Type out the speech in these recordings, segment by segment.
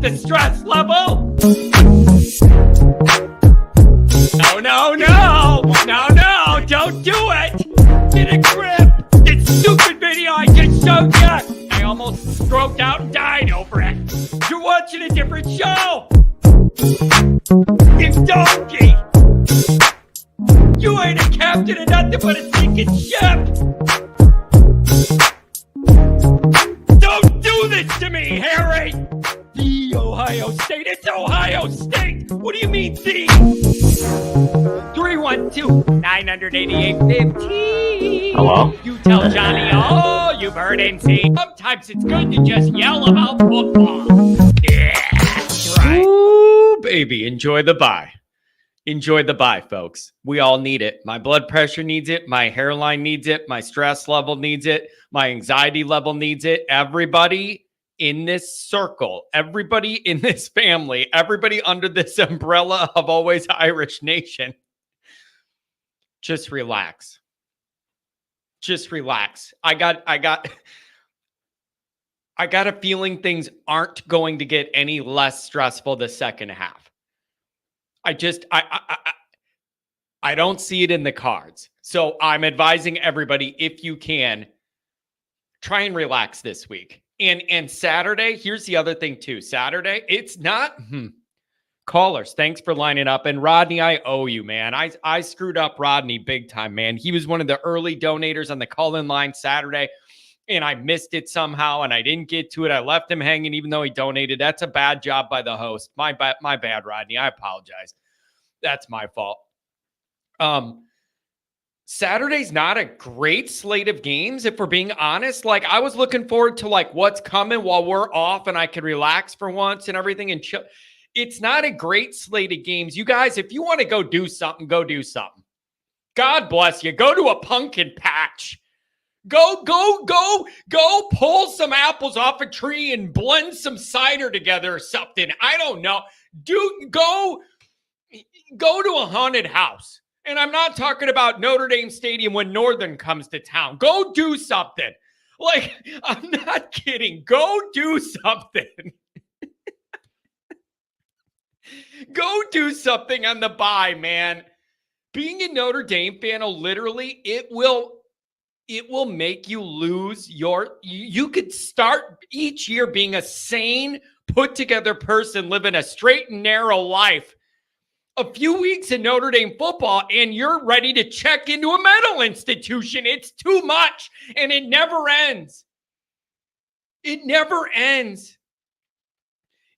the stress level? No, don't do it. Get a grip. This stupid video I just showed you. I almost stroked out and died over it. You're watching a different show. You donkey. You ain't a captain of nothing but a sinking ship. Don't do this to me, Harry. The Ohio State. It's Ohio State. What do you mean, the? 312-988-15. Hello? You tell Johnny all you've heard and seen. Sometimes it's good to just yell about football. Yeah, that's right. Ooh, baby, enjoy the bye. Enjoy the bye, folks. We all need it. My blood pressure needs it. My hairline needs it. My stress level needs it. My anxiety level needs it. Everybody in this circle, everybody in this family, everybody under this umbrella of Always Irish Nation, just relax. Just relax. I got a feeling things aren't going to get any less stressful the second half. I don't see it in the cards. So I'm advising everybody, if you can, try and relax this week. And Saturday, here's the other thing too. Saturday, it's not callers. Thanks for lining up. And Rodney, I owe you, man. I screwed up Rodney big time, man. He was one of the early donators on the call-in line Saturday, and I missed it somehow, and I didn't get to it. I left him hanging, even though he donated. That's a bad job by the host. My bad, Rodney. I apologize. That's my fault. Saturday's not a great slate of games, if we're being honest. Like, I was looking forward to like what's coming while we're off and I can relax for once and everything and chill. It's not a great slate of games. You guys, if you want to go do something, go do something. God bless you. Go to a pumpkin patch. Go pull some apples off a tree and blend some cider together or something. I don't know. Go to a haunted house. And I'm not talking about Notre Dame Stadium when Northern comes to town. Go do something. Like, I'm not kidding. Go do something. Go do something on the bye, man. Being a Notre Dame fan, it will make you lose you could start each year being a sane, put together person living a straight and narrow life. A few weeks in Notre Dame football and you're ready to check into a mental institution. It's too much and it never ends. It never ends.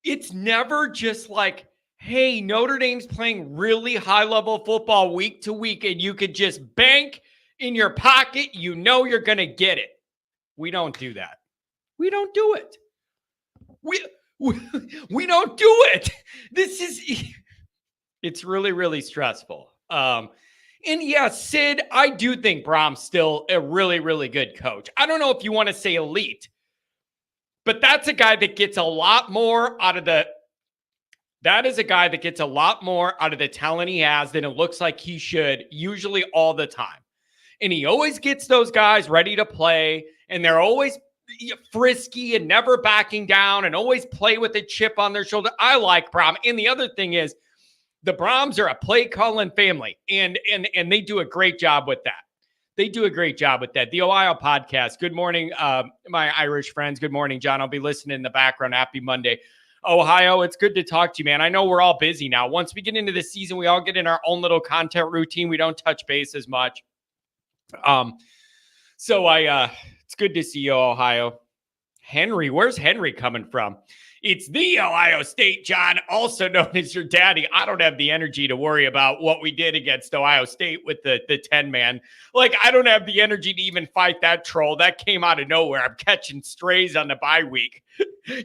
It's never just like, hey, Notre Dame's playing really high-level football week to week and you could just bank in your pocket. You know you're going to get it. We don't do that. We don't do it. We don't do it. It's really, really stressful. And yeah, Sid, I do think Brom's still a really, really good coach. I don't know if you want to say elite, but that's a guy that gets a lot more out of the talent he has than it looks like he should, usually all the time. And he always gets those guys ready to play, and they're always frisky and never backing down and always play with a chip on their shoulder. I like Brom. And the other thing is, the Broms are a play calling family, and they do a great job with that. The Ohio podcast. Good morning, my Irish friends. Good morning, John. I'll be listening in the background. Happy Monday. Ohio, it's good to talk to you, man. I know we're all busy now. Once we get into the season, we all get in our own little content routine. We don't touch base as much. So it's good to see you, Ohio. Henry, where's Henry coming from? It's the Ohio State, John, also known as your daddy. I don't have the energy to worry about what we did against Ohio State with the 10-man. Like, I don't have the energy to even fight that troll. That came out of nowhere. I'm catching strays on the bye week.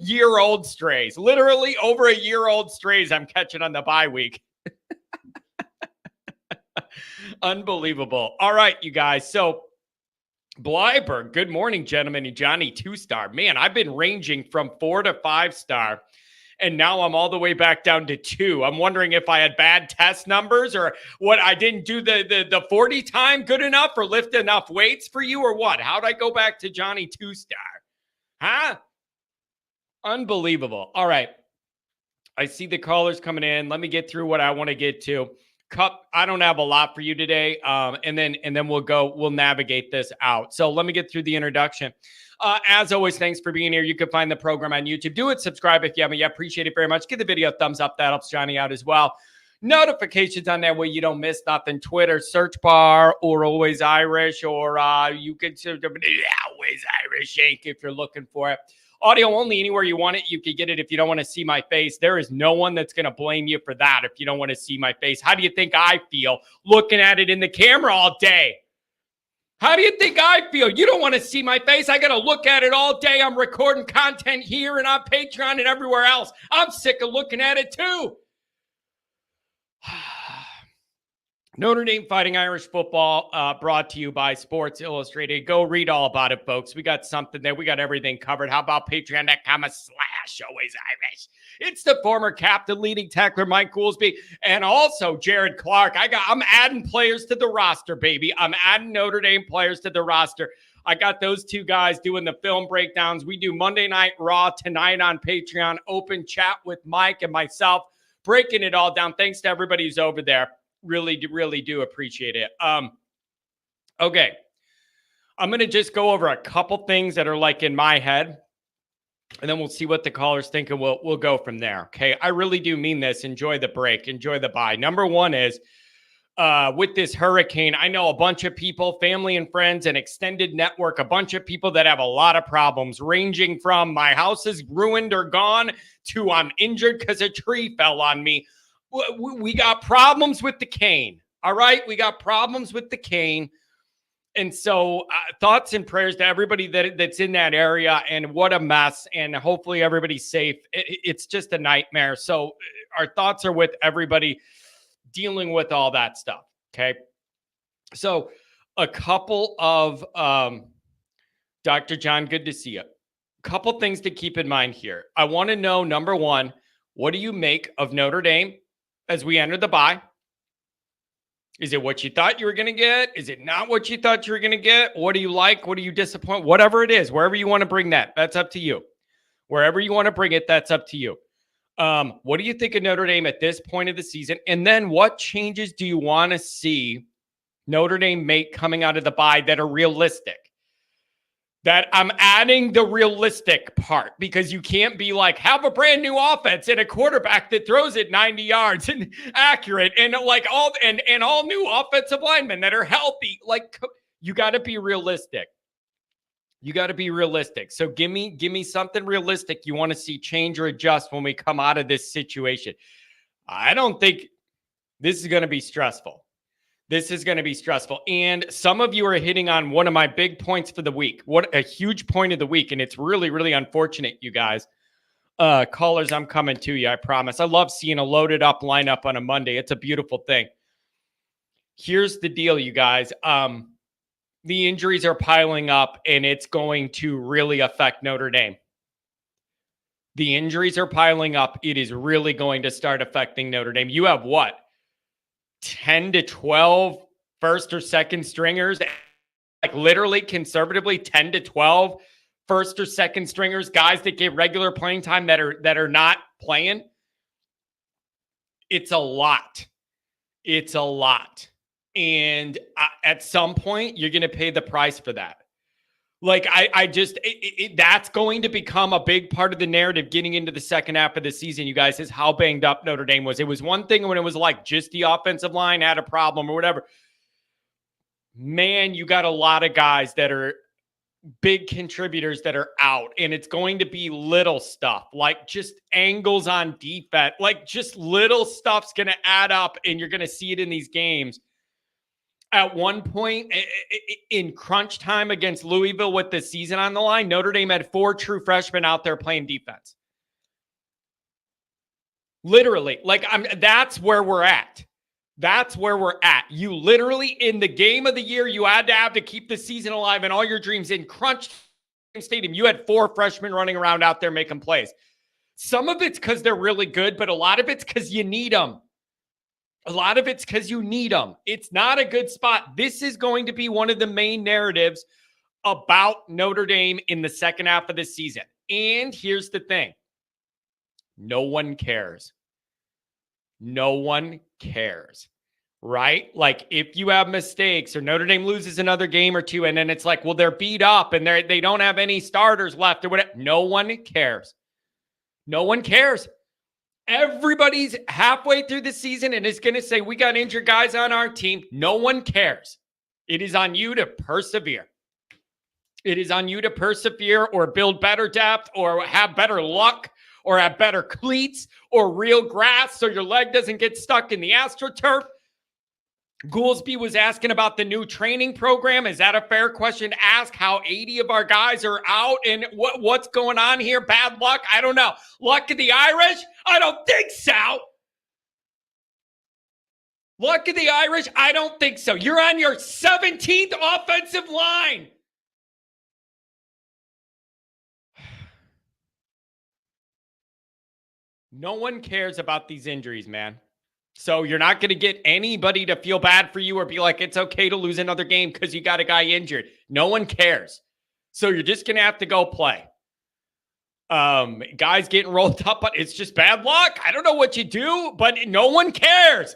Year-old strays. Literally over a year-old strays I'm catching on the bye week. Unbelievable. All right, you guys. So, Blyberg, good morning, gentlemen, and Johnny 2-star. Man, I've been ranging from 4 to 5-star, and now I'm all the way back down to 2. I'm wondering if I had bad test numbers or what. I didn't do the 40 time good enough or lift enough weights for you or what? How'd I go back to Johnny 2-star? Huh? Unbelievable. All right. I see the callers coming in. Let me get through what I want to get to. Cup, I don't have a lot for you today. And then we'll navigate this out. So let me get through the introduction. As always, thanks for being here. You can find the program on YouTube. Do it. Subscribe if you haven't yet. Appreciate it very much. Give the video a thumbs up. That helps Johnny out as well. Notifications on that way you don't miss nothing. Twitter, search bar, or Always Irish, or you could search Always Irish Inc. if you're looking for it. Audio only, anywhere you want it. You can get it if you don't want to see my face. There is no one that's going to blame you for that if you don't want to see my face. How do you think I feel looking at it in the camera all day? How do you think I feel? You don't want to see my face. I got to look at it all day. I'm recording content here and on Patreon and everywhere else. I'm sick of looking at it too. Notre Dame Fighting Irish Football, brought to you by Sports Illustrated. Go read all about it, folks. We got something there. We got everything covered. How about patreon.com/Always Irish? It's the former captain, leading tackler Mike Goolsby, and also Jared Clark. I'm adding players to the roster, baby. I'm adding Notre Dame players to the roster. I got those two guys doing the film breakdowns. We do Monday Night Raw tonight on Patreon. Open chat with Mike and myself, breaking it all down. Thanks to everybody who's over there. Really do appreciate it. Okay. I'm going to just go over a couple things that are like in my head, and then we'll see what the callers think, and we'll go from there. Okay. I really do mean this. Enjoy the break. Enjoy the bye. Number one is with this hurricane, I know a bunch of people, family and friends, and extended network, a bunch of people that have a lot of problems, ranging from my house is ruined or gone to I'm injured because a tree fell on me. We got problems with the cane. All right. We got problems with the cane. And so thoughts and prayers to everybody that's in that area, and what a mess, and hopefully everybody's safe. It's just a nightmare. So our thoughts are with everybody dealing with all that stuff. Okay. So a couple of, Dr. John, good to see you. A couple things to keep in mind here. I want to know, number one, what do you make of Notre Dame as we enter the bye? Is it what you thought you were going to get? Is it not what you thought you were going to get? What do you like? What do you disappoint? Whatever it is, wherever you want to bring that, that's up to you. Wherever you want to bring it, that's up to you. What do you think of Notre Dame at this point of the season? And then what changes do you want to see Notre Dame make coming out of the bye that are realistic? That I'm adding the realistic part, because you can't be like, have a brand new offense and a quarterback that throws it 90 yards and accurate, and like all new offensive linemen that are healthy. Like, you got to be realistic. You got to be realistic. So give me something realistic you want to see change or adjust when we come out of this situation. I don't think this is going to be stressful. This is going to be stressful. And some of you are hitting on one of my big points for the week. What a huge point of the week. And it's really, really unfortunate, you guys. Callers, I'm coming to you, I promise. I love seeing a loaded up lineup on a Monday. It's a beautiful thing. Here's the deal, you guys. The injuries are piling up, and it's going to really affect Notre Dame. The injuries are piling up. It is really going to start affecting Notre Dame. You have what? 10 to 12 first or second stringers, like literally conservatively 10 to 12 first or second stringers, guys that get regular playing time that are not playing. It's a lot. It's a lot. And at some point, you're going to pay the price for that. Like, that's going to become a big part of the narrative getting into the second half of the season, you guys, is how banged up Notre Dame was. It was one thing when it was like just the offensive line had a problem or whatever. Man, you got a lot of guys that are big contributors that are out, and it's going to be little stuff, like just angles on defense, like just little stuff's going to add up, and you're going to see it in these games. At one point in crunch time against Louisville with the season on the line, Notre Dame had 4 true freshmen out there playing defense. Literally, like that's where we're at. That's where we're at. You literally, in the game of the year you had to have to keep the season alive and all your dreams in crunch stadium, you had 4 freshmen running around out there making plays. Some of it's because they're really good, but a lot of it's because you need them. A lot of it's because you need them. It's not a good spot. This is going to be one of the main narratives about Notre Dame in the second half of the season. And here's the thing. No one cares. No one cares. Right? Like if you have mistakes or Notre Dame loses another game or two, and then it's like, well, they're beat up and they don't have any starters left or whatever. No one cares. No one cares. Everybody's halfway through the season and is going to say, we got injured guys on our team. No one cares. It is on you to persevere. It is on you to persevere or build better depth or have better luck or have better cleats or real grass so your leg doesn't get stuck in the AstroTurf. Goolsby was asking about the new training program. Is that a fair question to ask? How 80 of our guys are out and what's going on here? Bad luck? I don't know. Luck of the Irish? I don't think so. Luck of the Irish? I don't think so. You're on your 17th offensive line. No one cares about these injuries, man. So you're not going to get anybody to feel bad for you or be like, it's okay to lose another game because you got a guy injured. No one cares. So you're just going to have to go play. Guys getting rolled up, but it's just bad luck. I don't know what you do, but no one cares.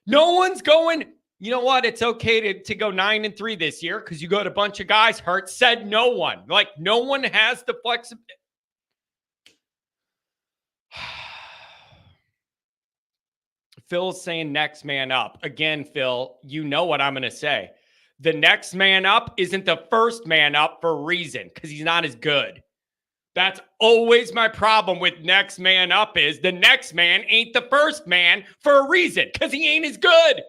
No one's going, you know what? It's okay to go 9-3 this year because you got a bunch of guys hurt. Said no one. Like no one has the flexibility. Phil's saying next man up. Again, Phil, you know what I'm going to say. The next man up isn't the first man up for a reason because he's not as good. That's always my problem with next man up is the next man ain't the first man for a reason because he ain't as good.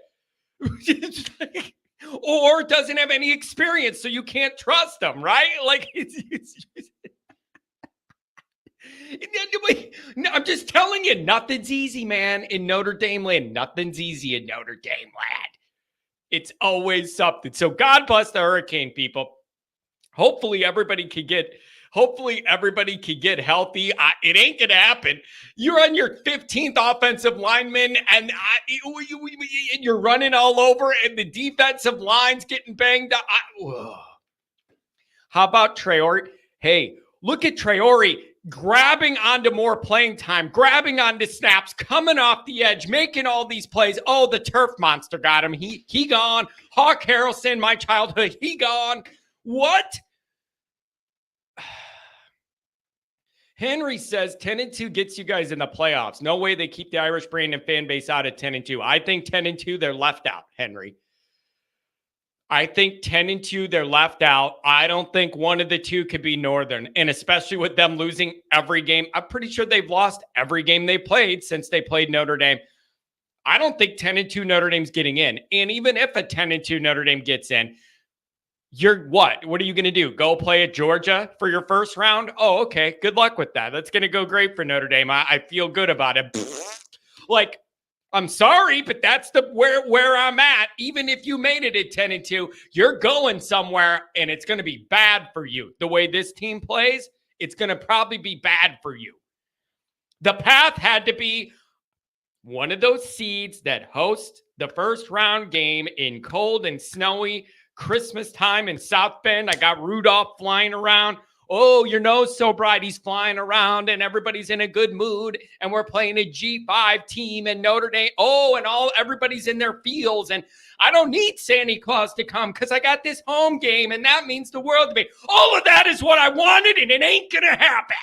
Or doesn't have any experience, so you can't trust him, right? Like, I'm just telling you, nothing's easy, man. In Notre Dame land, nothing's easy in Notre Dame land. It's always something. So God bless the Hurricane people. Hopefully everybody could get healthy. It ain't going to happen. You're on your 15th offensive lineman, and you're running all over, and the defensive line's getting banged up. How about Traore? Hey, look at Traore grabbing onto more playing time, grabbing onto snaps, coming off the edge, making all these plays. Oh, the turf monster got him. He gone. Hawk Harrelson, my childhood, he gone. What? Henry says 10-2 gets you guys in the playoffs. No way they keep the Irish brain and fan base out at 10-2. I think 10-2, they're left out, Henry. I think 10-2, they're left out. I don't think one of the two could be Northern. And especially with them losing every game. I'm pretty sure they've lost every game they played since they played Notre Dame. I don't think 10-2 Notre Dame's getting in. And even if a 10-2 Notre Dame gets in, you're what? What are you going to do? Go play at Georgia for your first round? Oh, okay. Good luck with that. That's going to go great for Notre Dame. I feel good about it. Like, I'm sorry, but that's where I'm at. Even if you made it at 10-2, you're going somewhere, and it's going to be bad for you. The way this team plays, it's going to probably be bad for you. The path had to be one of those seeds that host the first round game in cold and snowy Christmas time in South Bend. I got Rudolph flying around. Oh, your nose so bright, he's flying around and everybody's in a good mood and we're playing a G5 team and Notre Dame. Oh, and everybody's in their fields and I don't need Santa Claus to come because I got this home game and that means the world to me. All of that is what I wanted and it ain't going to happen.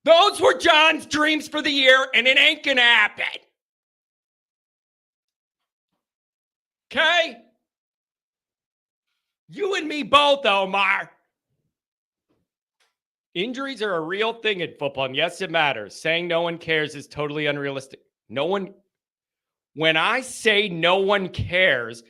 Those were John's dreams for the year and it ain't going to happen. Okay? You and me both, Omar. Injuries are a real thing in football, and yes, it matters. Saying no one cares is totally unrealistic. When I say no one cares,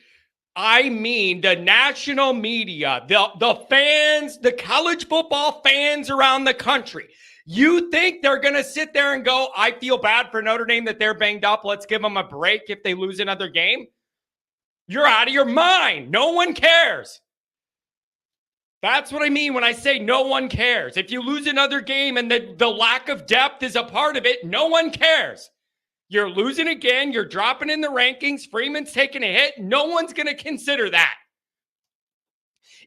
I mean the national media, the fans, the college football fans around the country. You think they're going to sit there and go, I feel bad for Notre Dame that they're banged up. Let's give them a break if they lose another game? You're out of your mind. No one cares. That's what I mean when I say no one cares. If you lose another game and the lack of depth is a part of it, no one cares. You're losing again. You're dropping in the rankings. Freeman's taking a hit. No one's going to consider that.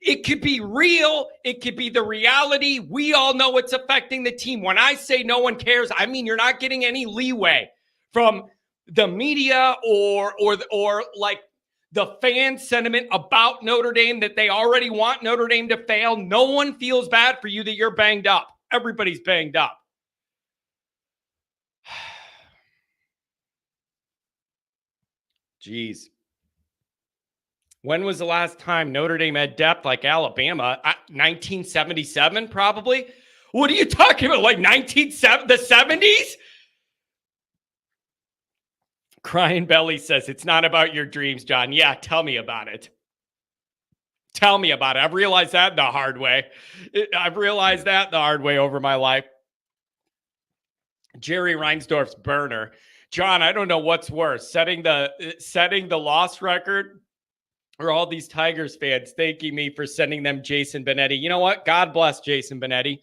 It could be real. It could be the reality. We all know it's affecting the team. When I say no one cares, I mean you're not getting any leeway from the media or like the fan sentiment about Notre Dame that they already want Notre Dame to fail. No one feels bad for you that you're banged up. Everybody's banged up. Jeez. When was the last time Notre Dame had depth like Alabama? 1977, probably. What are you talking about? Like the 70s? Crying Belly says, it's not about your dreams, John. Yeah, tell me about it. Tell me about it. I've realized that the hard way. I've realized that the hard way over my life. Jerry Reinsdorf's burner. John, I don't know what's worse, setting the loss record or all these Tigers fans thanking me for sending them Jason Benetti. You know what? God bless Jason Benetti.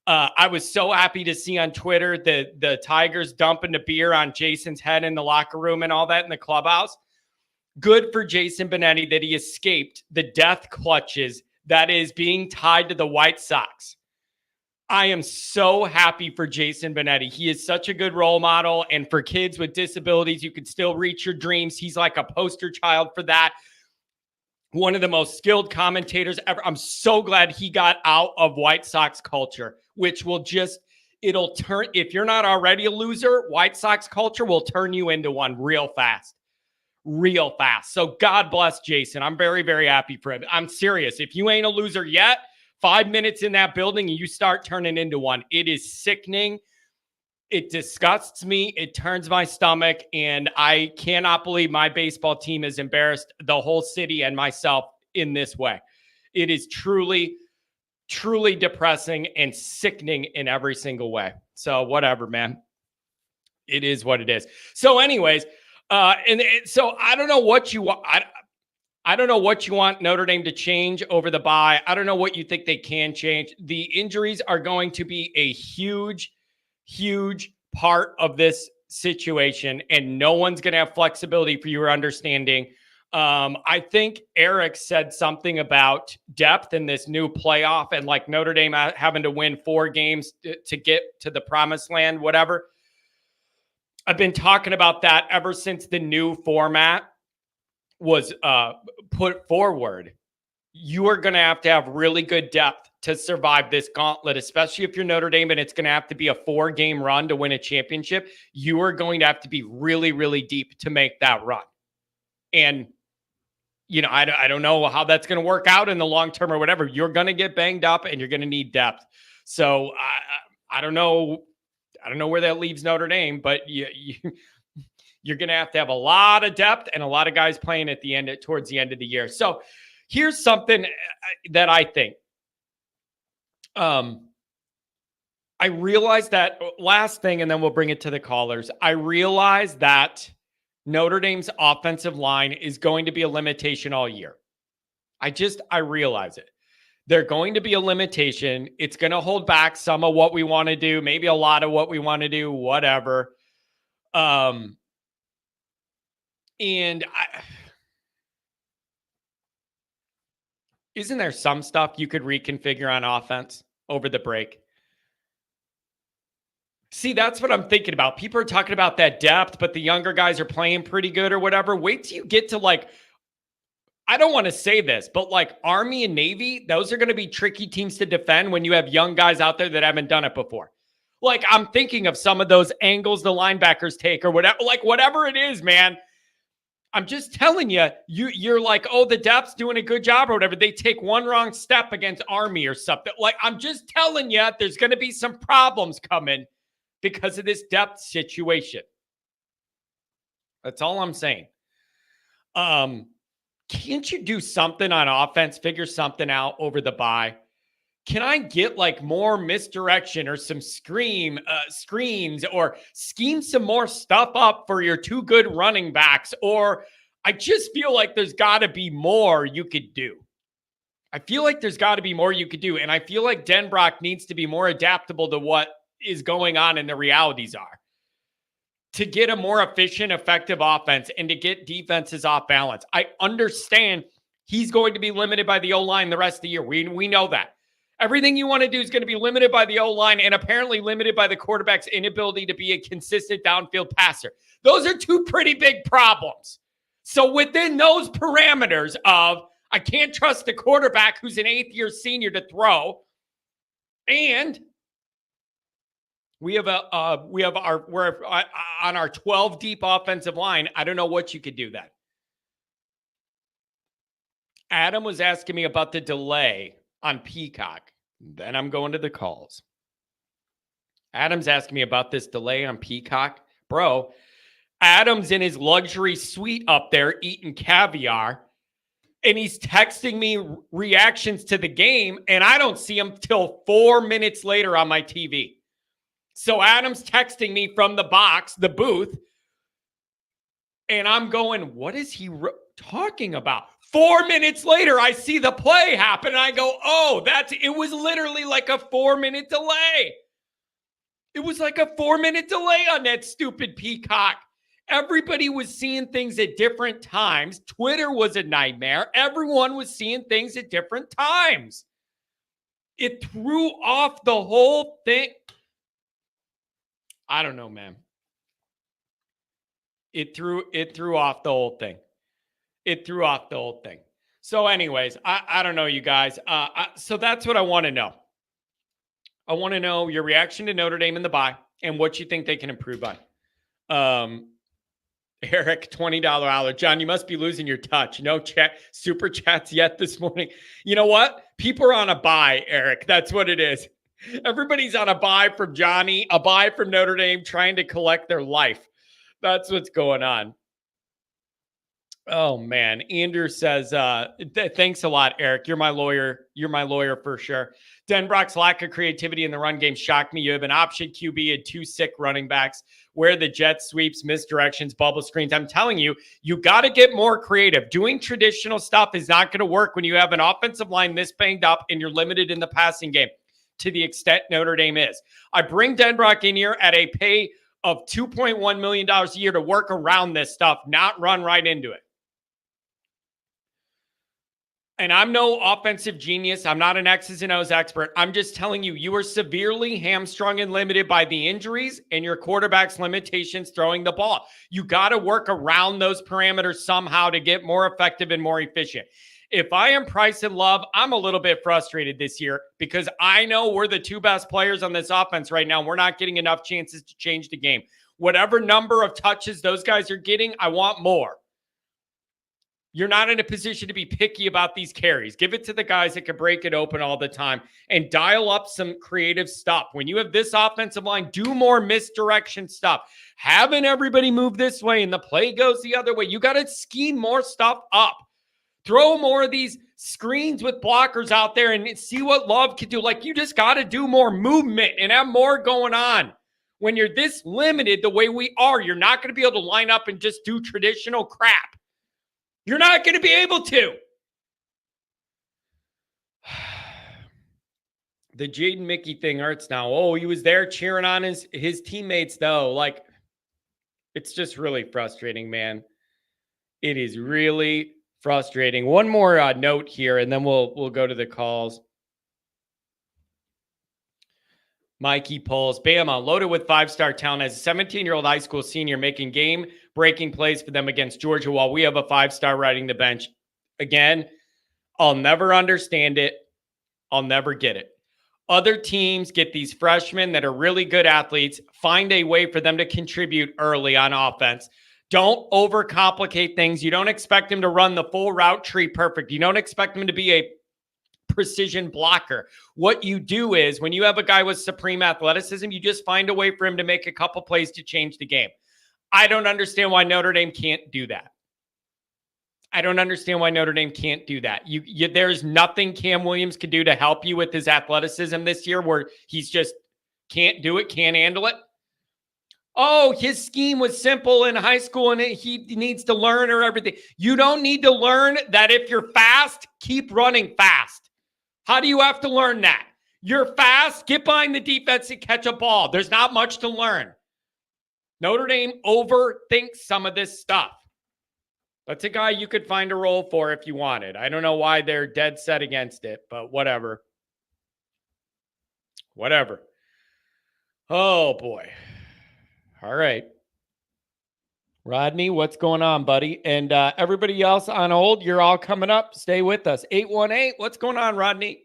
I was so happy to see on Twitter the Tigers dumping the beer on Jason's head in the locker room and all that in the clubhouse. Good for Jason Benetti that he escaped the death clutches that is being tied to the White Sox. I am so happy for Jason Benetti. He is such a good role model. And for kids with disabilities, you can still reach your dreams. He's like a poster child for that. One of the most skilled commentators ever. I'm so glad he got out of White Sox culture, which will it'll turn, if you're not already a loser, White Sox culture will turn you into one real fast. Real fast. So God bless Jason. I'm very, very happy for him. I'm serious. If you ain't a loser yet, 5 minutes in that building and you start turning into one. It is sickening. It disgusts me. It turns my stomach. And I cannot believe my baseball team has embarrassed the whole city and myself in this way. It is truly, truly depressing and sickening in every single way. So whatever, man. It is what it is. So anyways, so I don't know what you want. I don't know what you want Notre Dame to change over the bye. I don't know what you think they can change. The injuries are going to be a huge, huge part of this situation, and no one's going to have flexibility for your understanding. I think Eric said something about depth in this new playoff and like Notre Dame having to win 4 games to get to the promised land, whatever. I've been talking about that ever since the new format was put forward. You are going to have really good depth to survive this gauntlet, especially if you're Notre Dame and it's going to have to be a 4-game run to win a championship. You are going to have to be really, really deep to make that run. And, you know, I don't know how that's going to work out in the long term or whatever. You're going to get banged up and you're going to need depth. So I don't know. I don't know where that leaves Notre Dame, but you're going to have a lot of depth and a lot of guys playing towards the end of the year. So here's something that I think. I realized that last thing, and then we'll bring it to the callers. I realized that Notre Dame's offensive line is going to be a limitation all year. I realize it. They're going to be a limitation. It's going to hold back some of what we want to do, maybe a lot of what we want to do, whatever. Isn't there some stuff you could reconfigure on offense over the break? See, that's what I'm thinking about. People are talking about that depth, but the younger guys are playing pretty good or whatever. Wait till you get to I don't want to say this, but Army and Navy, those are going to be tricky teams to defend when you have young guys out there that haven't done it before. I'm thinking of some of those angles the linebackers take or whatever, whatever it is, man. I'm just telling you, you're oh, the depth's doing a good job or whatever. They take one wrong step against Army or something. I'm just telling you, there's going to be some problems coming because of this depth situation. That's all I'm saying. Can't you do something on offense, figure something out over the bye? Can I get more misdirection or some screens or scheme some more stuff up for your 2 good running backs? Or I just feel like there's got to be more you could do. I feel like there's got to be more you could do. And I feel like Denbrock needs to be more adaptable to what is going on and the realities are, to get a more efficient, effective offense and to get defenses off balance. I understand He's going to be limited by the O-line the rest of the year. We know that. Everything you want to do is going to be limited by the O-line and apparently limited by the quarterback's inability to be a consistent downfield passer. Those are two pretty big problems. So within those parameters of I can't trust the quarterback who's an eighth-year senior to throw, and we're on our 12 deep offensive line. I don't know what you could do then. Adam was asking me about the delay on Peacock. Then I'm going to the calls. Adam's asking me about this delay on Peacock. Bro, Adam's in his luxury suite up there eating caviar, and he's texting me reactions to the game, and I don't see him till 4 minutes later on my TV. So Adam's texting me from the box, the booth, and I'm going, what is he talking about? 4 minutes later, I see the play happen, and I go, oh, it was literally like a 4-minute delay. It was like a 4-minute delay on that stupid Peacock. Everybody was seeing things at different times. Twitter was a nightmare. Everyone was seeing things at different times. It threw off the whole thing. I don't know, man. It threw off the whole thing. It threw off the whole thing. So anyways, I don't know, you guys. So that's what I want to know. I want to know your reaction to Notre Dame in the bye and what you think they can improve on. Eric, $20 hour. John, you must be losing your touch. No super chats yet this morning. You know what? People are on a bye, Eric. That's what it is. Everybody's on a bye from Johnny, a bye from Notre Dame, trying to collect their life. That's what's going on. Oh, man. Andrew says, thanks a lot, Eric. You're my lawyer. You're my lawyer for sure. Denbrock's lack of creativity in the run game shocked me. You have an option QB and 2 sick running backs. Where the jet sweeps, misdirections, bubble screens. I'm telling you, you got to get more creative. Doing traditional stuff is not going to work when you have an offensive line this banged up and you're limited in the passing game to the extent Notre Dame is. I bring Denbrock in here at a pay of $2.1 million a year to work around this stuff, not run right into it. And I'm no offensive genius. I'm not an X's and O's expert. I'm just telling you, you are severely hamstrung and limited by the injuries and your quarterback's limitations throwing the ball. You got to work around those parameters somehow to get more effective and more efficient. If I am Price and Love, I'm a little bit frustrated this year because I know we're the 2 best players on this offense right now. We're not getting enough chances to change the game. Whatever number of touches those guys are getting, I want more. You're not in a position to be picky about these carries. Give it to the guys that can break it open all the time and dial up some creative stuff. When you have this offensive line, do more misdirection stuff. Having everybody move this way and the play goes the other way. You got to scheme more stuff up. Throw more of these screens with blockers out there and see what Love can do. Like, you just got to do more movement and have more going on. When you're this limited the way we are, you're not going to be able to line up and just do traditional crap. You're not going to be able to. The Jaden Mickey thing hurts now. Oh, he was there cheering on his teammates, though. Like, it's just really frustrating, man. It is really frustrating. One more note here, and then we'll go to the calls. Mikey pulls. Bama, loaded with 5-star talent as a 17-year-old high school senior making game-breaking plays for them against Georgia while we have a 5-star riding the bench. Again, I'll never understand it. I'll never get it. Other teams get these freshmen that are really good athletes, find a way for them to contribute early on offense. Don't overcomplicate things. You don't expect them to run the full route tree perfect. You don't expect them to be a precision blocker. What you do is when you have a guy with supreme athleticism, you just find a way for him to make a couple plays to change the game. I don't understand why Notre Dame can't do that. I don't understand why Notre Dame can't do that. There's nothing Cam Williams can do to help you with his athleticism this year where he's just can't do it, can't handle it. Oh, his scheme was simple in high school and he needs to learn or everything. You don't need to learn that if you're fast, keep running fast. How do you have to learn that? You're fast, get behind the defense and catch a ball. There's not much to learn. Notre Dame overthinks some of this stuff. That's a guy you could find a role for if you wanted. I don't know why they're dead set against it, but whatever. Whatever. Oh, boy. All right. Rodney, what's going on, buddy? And everybody else on hold, you're all coming up. Stay with us. 818, what's going on, Rodney?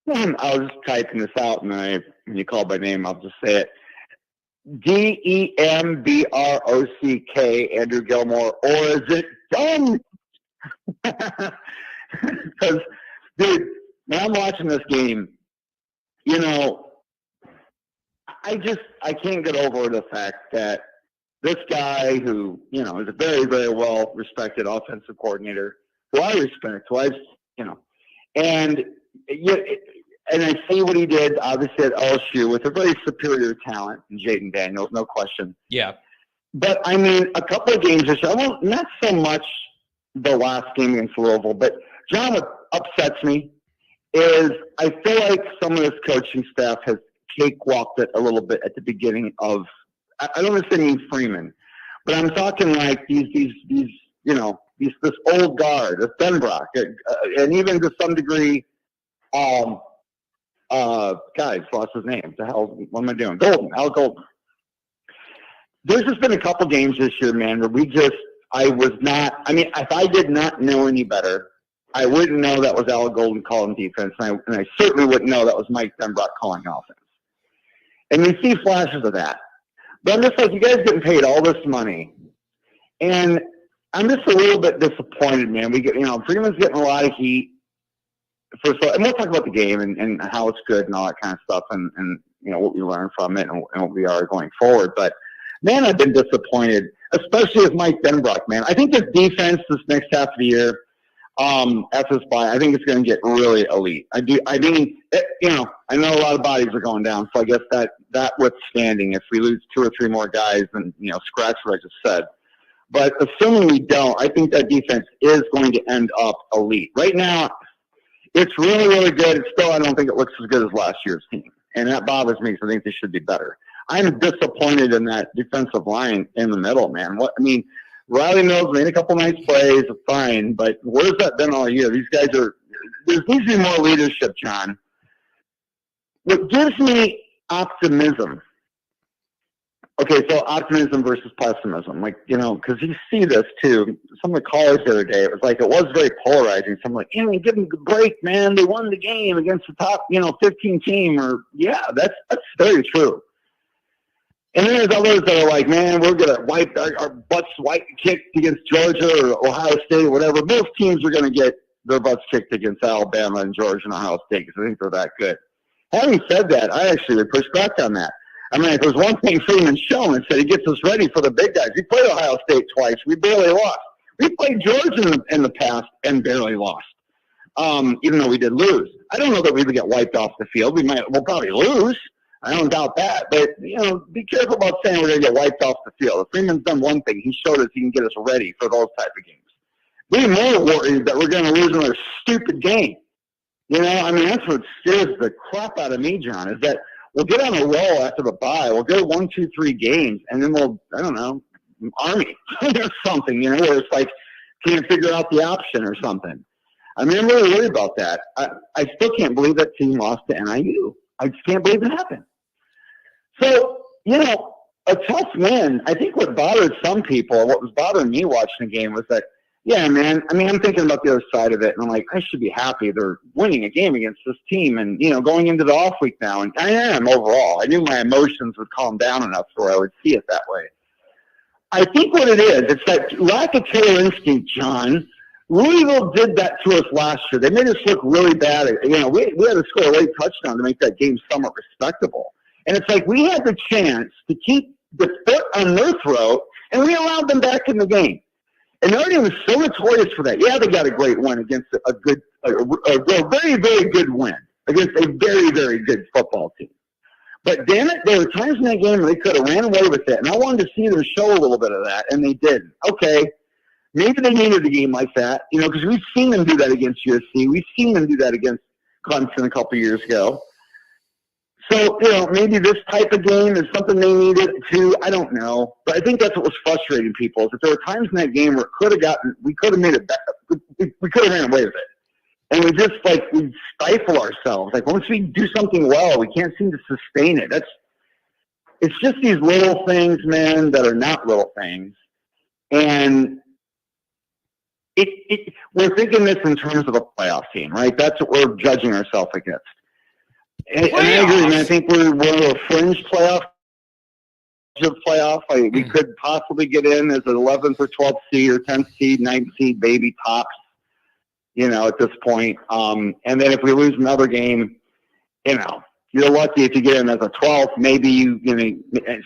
I was just typing this out, and when you called my name, I'll just say it. Dembrock, Andrew Gilmore, or is it done? Because, dude, when I'm watching this game, you know, I can't get over the fact that this guy who, you know, is a very, very well-respected offensive coordinator, who I respect, and I see what he did, obviously, at LSU with a very superior talent in Jaden Daniels, no question. Yeah. But, I mean, a couple of games this year, not so much the last game against Louisville, but, John, what upsets me is I feel like some of this coaching staff has cakewalked it a little bit at the beginning of – I don't necessarily mean Freeman, but I'm talking like this old guard, this Denbrock, and even to some degree – guys, lost his name. The hell, what am I doing? Al Golden. There's just been a couple games this year, man, where if I did not know any better, I wouldn't know that was Al Golden calling defense, and I certainly wouldn't know that was Mike Denbrock calling offense. And you see flashes of that. But I'm just like, you guys getting paid all this money, and I'm just a little bit disappointed, man. Freeman's getting a lot of heat. First of all, and we'll talk about the game and how it's good and all that kind of stuff and what we learned from it and what we are going forward. But, man, I've been disappointed, especially with Mike Denbrock, man. I think this defense this next half of the year, after this bye, I think it's going to get really elite. I know a lot of bodies are going down, so I guess that withstanding, if we lose 2 or 3 more guys, then, scratch what I just said. But assuming we don't, I think that defense is going to end up elite. Right now, it's really, really good. It's still, I don't think it looks as good as last year's team. And that bothers me because I think they should be better. I'm disappointed in that defensive line in the middle, man. Riley Mills made a couple nice plays, fine, but where's that been all year? These guys there needs to be more leadership, John. What gives me optimism, okay, so optimism versus pessimism, because you see this too. Some of the callers the other day, it was very polarizing. Some like, give them the break, man. They won the game against the top, 15 team. Or yeah, that's very true. And then there's others that are like, man, we're gonna wipe our butts kicked against Georgia or Ohio State or whatever. Most teams are gonna get their butts kicked against Alabama and Georgia and Ohio State because I think they're that good. Having said that, I actually would push back on that. I mean, if there's one thing Freeman's shown, it's that he gets us ready for the big guys. We played Ohio State twice. We barely lost. We played Georgia in the past and barely lost, even though we did lose. I don't know that we would get wiped off the field. We'll probably lose. I don't doubt that. But, be careful about saying we're going to get wiped off the field. If Freeman's done one thing, he showed us he can get us ready for those type of games. Be more worried that we're going to lose another stupid game. That's what scares the crap out of me, John, is that we'll get on a roll after the bye. We'll go 1, 2, 3 games, and then Army or something, where it's like can't figure out the option or something. I'm really worried about that. I still can't believe that team lost to NIU. I just can't believe it happened. So, a tough win. I think what bothered some people, what was bothering me watching the game was that, yeah, man, I'm thinking about the other side of it, and I'm like, I should be happy they're winning a game against this team and, going into the off week now. And I am overall. I knew my emotions would calm down enough where I would see it that way. I think what it is, it's that lack of killer instinct, John. Louisville did that to us last year. They made us look really bad. We had to score a late touchdown to make that game somewhat respectable. And it's like we had the chance to keep the foot on their throat, and we allowed them back in the game. And Notre Dame was so notorious for that. Yeah, they got a great win against a very, very good win against a very, very good football team. But damn it, there were times in that game where they could have ran away with it. And I wanted to see them show a little bit of that, and they didn't. Okay, maybe they needed a game like that, because we've seen them do that against USC. We've seen them do that against Clemson a couple years ago. So, maybe this type of game is something they needed too. I don't know. But I think that's what was frustrating people, is that there were times in that game where we could have made it better. We could have ran away with it. And we just, we stifle ourselves. Like, once we do something well, we can't seem to sustain it. It's just these little things, man, that are not little things. And we're thinking this in terms of a playoff team, right? That's what we're judging ourselves against. And I agree, man. I think we're a fringe playoff. We could possibly get in as an 11th or 12th seed or 10th seed, 9th seed, baby tops, at this point. And then if we lose another game, you're lucky if you get in as a 12th. Maybe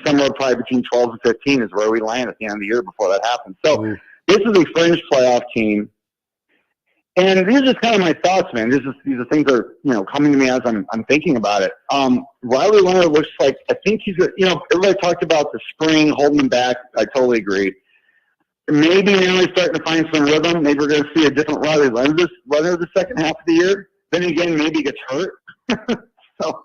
somewhere probably between 12 and 15 is where we land at the end of the year before that happens. So this is a fringe playoff team. And these are just kind of my thoughts, man. These are things that are, coming to me as I'm thinking about it. Riley Leonard looks like, I think he's everybody talked about the spring holding him back. I totally agree. Maybe now he's starting to find some rhythm. Maybe we're going to see a different Riley Leonard the second half of the year. Then again, maybe he gets hurt. So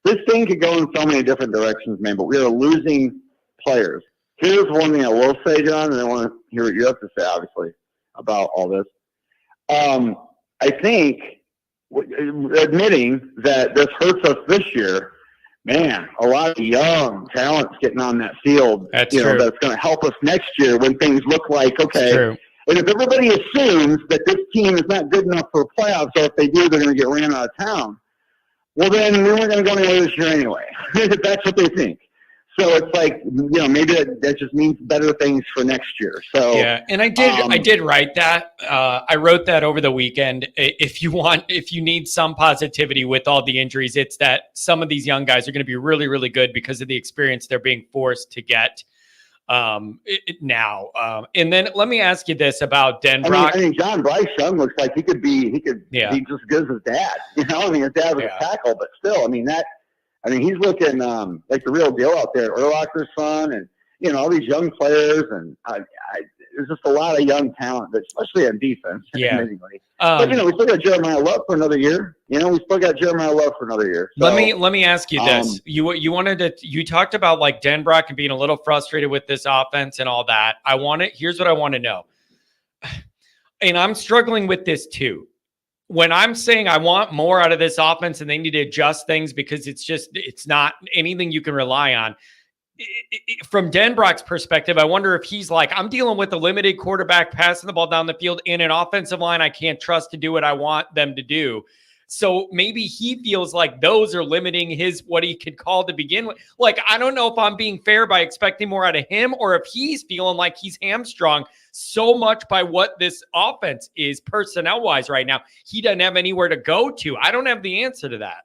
this thing could go in so many different directions, man. But we are losing players. Here's one thing I will say, John, and I want to hear what you have to say, obviously, about all this. I think admitting that this hurts us this year, man, a lot of young talent's getting on that field. That's true. That's going to help us next year when things look like, okay. And if everybody assumes that this team is not good enough for playoffs, or if they do, they're going to get ran out of town, well, then we weren't going to go anywhere this year anyway. That's what they think. So it's like, maybe that just means better things for next year. So yeah, and I did write that. I wrote that over the weekend. If you need some positivity with all the injuries, it's that some of these young guys are going to be really, really good because of the experience they're being forced to get now. And then let me ask you this about Denbrock. I mean, John Bryce Young looks like he could be just as good as his dad. His dad was a tackle, but still, he's looking like the real deal out there. Urlacher's son, and all these young players, and there's just a lot of young talent, especially on defense. Yeah. But we still got Jeremiah Love for another year. We still got Jeremiah Love for another year. So, let me ask you this: you talked about like Denbrock and being a little frustrated with this offense and all that. Here's what I want to know, and I'm struggling with this too. When I'm saying I want more out of this offense and they need to adjust things because it's not anything you can rely on. From Denbrock's perspective, I wonder if he's like, I'm dealing with a limited quarterback passing the ball down the field in an offensive line I can't trust to do what I want them to do. So maybe he feels like those are limiting what he could call to begin with. Like, I don't know if I'm being fair by expecting more out of him or if he's feeling like he's hamstrung so much by what this offense is personnel-wise right now. He doesn't have anywhere to go to. I don't have the answer to that.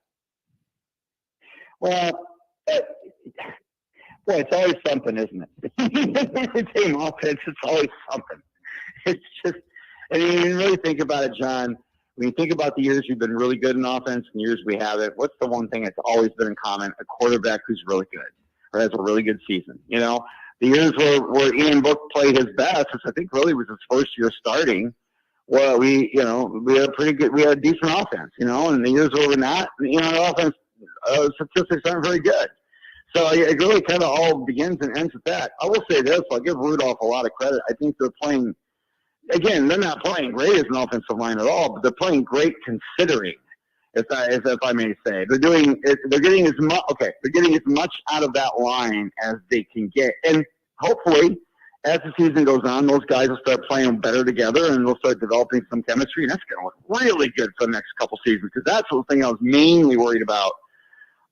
Well, it's always something, isn't it? Every team offense, it's always something. It's just, you really think about it, John. When you think about the years you've been really good in offense and years we haven't, what's the one thing that's always been in common? A quarterback who's really good or has a really good season. The years where Ian Book played his best, which I think really was his first year starting, well, we had a decent offense, and the years where we're not, our offense statistics aren't very good. So it really kind of all begins and ends with that. I will say this, I'll give Rudolph a lot of credit. I think they're playing. Again, they're not playing great as an offensive line at all, but they're playing great considering, if I may say. They're getting as much out of that line as they can get. And hopefully, as the season goes on, those guys will start playing better together and they'll start developing some chemistry. And that's going to look really good for the next couple seasons, because that's the thing I was mainly worried about,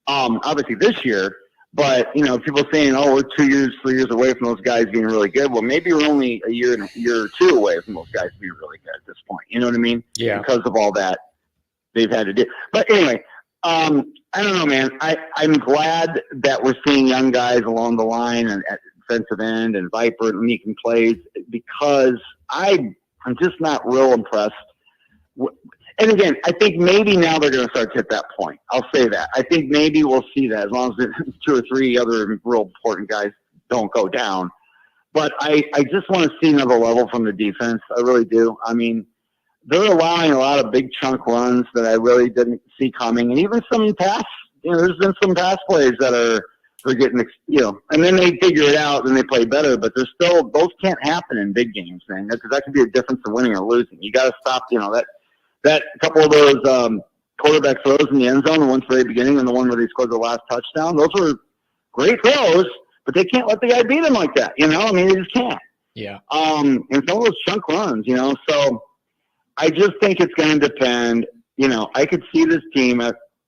obviously this year. But, people saying, we're 2 years, 3 years away from those guys being really good. Well, maybe we're only a year or two away from those guys being really good at this point. You know what I mean? Yeah. Because of all that they've had to do. But anyway, I don't know, man. I'm glad that we're seeing young guys along the line and at defensive end and Viper making plays, because I'm just not real impressed. And again, I think maybe now they're going to start to hit that point. I'll say that. I think maybe we'll see that as long as two or three other real important guys don't go down. But I just want to see another level from the defense. I really do. They're allowing a lot of big chunk runs that I really didn't see coming. And even some pass there's been some pass plays that are getting, and then they figure it out and they play better. But there's still, those can't happen in big games, man, because that could be a difference in winning or losing. You got to stop, that couple of those quarterback throws in the end zone, the one for the beginning and the one where they scored the last touchdown. Those were great throws, but they can't let the guy beat them like that. I mean, they just can't. Yeah. And some of those chunk runs, so I just think it's going to depend. I could see this team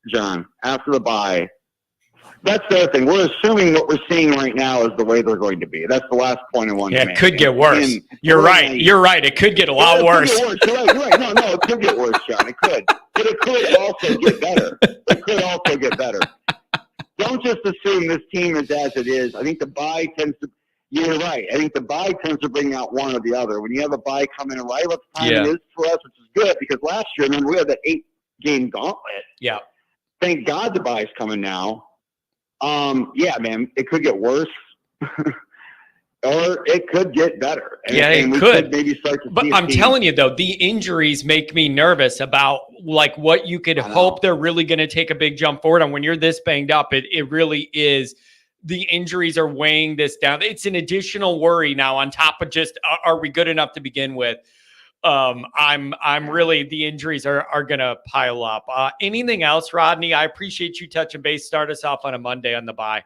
John, after the bye. That's the other thing. We're assuming what we're seeing right now is the way they're going to be. That's the last point I wanted to make. It could get worse. You're right. You're right. It could get a lot worse. You're right. No, it could get worse, John. It could. But it could also get better. Don't just assume this team is as it is. I think the bye tends to – you're right. I think the bye tends to bring out one or the other. When you have a bye come in right what time it is for us, which is good, because last year, remember, we had that 8-game gauntlet. Yeah. Thank God the bye's coming now. Yeah, man, it could get worse. Or it could get better. And we could maybe start to see. But I'm telling you, though, the injuries make me nervous about what you could hope they're really going to take a big jump forward on. When you're this banged up, it really is. The injuries are weighing this down. It's an additional worry now on top of just, are we good enough to begin with? I'm really, the injuries are going to pile up. Anything else, Rodney? I appreciate you touching base. Start us off on a Monday on the bye.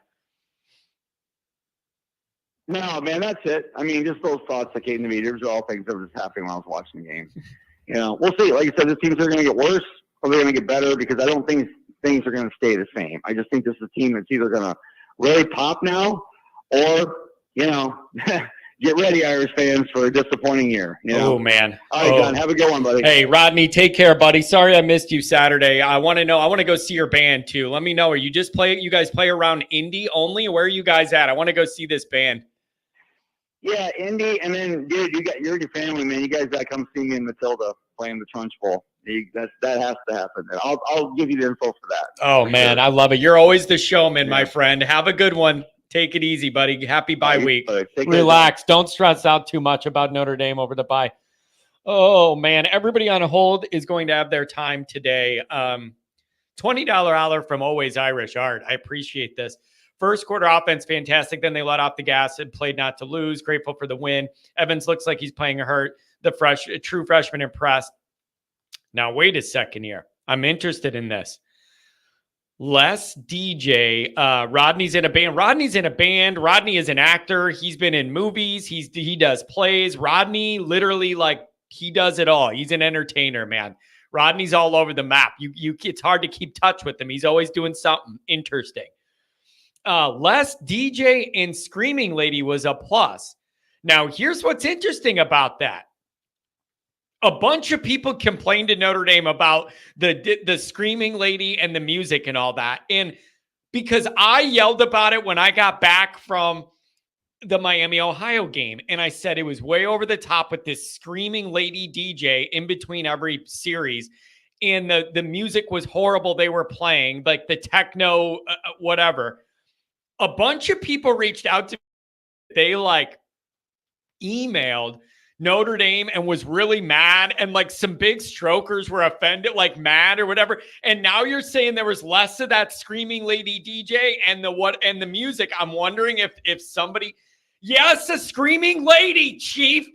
No, man, that's it. I mean, just those thoughts that came to me. Those are all things that were just happening when I was watching the game. We'll see. Like I said, the teams are going to get worse or they're going to get better, because I don't think things are going to stay the same. I just think this is a team that's either going to really pop now or, get ready, Irish fans, for a disappointing year. Oh, man. All right, John, have a good one, buddy. Hey, Rodney, take care, buddy. Sorry I missed you Saturday. I want to go see your band, too. Let me know. Are you guys play around Indy only? Or where are you guys at? I want to go see this band. Yeah, Indy, and then, dude, you're your family, man. You guys got to come see me in Matilda playing the Trunch Bowl. That has to happen. I'll give you the info for that. Oh, man, sure. I love it. You're always the showman, my friend. Have a good one. Take it easy, buddy. Happy bye week. Relax. Don't stress out too much about Notre Dame over the bye. Oh, man. Everybody on hold is going to have their time today. $20 holler from Always Irish Art. I appreciate this. First quarter offense, fantastic. Then they let off the gas and played not to lose. Grateful for the win. Evans looks like he's playing a hurt. The true freshman impressed. Now, wait a second here. I'm interested in this. Les DJ, Rodney's in a band. Rodney is an actor. He's been in movies. He does plays. Rodney literally, he does it all. He's an entertainer, man. Rodney's all over the map. It's hard to keep touch with him. He's always doing something interesting. Les DJ and Screaming Lady was a plus. Now, here's what's interesting about that. A bunch of people complained to Notre Dame about the Screaming Lady and the music and all that. And because I yelled about it when I got back from the Miami, Ohio game, and I said it was way over the top with this Screaming Lady DJ in between every series. And the music was horrible. They were playing like the techno, whatever. A bunch of people reached out to me. They emailed Notre Dame and was really mad, and some big strokers were offended, mad or whatever. And now you're saying there was less of that Screaming Lady DJ and the music. I'm wondering if somebody, yes, a Screaming Lady, Chief.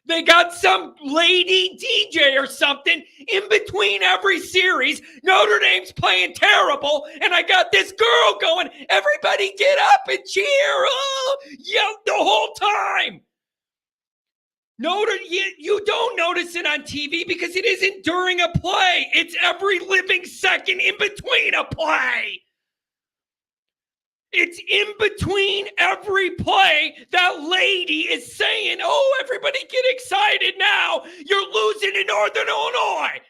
They got some lady DJ or something in between every series. Notre Dame's playing terrible, and I got this girl going, everybody get up and cheer. Oh, yell the whole time. You don't notice it on TV because it isn't during a play. It's every living second in between a play. It's in between every play. That lady is saying, oh, everybody get excited now. You're losing in Northern Illinois.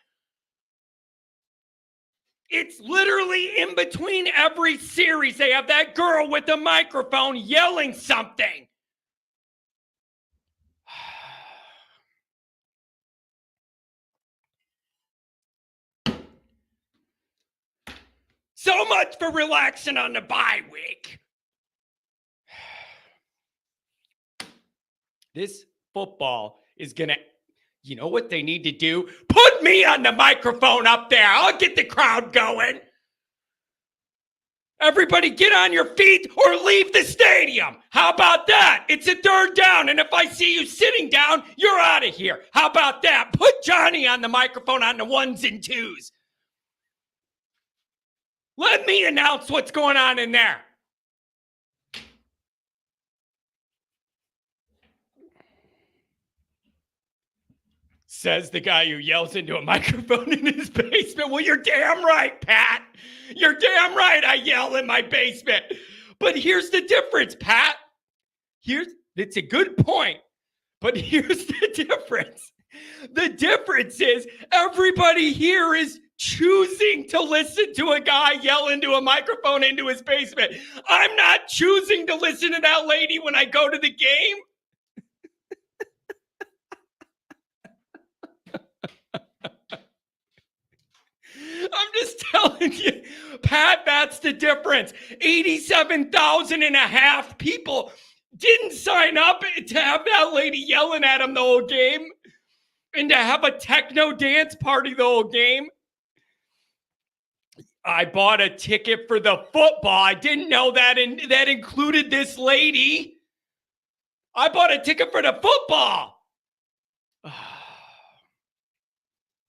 It's literally in between every series. They have that girl with the microphone yelling something. So much for relaxing on the bye week. This football is going to, you know what they need to do? Put me on the microphone up there. I'll get the crowd going. Everybody get on your feet or leave the stadium. How about that? It's a third down, and if I see you sitting down, you're out of here. How about that? Put Johnny on the microphone on the ones and twos. Let me announce what's going on in there. Says the guy who yells into a microphone in his basement. Well, you're damn right, Pat. You're damn right I yell in my basement. But here's the difference, Pat. It's a good point, but here's the difference. The difference is everybody here is choosing to listen to a guy yell into a microphone into his basement. I'm not choosing to listen to that lady when I go to the game. I'm just telling you, Pat, that's the difference. 87,000 and a half people didn't sign up to have that lady yelling at him the whole game and to have a techno dance party the whole game. I bought a ticket for the football. I didn't know that, and that included this lady. I bought a ticket for the football.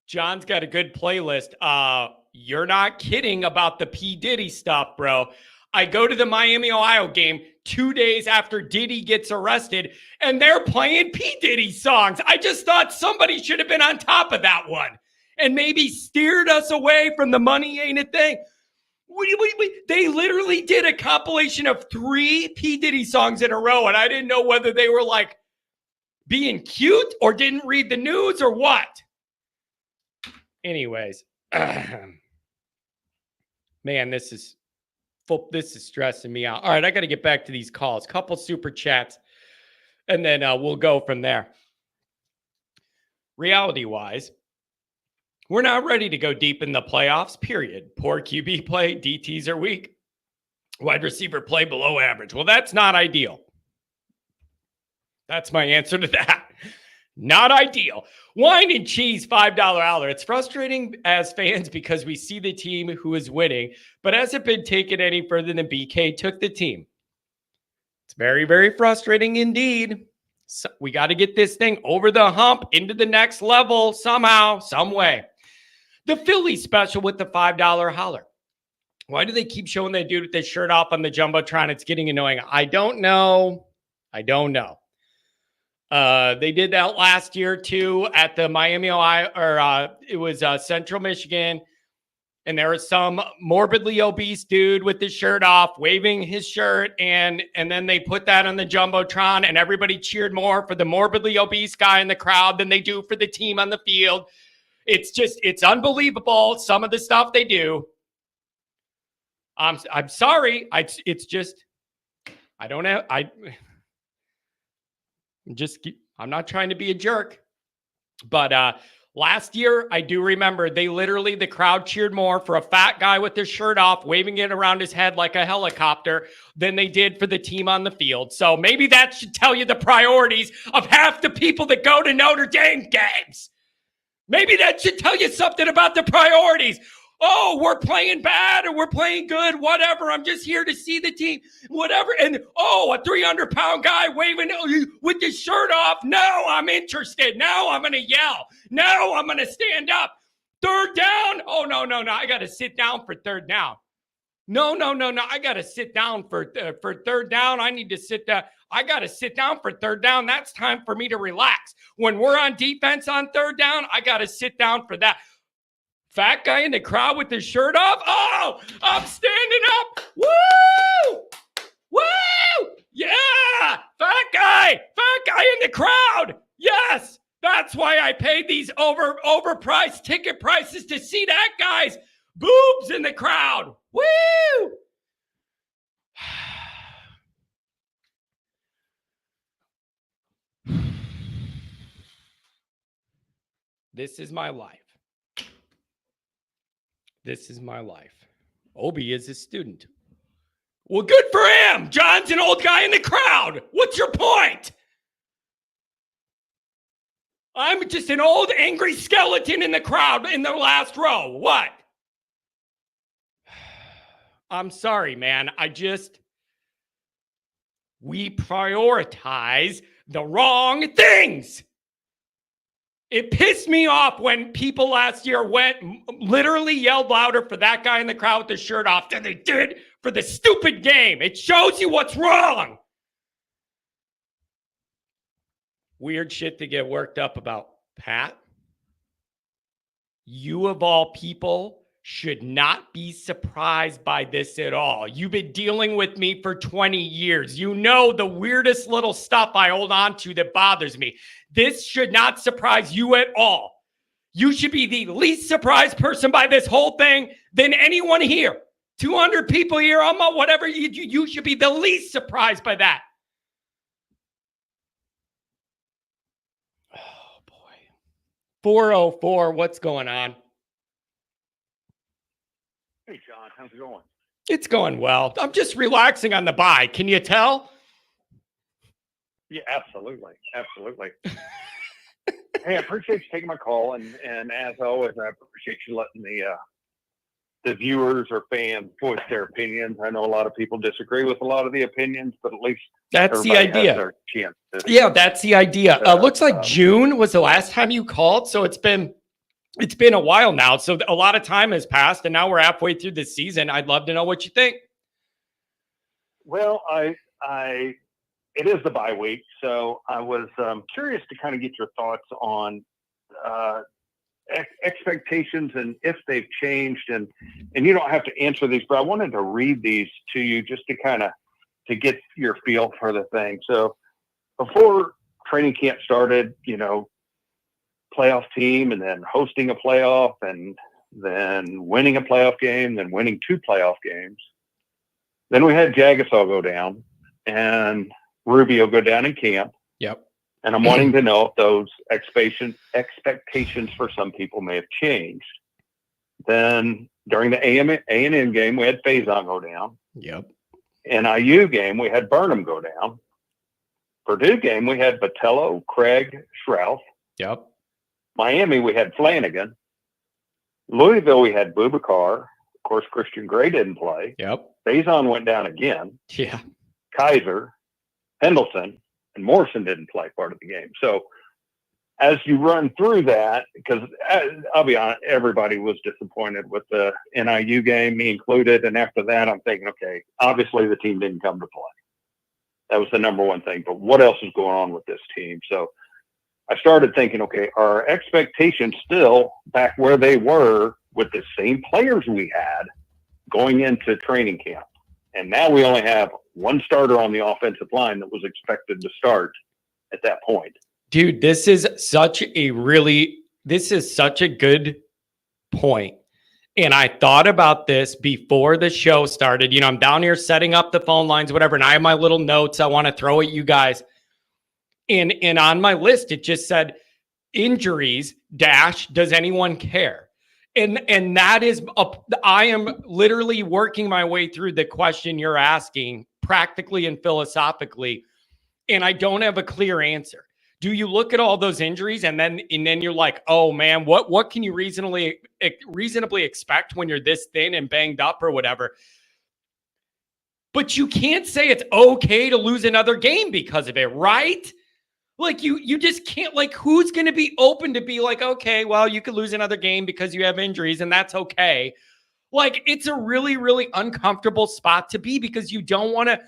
John's got a good playlist. You're not kidding about the P. Diddy stuff, bro. I go to the Miami, Ohio game 2 days after Diddy gets arrested, and they're playing P. Diddy songs. I just thought somebody should have been on top of that one and maybe steered us away from the money ain't a thing. They literally did a compilation of 3 P. Diddy songs in a row, and I didn't know whether they were like being cute or didn't read the news or what. Anyways, man, this is stressing me out. All right, I got to get back to these calls. Couple super chats, and then we'll go from there. Reality-wise, we're not ready to go deep in the playoffs, period. Poor QB play, DTs are weak. Wide receiver play below average. Well, that's not ideal. That's my answer to that. Not ideal. Wine and cheese, $5 hour. It's frustrating as fans because we see the team who is winning, but hasn't been taken any further than BK took the team. It's very, very frustrating indeed. So we got to get this thing over the hump into the next level somehow, some way. The Philly special with the $5 holler. Why do they keep showing that dude with his shirt off on the Jumbotron? It's getting annoying. I don't know. They did that last year too at the Miami, Ohio, or it was Central Michigan. And there was some morbidly obese dude with his shirt off, waving his shirt. And then they put that on the Jumbotron and everybody cheered more for the morbidly obese guy in the crowd than they do for the team on the field. It's unbelievable. Some of the stuff they do. I'm sorry. I'm not trying to be a jerk, but last year, I do remember the crowd cheered more for a fat guy with his shirt off, waving it around his head like a helicopter than they did for the team on the field. So maybe that should tell you the priorities of half the people that go to Notre Dame games. Maybe that should tell you something about the priorities. Oh, we're playing bad or we're playing good, whatever. I'm just here to see the team, whatever. And, a 300-pound guy waving with his shirt off. No, I'm interested. Now I'm going to yell. No, I'm going to stand up. Third down. Oh, no. I got to sit down for third down. No. I got to sit down for third down. I need to sit down. I got to sit down for third down. That's time for me to relax. When we're on defense on third down, I got to sit down for that. Fat guy in the crowd with his shirt off. Oh, I'm standing up. Woo! Woo! Yeah! Fat guy in the crowd. Yes! That's why I paid these overpriced ticket prices to see that guy's boobs in the crowd. Woo! This is my life. This is my life. Obi is a student. Well, good for him. John's an old guy in the crowd. What's your point? I'm just an old angry skeleton in the crowd in the last row. What? I'm sorry, man. We prioritize the wrong things. It pissed me off when people last year literally yelled louder for that guy in the crowd with the shirt off than they did for the stupid game. It shows you what's wrong. Weird shit to get worked up about. Pat, you of all people should not be surprised by this at all. You've been dealing with me for 20 years. You know the weirdest little stuff I hold on to that bothers me. This should not surprise you at all. You should be the least surprised person by this whole thing than anyone here. 200 people here, whatever. You should be the least surprised by that. Oh, boy. 404, what's going on? Hey, John, how's it going? It's going well. I'm just relaxing on the bye. Can you tell? Yeah, absolutely. Absolutely. Hey, I appreciate you taking my call. And as always, I appreciate you letting the viewers or fans voice their opinions. I know a lot of people disagree with a lot of the opinions, but at least that's the idea. has their chance to, yeah, that's the idea. Looks like June was the last time you called. So it's been a while now. So a lot of time has passed, and now we're halfway through this season. I'd love to know what you think. Well, it is the bye week, so I was curious to kind of get your thoughts on expectations and if they've changed. And you don't have to answer these, but I wanted to read these to you just to kind of to get your feel for the thing. So before training camp started, playoff team, and then hosting a playoff, and then winning a playoff game, then winning 2 playoff games. Then we had Jagasol go down and Rubio go down in camp. Yep. And I'm wanting to know if those expectations for some people may have changed. Then during the A&M game, we had Faison go down. Yep. NIU game, we had Burnham go down. Purdue game, we had Botello, Craig, Schrouth. Yep. Miami, we had Flanagan. Louisville, we had Boubacar. Of course, Christian Gray didn't play. Yep. Faison went down again. Yeah. Kaiser, Pendleton, and Morrison didn't play part of the game. So as you run through that, because I'll be honest, everybody was disappointed with the NIU game, me included. And after that, I'm thinking, okay, obviously the team didn't come to play. That was the number one thing. But what else is going on with this team? So I started thinking, okay, are expectations still back where they were with the same players we had going into training camp? And now we only have one starter on the offensive line that was expected to start at that point. Dude, this is such a good point. And I thought about this before the show started. I'm down here setting up the phone lines, whatever, and I have my little notes I want to throw at you guys. And on my list, it just said injuries, does anyone care? And that is, I am literally working my way through the question you're asking practically and philosophically. And I don't have a clear answer. Do you look at all those injuries and then you're like, oh man, what can you reasonably expect when you're this thin and banged up or whatever? But you can't say it's okay to lose another game because of it, right? Like you just can't, like, who's going to be open to be like, okay, well, you could lose another game because you have injuries and that's okay. Like, it's a really, really uncomfortable spot to be because you don't want to,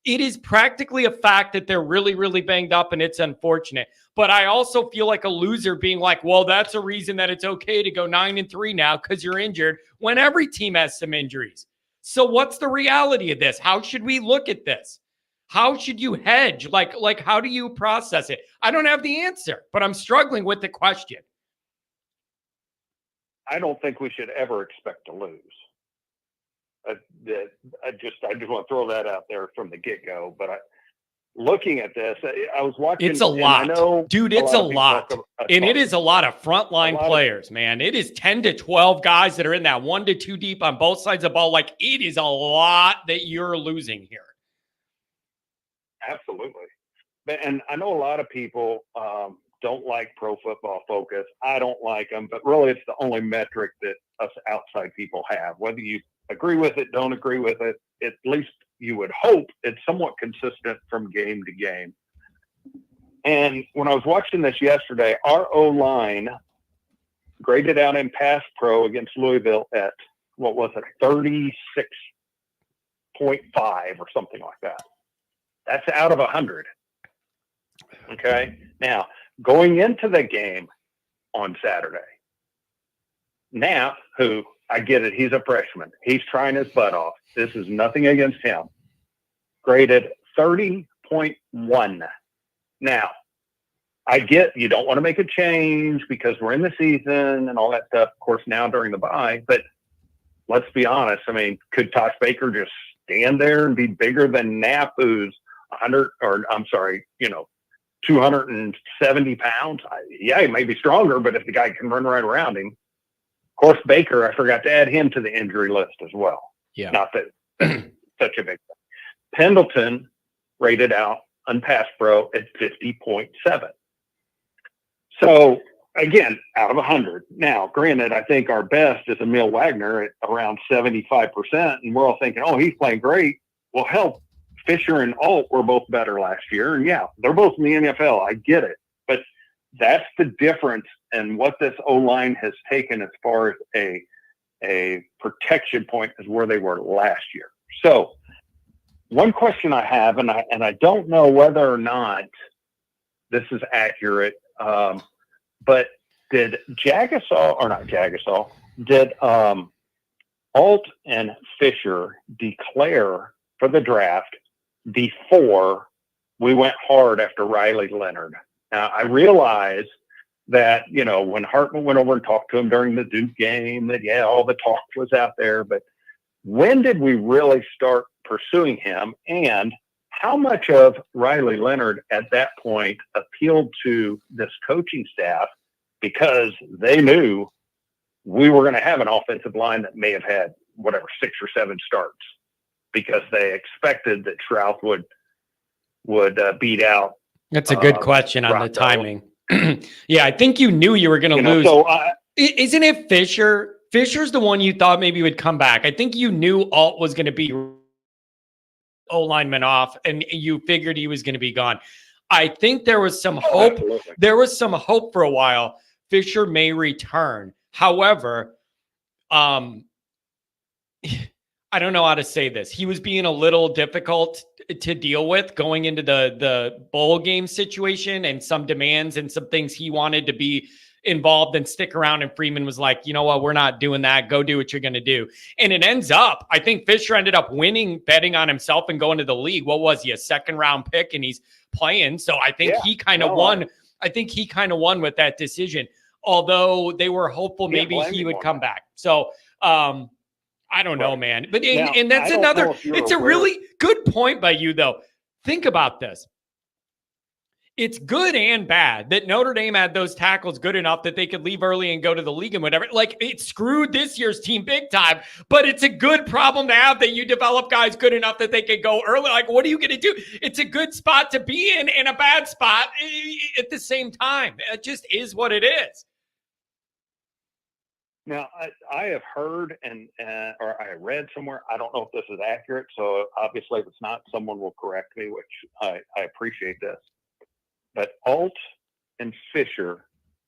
it is practically a fact that they're really, really banged up and it's unfortunate. But I also feel like a loser being like, well, that's a reason that it's okay to go 9-3 now because you're injured when every team has some injuries. So what's the reality of this? How should we look at this? How should you hedge? Like, how do you process it? I don't have the answer, but I'm struggling with the question. I don't think we should ever expect to lose. I just want to throw that out there from the get-go. But looking at this, I was watching. It's a lot, dude. It's a lot, and it is a lot of frontline players, man. It is 10 to 12 guys that are in that 1 to 2 deep on both sides of the ball. Like, it is a lot that you're losing here. Absolutely. And I know a lot of people don't like Pro Football Focus. I don't like them, but really it's the only metric that us outside people have. Whether you agree with it, don't agree with it, at least you would hope it's somewhat consistent from game to game. And when I was watching this yesterday, our O-line graded out in pass pro against Louisville at, 36.5 or something like that. That's out of 100. Okay. Now, going into the game on Saturday, Knapp, who I get it, he's a freshman. He's trying his butt off. This is nothing against him. Graded 30.1. Now, I get you don't want to make a change because we're in the season and all that stuff, of course, now during the bye. But let's be honest. I mean, could Tosh Baker just stand there and be bigger than Knapp, who's 270 pounds? Yeah, he may be stronger, but if the guy can run right around him. Of course, Baker, I forgot to add him to the injury list as well. Yeah. Not that that's such a big thing. Pendleton rated out on pass pro at 50.7. So, again, out of 100. Now, granted, I think our best is Emil Wagner at around 75%, and we're all thinking, oh, he's playing great. Well, hell, Fisher and Alt were both better last year, and yeah, they're both in the NFL. I get it. But that's the difference in what this O-line has taken as far as a protection point is where they were last year. So, one question I have, and I don't know whether or not this is accurate, but did Alt and Fisher declare for the draft before we went hard after Riley Leonard? Now, I realize that, when Hartman went over and talked to him during the Duke game, that, yeah, all the talk was out there, but when did we really start pursuing him, and how much of Riley Leonard at that point appealed to this coaching staff because they knew we were going to have an offensive line that may have had 6 or 7 starts because they expected that Shrouth would beat out. That's a good question on the timing. Yeah, I think you knew you were going to lose. So isn't it Fisher? Fisher's the one you thought maybe would come back. I think you knew Alt was going to be O-lineman off, and you figured he was going to be gone. I think there was some hope. Absolutely. There was some hope for a while. Fisher may return. However, I don't know how to say this. He was being a little difficult to deal with going into the bowl game situation and some demands and some things he wanted to be involved and stick around. And Freeman was like, you know what, we're not doing that. Go do what you're going to do. And it ends up, I think Fisher ended up winning, betting on himself and going to the league. What was he, a 2nd-round pick? And he's playing. So I think he kind of won. I think he kind of won with that decision, although they were hopeful maybe he would come back. So I don't know, man. But and that's another, it's a really good point by you, though. Think about this. It's good and bad that Notre Dame had those tackles good enough that they could leave early and go to the league and whatever. Like, it screwed this year's team big time, but it's a good problem to have that you develop guys good enough that they can go early. Like, what are you going to do? It's a good spot to be in and a bad spot at the same time. It just is what it is. Now, I have heard or I read somewhere, I don't know if this is accurate, so obviously if it's not, someone will correct me, which I appreciate this. But Alt and Fisher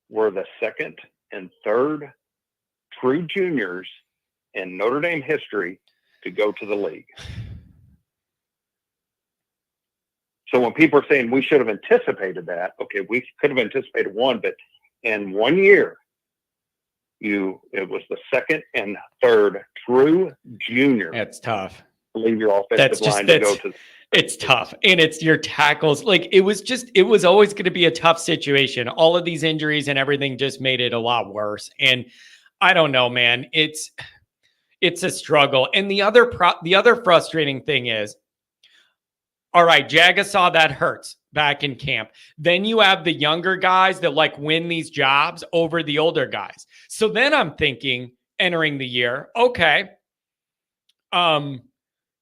were the 2nd and 3rd true juniors in Notre Dame history to go to the league. So when people are saying we should have anticipated that, okay, we could have anticipated one, but in 1 year, it was the 2nd and 3rd true junior. That's tough. Leave your offensive line to go to. It's tough. And it's your tackles. Like, it was always going to be a tough situation. All of these injuries and everything just made it a lot worse. And I don't know, man, it's a struggle. And the other frustrating thing is, all right, Jagasaw, that hurts back in camp. Then you have the younger guys that win these jobs over the older guys. So then I'm thinking entering the year, okay,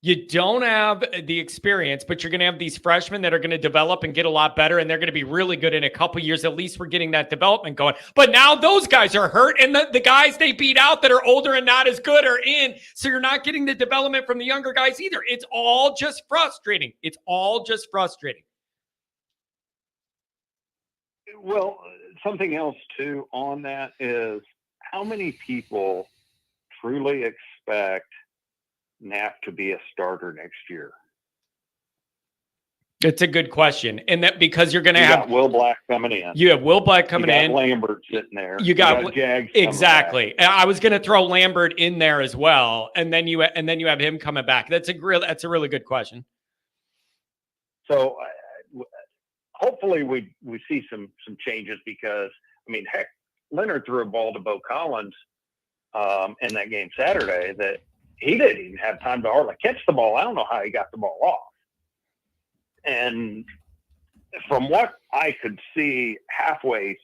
You don't have the experience, but you're going to have these freshmen that are going to develop and get a lot better, and they're going to be really good in a couple years. At least we're getting that development going. But now those guys are hurt, and the guys they beat out that are older and not as good are in, so you're not getting the development from the younger guys either. It's all just frustrating. It's all just frustrating. Well, something else, too, on that is how many people truly expect Knapp to be a starter next year? It's a good question. And that because you're going to You have got Will Black coming in. You have Will Black coming you got in. Lambert sitting there. You got Jags. Exactly. I was going to throw Lambert in there as well, and then you have him coming back. That's a really good question. So hopefully we see some changes, because I mean, heck, Leonard threw a ball to Bo Collins in that game Saturday that he didn't even have time to hardly catch the ball. I don't know how he got the ball off. And from what I could see halfway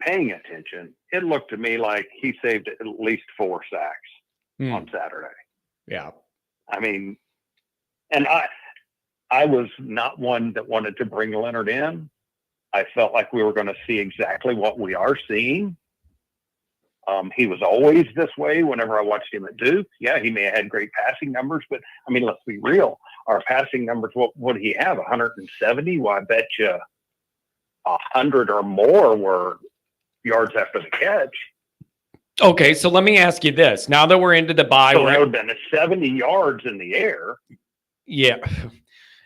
paying attention, it looked to me like he saved at least 4 sacks on Saturday. Yeah. I mean, and I was not one that wanted to bring Leonard in. I felt like we were going to see exactly what we are seeing. He was always this way whenever I watched him at Duke. Yeah, he may have had great passing numbers, but I mean, let's be real. Our passing numbers, what did he have? 170? Well, I bet you 100 or more were yards after the catch. Okay, so let me ask you this. Now that we're into the bye, so that would have been 70 yards in the air. Yeah.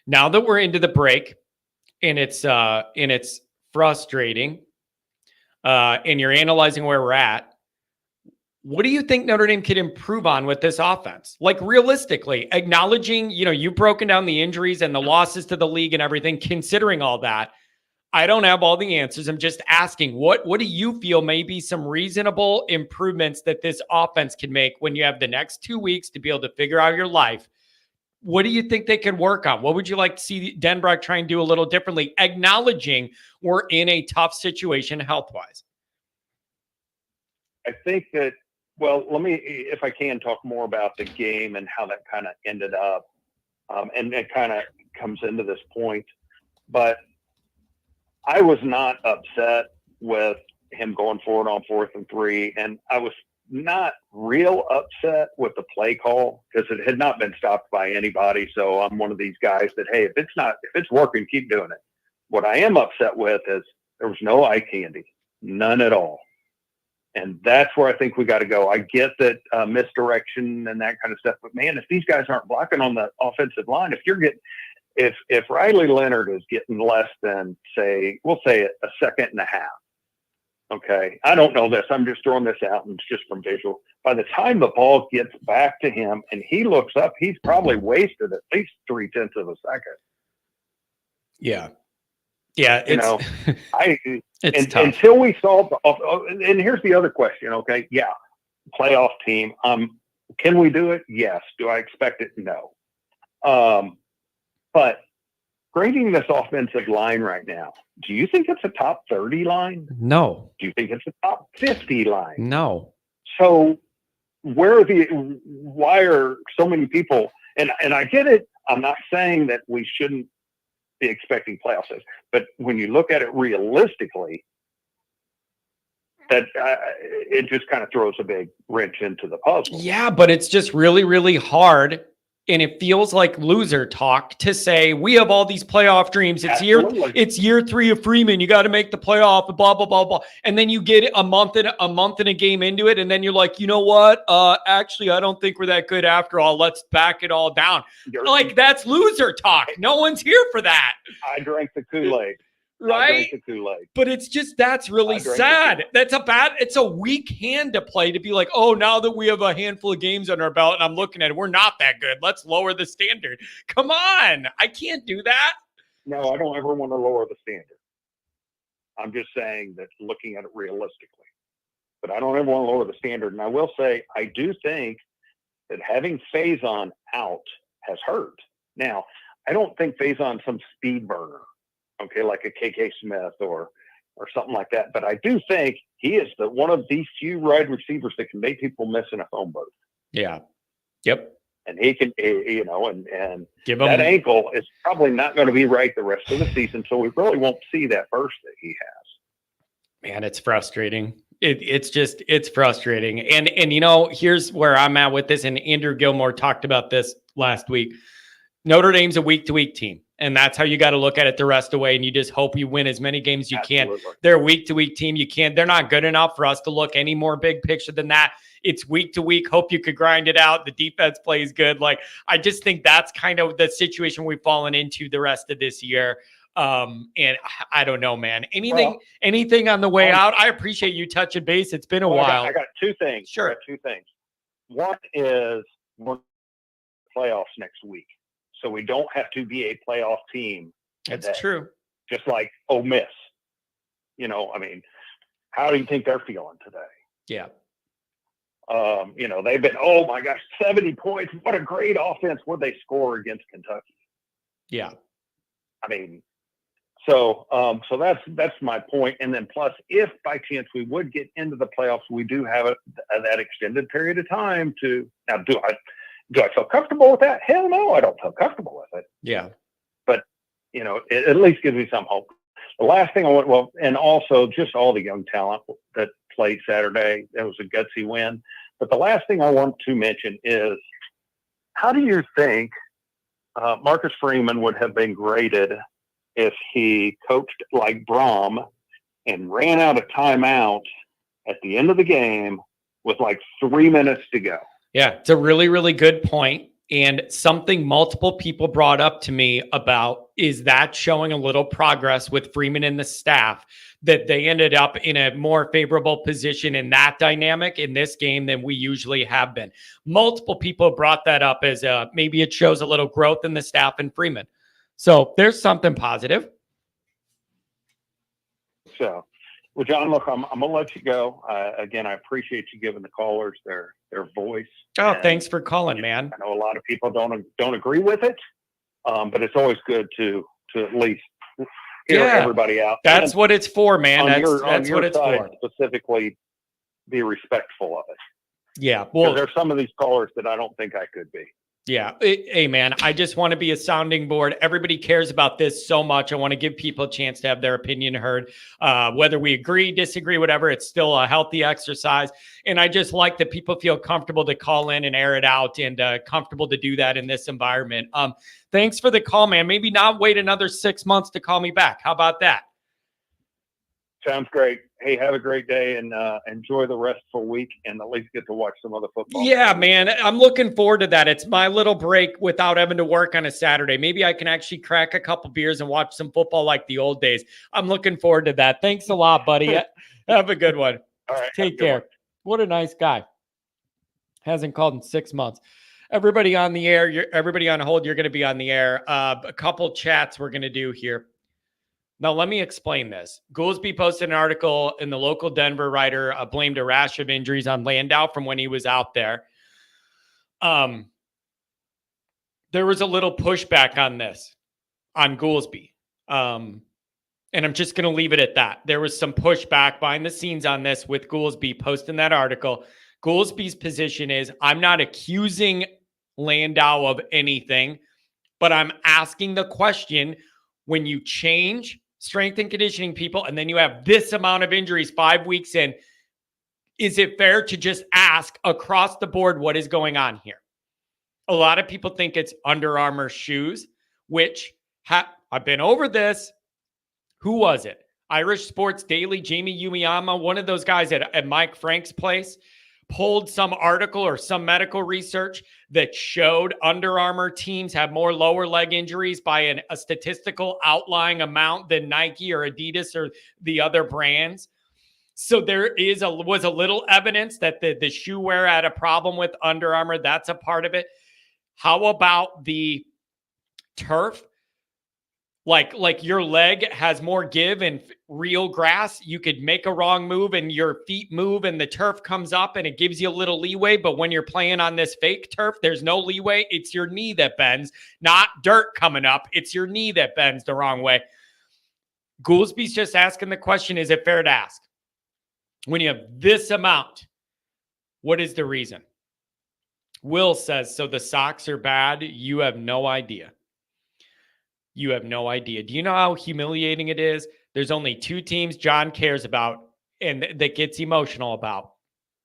Now that we're into the break, and it's frustrating, and you're analyzing where we're at, what do you think Notre Dame could improve on with this offense? Like, realistically, acknowledging, you've broken down the injuries and the losses to the league and everything, considering all that, I don't have all the answers. I'm just asking, what do you feel may be some reasonable improvements that this offense can make when you have the next 2 weeks to be able to figure out your life? What do you think they can work on? What would you like to see Denbrock try and do a little differently, acknowledging we're in a tough situation health-wise? I think that, well, let me, if I can, talk more about the game and how that kind of ended up. And it kind of comes into this point. But I was not upset with him going forward on 4th and 3. And I was not real upset with the play call, because it had not been stopped by anybody. So I'm one of these guys that, hey, if it's working, keep doing it. What I am upset with is there was no eye candy, none at all. And that's where I think we got to go. I get that misdirection and that kind of stuff, but man, if these guys aren't blocking on the offensive line, if Riley Leonard is getting less than, we'll say a second and a half. Okay. I don't know this. I'm just throwing this out, and it's just from visual. By the time the ball gets back to him and he looks up, he's probably wasted at least 0.3 of a second. Yeah. Yeah. It's tough. Until we solve and here's the other question. Okay. Yeah. Playoff team. Can we do it? Yes. Do I expect it? No. But grading this offensive line right now, do you think it's a top 30 line? No. Do you think it's a top 50 line? No. So why are so many people, and I get it. I'm not saying that we shouldn't be expecting playoffs, but when you look at it realistically, that it just kind of throws a big wrench into the puzzle. Yeah, but it's just really, really hard. And it feels like loser talk to say, we have all these playoff dreams. It's year 3 of Freeman. You got to make the playoff, blah, blah, blah, blah. And then you get a month and a game into it. And then you're like, you know what? Actually, I don't think we're that good after all. Let's back it all down. That's loser talk. No one's here for that. I drank the Kool-Aid. Right? But it's just, that's really sad. It's a weak hand to play, to be like, oh, now that we have a handful of games on our belt and I'm looking at it, we're not that good. Let's lower the standard. Come on. I can't do that. No, I don't ever want to lower the standard. I'm just saying that, looking at it realistically, but I don't ever want to lower the standard. And I will say, I do think that having Faison out has hurt. Now, I don't think Faison's some speed burner. Okay, like a KK Smith or something like that. But I do think he is one of the few wide receivers that can make people miss in a phone booth. Yeah. Yep. and he can, and Give that him, ankle is probably not going to be right the rest of the season. So we really won't see that burst that he has. man, it's frustrating. It's frustrating. And here's where I'm at with this. And Andrew Gilmore talked about this last week. Notre Dame's a week-to-week team, and that's how you got to look at it the rest of the way. And you just hope you win as many games as you Absolutely. can. They're a week-to-week team. They're not good enough for us to look any more big picture than that. It's week-to-week. Hope you could grind it out. The defense plays good. Like, I just think that's kind of the situation we've fallen into the rest of this year. And I don't know, man. Anything on the way out? I appreciate you touching base. It's been a while. I got two things. Sure. I got two things. One is we're playoffs next week, so we don't have to be a playoff team. That's true. Just like Ole Miss. How do you think they're feeling today? Yeah. They've been, oh my gosh, 70 points. What a great offense. What'd they score against Kentucky? Yeah. So that's my point. And then plus, if by chance we would get into the playoffs, we do have that extended period of time to. Now, do I feel comfortable with that? Hell no, I don't feel comfortable with it. Yeah. But it at least gives me some hope. The last thing I want, and also just all the young talent that played Saturday. That was a gutsy win. But the last thing I want to mention is, how do you think Marcus Freeman would have been graded if he coached like Brom and ran out of timeout at the end of the game with like 3 minutes to go? Yeah, it's a really, really good point. And something multiple people brought up to me about is that showing a little progress with Freeman and the staff, that they ended up in a more favorable position in that dynamic in this game than we usually have been. Multiple people brought that up as maybe it shows a little growth in the staff and Freeman. So there's something positive. So, well, John, look, I'm going to let you go. Again, I appreciate you giving the callers their voice. Oh, thanks for calling, man. I know a lot of people don't agree with it, but it's always good to at least hear everybody out. That's what it's for, man. That's what it's for. Specifically, be respectful of it. Yeah. Well, there's some of these callers that I don't think I could be. Yeah. Hey, man, I just want to be a sounding board. Everybody cares about this so much. I want to give people a chance to have their opinion heard. Whether we agree, disagree, whatever, it's still a healthy exercise. And I just like that people feel comfortable to call in and air it out, and comfortable to do that in this environment. Thanks for the call, man. Maybe not wait another 6 months to call me back. How about that? Sounds great. Hey, have a great day, and enjoy the restful week, and at least get to watch some of the football. Yeah, man. I'm looking forward to that. It's my little break without having to work on a Saturday. Maybe I can actually crack a couple beers and watch some football like the old days. I'm looking forward to that. Thanks a lot, buddy. Have a good one. All right. Take care. What a nice guy. Hasn't called in 6 months. Everybody on the air, everybody on hold, you're going to be on the air. A couple chats we're going to do here. Now, let me explain this. Goolsby posted an article in the local Denver writer blamed a rash of injuries on Landau from when he was out there. There was a little pushback on this, on Goolsby. And I'm just going to leave it at that. There was some pushback behind the scenes on this with Goolsby posting that article. Goolsby's position is, I'm not accusing Landau of anything, but I'm asking the question, when you change strength and conditioning people, and then you have this amount of injuries 5 weeks in, is it fair to just ask across the board what is going on here? A lot of people think it's Under Armour shoes, which I've been over this. Who was it? Irish Sports Daily, Jamie Umiyama, one of those guys at Mike Frank's place, pulled some article or some medical research that showed Under Armour teams have more lower leg injuries by a statistical outlying amount than Nike or Adidas or the other brands. So there was a little evidence that the shoe wear had a problem with Under Armour. That's a part of it. How about the turf? Like your leg has more give in real grass. You could make a wrong move and your feet move and the turf comes up and it gives you a little leeway. But when you're playing on this fake turf, there's no leeway. It's your knee that bends, not dirt coming up. It's your knee that bends the wrong way. Goolsby's just asking the question, is it fair to ask? When you have this amount, what is the reason? Will says, so the Sox are bad. You have no idea. You have no idea. Do you know how humiliating it is? There's only 2 teams John cares about and that gets emotional about.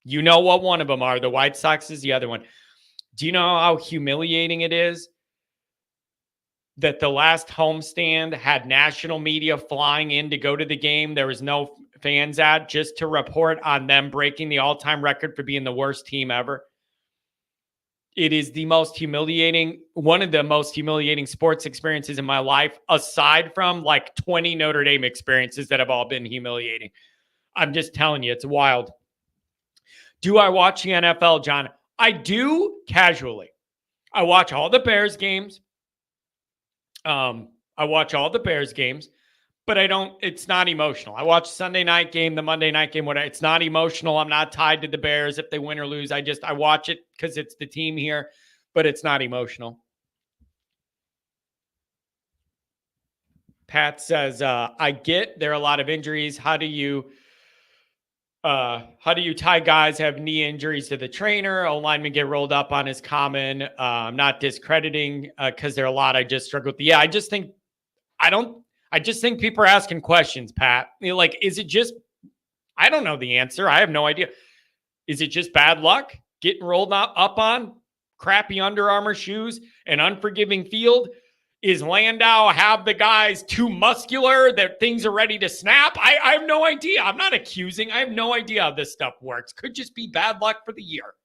You know what one of them are. The White Sox is the other one. Do you know how humiliating it is that the last homestand had national media flying in to go to the game? There was no fans at, just to report on them breaking the all-time record for being the worst team ever. It is the most humiliating, one of the most humiliating sports experiences in my life, aside from like 20 Notre Dame experiences that have all been humiliating. I'm just telling you, it's wild. Do I watch the NFL, John? I do casually. I watch all the Bears games. But I don't, it's not emotional. I watch Sunday night game, the Monday night game, whatever. It's not emotional. I'm not tied to the Bears if they win or lose. I watch it because it's the team here, but it's not emotional. Pat says, I get there are a lot of injuries. How do you tie guys have knee injuries to the trainer? A lineman get rolled up on is common. I'm not discrediting because there are a lot I just struggle with. Yeah, I just think people are asking questions, Pat. Like, is it just, I don't know the answer. I have no idea. Is it just bad luck? Getting rolled up on? Crappy Under Armour shoes? An unforgiving field? Is Landau have the guys too muscular that things are ready to snap? I have no idea. I'm not accusing. I have no idea how this stuff works. Could just be bad luck for the year.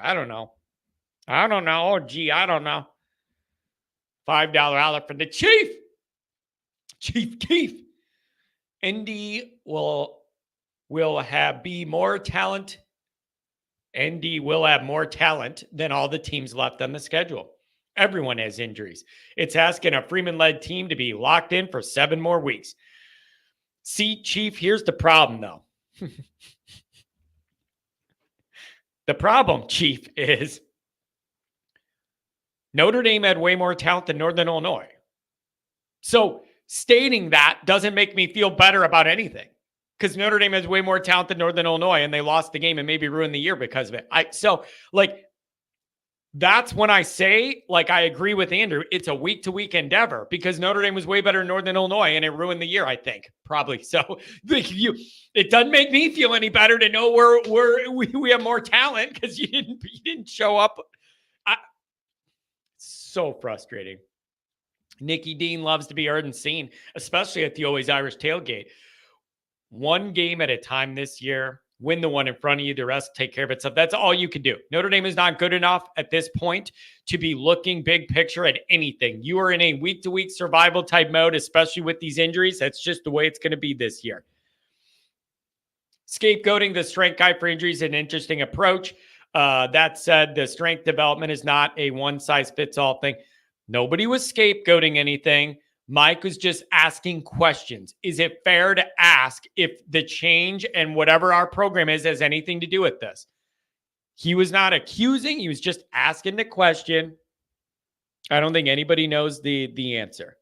I don't know. Oh, gee, I don't know. $5 holler from the Chief Keith. Indy will have more talent than all the teams left on the schedule. Everyone has injuries. It's asking a Freeman-led team to be locked in for 7 more weeks. See, Chief, here's the problem, though. The problem, Chief, is Notre Dame had way more talent than Northern Illinois. So stating that doesn't make me feel better about anything, because Notre Dame has way more talent than Northern Illinois, and they lost the game and maybe ruined the year because of it. That's when I say, I agree with Andrew. It's a week-to-week endeavor because Notre Dame was way better than Northern Illinois, and it ruined the year, I think, probably. So it doesn't make me feel any better to know we have more talent because you didn't show up. So frustrating. Nikki Dean loves to be heard and seen, especially at the Always Irish tailgate. One game at a time this year. Win the one in front of you. The rest take care of itself. That's all you can do. Notre Dame is not good enough at this point to be looking big picture at anything. You are in a week-to-week survival type mode, especially with these injuries. That's just the way it's going to be this year. Scapegoating the strength guy for injuries is an interesting approach. That said, the strength development is not a one-size-fits-all thing. Nobody was scapegoating anything. Mike was just asking questions. Is it fair to ask if the change and whatever our program is has anything to do with this? He was not accusing. He was just asking the question. I don't think anybody knows the answer.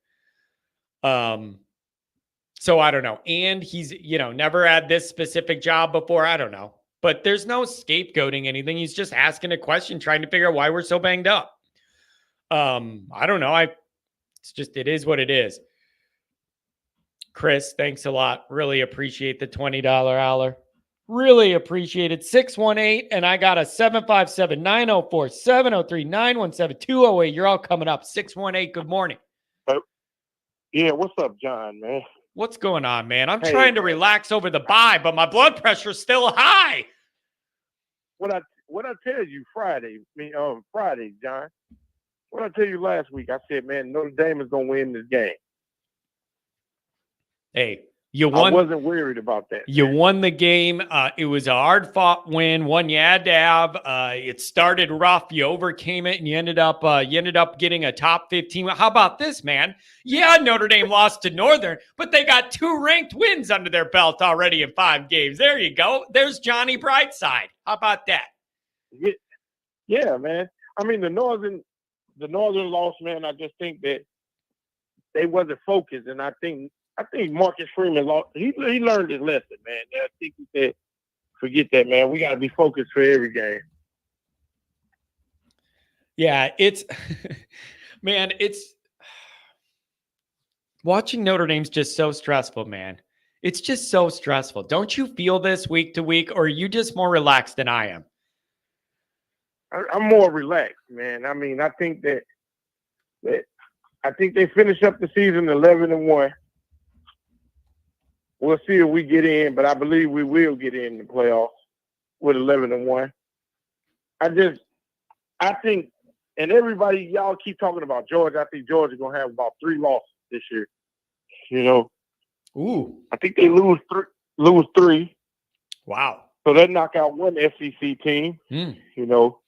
So I don't know. And he's, never had this specific job before. I don't know. But there's no scapegoating anything. He's just asking a question, trying to figure out why we're so banged up. I don't know. It is what it is. Chris, thanks a lot. Really appreciate the $20 hour. Really appreciate it. 618, and I got a 757-904-703-917-208. You're all coming up. 618, good morning. Yeah, what's up, John, man? What's going on, man? I'm trying to relax over the bye, but my blood pressure's still high. What I tell you Friday, John. What I tell you last week, I said, man, Notre Dame is gonna win this game. Hey, you won. I wasn't worried about that. You won the game. It was a hard-fought win, one you had to have. It started rough. You overcame it, and you ended up getting a top 15. How about this, man? Yeah, Notre Dame lost to Northern, but they got 2 ranked wins under their belt already in 5 games. There you go. There's Johnny Brightside. How about that? Yeah, man. I mean, the Northern loss, man. I just think that they wasn't focused, and I think Marcus Freeman lost. He learned his lesson, man. I think he said forget that, man. We got to be focused for every game. Yeah, it's man, it's watching Notre Dame's just so stressful, man. It's just so stressful. Don't you feel this week to week, or are you just more relaxed than I am? I'm more relaxed, man. I mean, I think that I think they finish up the season 11-1. We'll see if we get in, but I believe we will get in the playoffs with 11-1. I think, and everybody, y'all keep talking about Georgia. I think Georgia's gonna have about 3 losses this year. You know, Ooh, I think they lose 3. wow. So they knock out one SEC team. You know,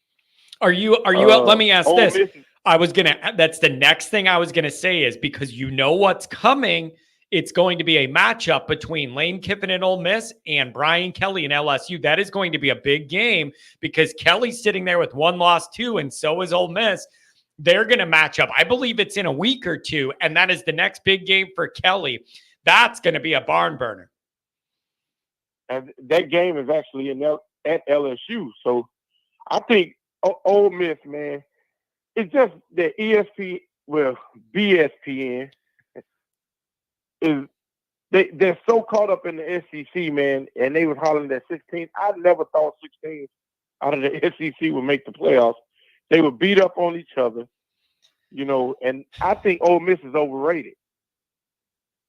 Are you? Let me ask Ole this. Miss, That's the next thing I was gonna say is because you know what's coming. It's going to be a matchup between Lane Kiffin and Ole Miss and Brian Kelly and LSU. That is going to be a big game because Kelly's sitting there with 1 loss too, and so is Ole Miss. They're going to match up. I believe it's in a week or 2, and that is the next big game for Kelly. That's going to be a barn burner. and that game is actually at LSU. So I think Ole Miss, man, it's just the BSPN is they're so caught up in the SEC, man, and they was hollering that 16. I never thought 16 out of the SEC would make the playoffs. They would beat up on each other, you know, and I think Ole Miss is overrated.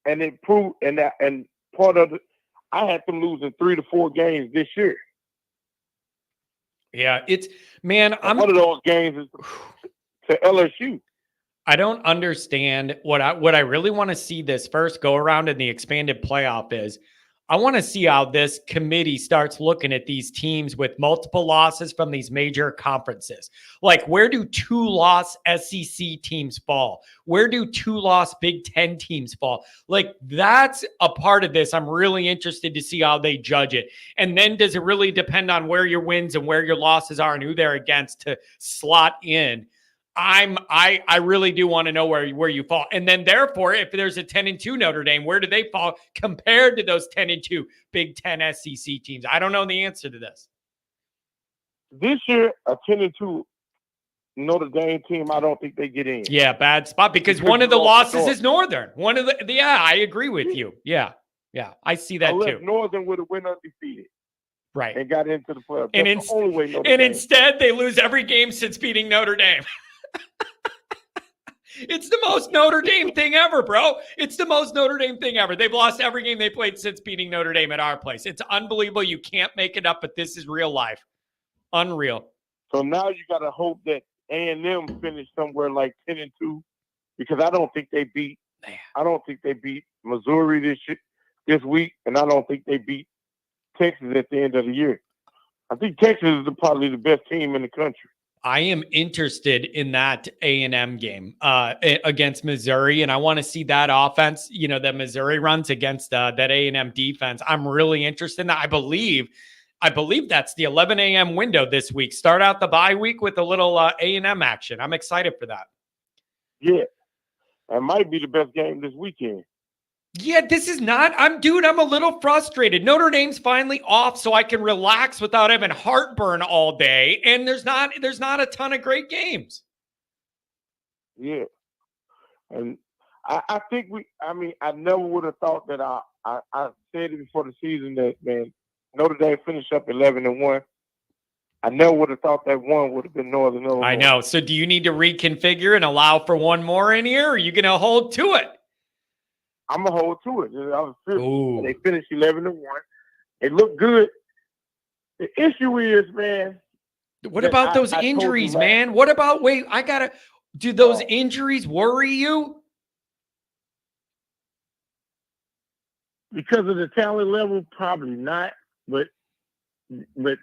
And it proved, and part of it, I had them losing 3 to 4 games this year. Yeah, it's man. One of those games is to LSU. I don't understand what I really want to see this first go around in the expanded playoff is I want to see how this committee starts looking at these teams with multiple losses from these major conferences. Like, where do 2-loss SEC teams fall? Where do 2-loss Big Ten teams fall? Like, that's a part of this. I'm really interested to see how they judge it. And then does it really depend on where your wins and where your losses are and who they're against to slot in? I really do want to know where you fall. And then therefore, if there's a 10-2 Notre Dame, where do they fall compared to those 10-2 Big Ten SEC teams? I don't know the answer to this. This year, a 10-2 Notre Dame team, I don't think they get in. Yeah, bad spot because one of the losses is Northern. I agree with you. Yeah, I see that Unless too. Northern would have went undefeated. Right. And got into the playoffs. And, That's the only way Notre Dame. Instead, they lose every game since beating Notre Dame. It's the most Notre Dame thing ever, bro. It's the most Notre Dame thing ever. They've lost every game they played since beating Notre Dame at our place. It's unbelievable. You can't make it up, but this is real life. Unreal. So now you got to hope that A&M finish somewhere like 10-2 because I don't think they beat Missouri this week, and I don't think they beat Texas at the end of the year. I think Texas is probably the best team in the country. I am interested in that A&M game against Missouri, and I want to see that offense, that Missouri runs against that A&M defense. I'm really interested in that. I believe that's the 11 a.m. window this week. Start out the bye week with a little A&M action. I'm excited for that. Yeah, that might be the best game this weekend. Yeah, this is not. I'm a little frustrated. Notre Dame's finally off, so I can relax without having heartburn all day. And there's not a ton of great games. Yeah, and I think I never would have thought that I said it before the season that man Notre Dame finished up 11-1. I never would have thought that one would have been Northern Illinois. I know. So do you need to reconfigure and allow for one more in here, or are you going to hold to it? I'm going to hold to it. They finished 11-1. It looked good. The issue is, man. What about those injuries, man? What about, do those injuries worry you? Because of the talent level, probably not. But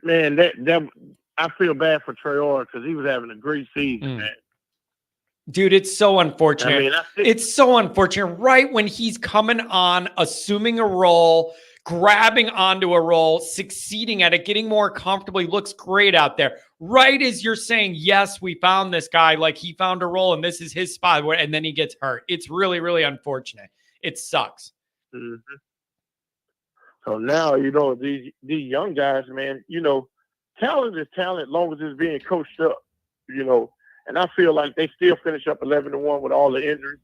man, that I feel bad for Traore because he was having a great season, man. Dude, it's so unfortunate. It's so unfortunate. Right when he's coming on, assuming a role, grabbing onto a role, succeeding at it, getting more comfortable. He looks great out there. Right as you're saying, yes, we found this guy, like he found a role and this is his spot, and then he gets hurt. It's really, really unfortunate. It sucks. Mm-hmm. So now, these young guys, man, talent is talent as long as it's being coached up, and I feel like they still finish up 11-1 with all the injuries.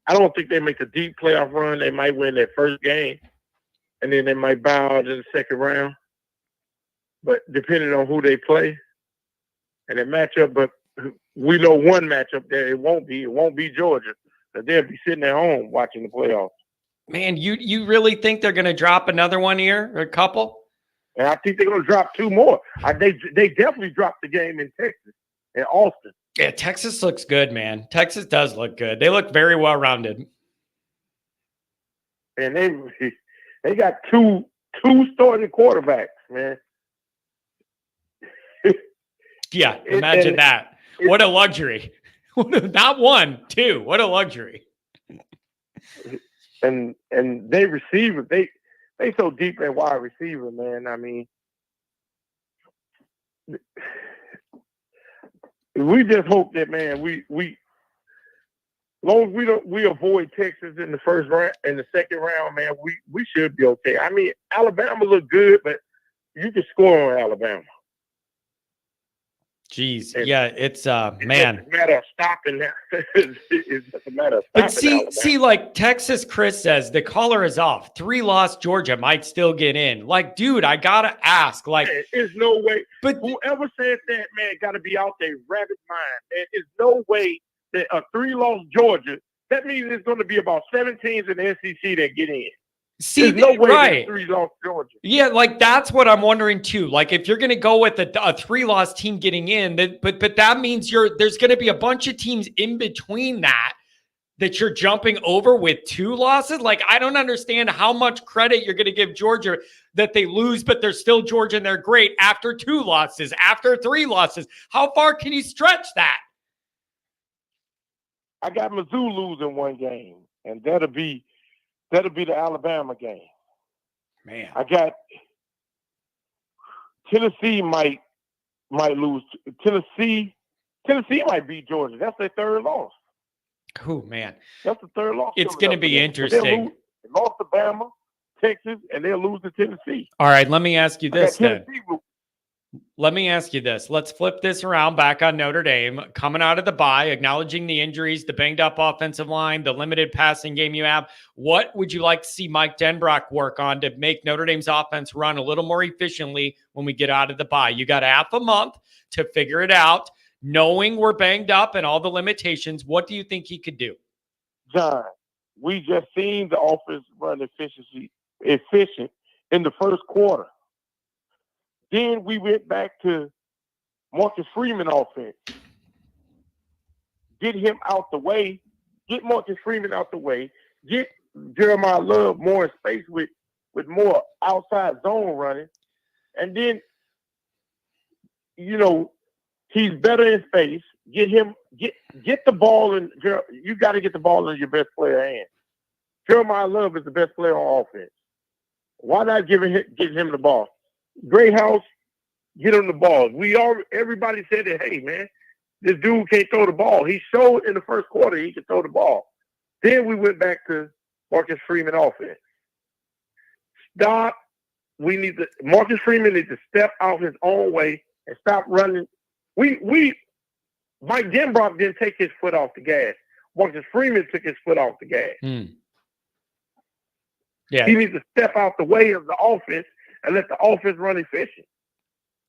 I don't think they make a deep playoff run. They might win their first game, and then they might bow out in the second round. But depending on who they play and their matchup, but we know one matchup that it won't be Georgia. So they'll be sitting at home watching the playoffs. Man, you really think they're going to drop another one here or a couple? And I think they're going to drop two more. They definitely dropped the game in Texas and Austin. Yeah, Texas looks good, man. Texas does look good. They look very well rounded. And they got two starting quarterbacks, man. Yeah, imagine that. What a luxury. Not one, two. What a luxury. And they receiver, they so deep at wide receiver, man. I mean, we just hope that, man, we long as we avoid Texas in the first round, in the second round, man, we should be okay. I mean, Alabama look good, but you can score on Alabama. Jeez, and yeah, it's man. It's a matter of stopping that. It's just a matter of stopping. But see, like Texas Chris says, the collar is off. 3-loss Georgia might still get in. Like, dude, I gotta ask. Like, there's no way. But whoever said that, man, got to be out there rabbit mind. And there's no way that a 3-loss Georgia. That means there's going to be about 7 teams in the SEC that get in. See, there's no way right. 3-loss Georgia. Yeah, like that's what I'm wondering too. Like if you're going to go with a 3-loss team getting in, but that means there's going to be a bunch of teams in between that you're jumping over with 2 losses. Like I don't understand how much credit you're going to give Georgia that they lose, but they're still Georgia and they're great after 2 losses, after 3 losses. How far can you stretch that? I got Mizzou losing 1 game, and that'll be the Alabama game. Man, I got Tennessee might lose. Tennessee might beat Georgia. That's their 3rd loss. Oh man, that's the 3rd loss. It's going to be interesting. They lost to Bama, Texas, and they'll lose to Tennessee. All right, let me ask you this then. Let me ask you this. Let's flip this around back on Notre Dame. Coming out of the bye, acknowledging the injuries, the banged-up offensive line, the limited passing game you have, what would you like to see Mike Denbrock work on to make Notre Dame's offense run a little more efficiently when we get out of the bye? You got half a month to figure it out. Knowing we're banged up and all the limitations, what do you think he could do? John, we just seen the offense run efficient in the first quarter. Then we went back to Marcus Freeman offense. Get him out the way. Get Marcus Freeman out the way. Get Jeremiah Love more in space with more outside zone running. And then, he's better in space. Get the ball in. You got to get the ball in your best player hand. Jeremiah Love is the best player on offense. Why not give him the ball? Greyhouse, get him the ball. Everybody said that, hey, man, this dude can't throw the ball. He showed in the first quarter he could throw the ball. Then we went back to Marcus Freeman offense. Stop. Marcus Freeman needs to step out his own way and stop running. Mike Denbrock didn't take his foot off the gas. Marcus Freeman took his foot off the gas. Yeah. He needs to step out the way of the offense and let the offense run efficient.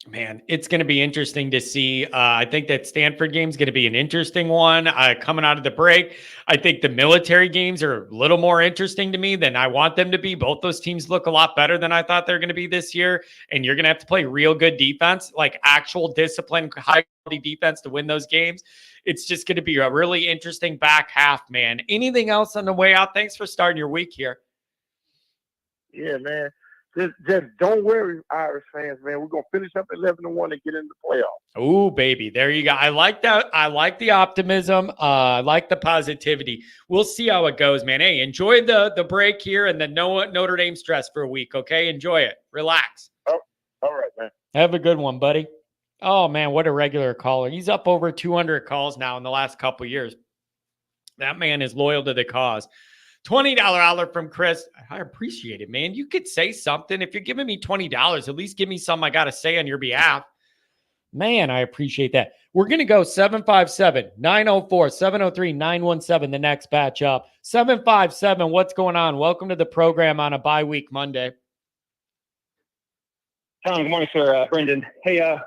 Man, it's going to be interesting to see. I think that Stanford game is going to be an interesting one coming out of the break. I think the military games are a little more interesting to me than I want them to be. Both those teams look a lot better than I thought they're going to be this year. And you're going to have to play real good defense, like actual discipline, high quality defense to win those games. It's just going to be a really interesting back half, man. Anything else on the way out? Thanks for starting your week here. Yeah, man. Just don't worry, Irish fans, man. We're going to finish up 11-1 and get into the playoffs. Oh, baby. There you go. I like that. I like the optimism. I like the positivity. We'll see how it goes, man. Hey, enjoy the break here and the Notre Dame stress for a week, okay? Enjoy it. Relax. Oh, all right, man. Have a good one, buddy. Oh, man, what a regular caller. He's up over 200 calls now in the last couple of years. That man is loyal to the cause. $20 outlet from Chris. I appreciate it, man. You could say something. If you're giving me $20, at least give me something I got to say on your behalf. Man, I appreciate that. We're going to go 757-904-703-917, the next batch up. 757, what's going on? Welcome to the program on a bye week Monday. Tom, good morning, sir. Brendan. Hey,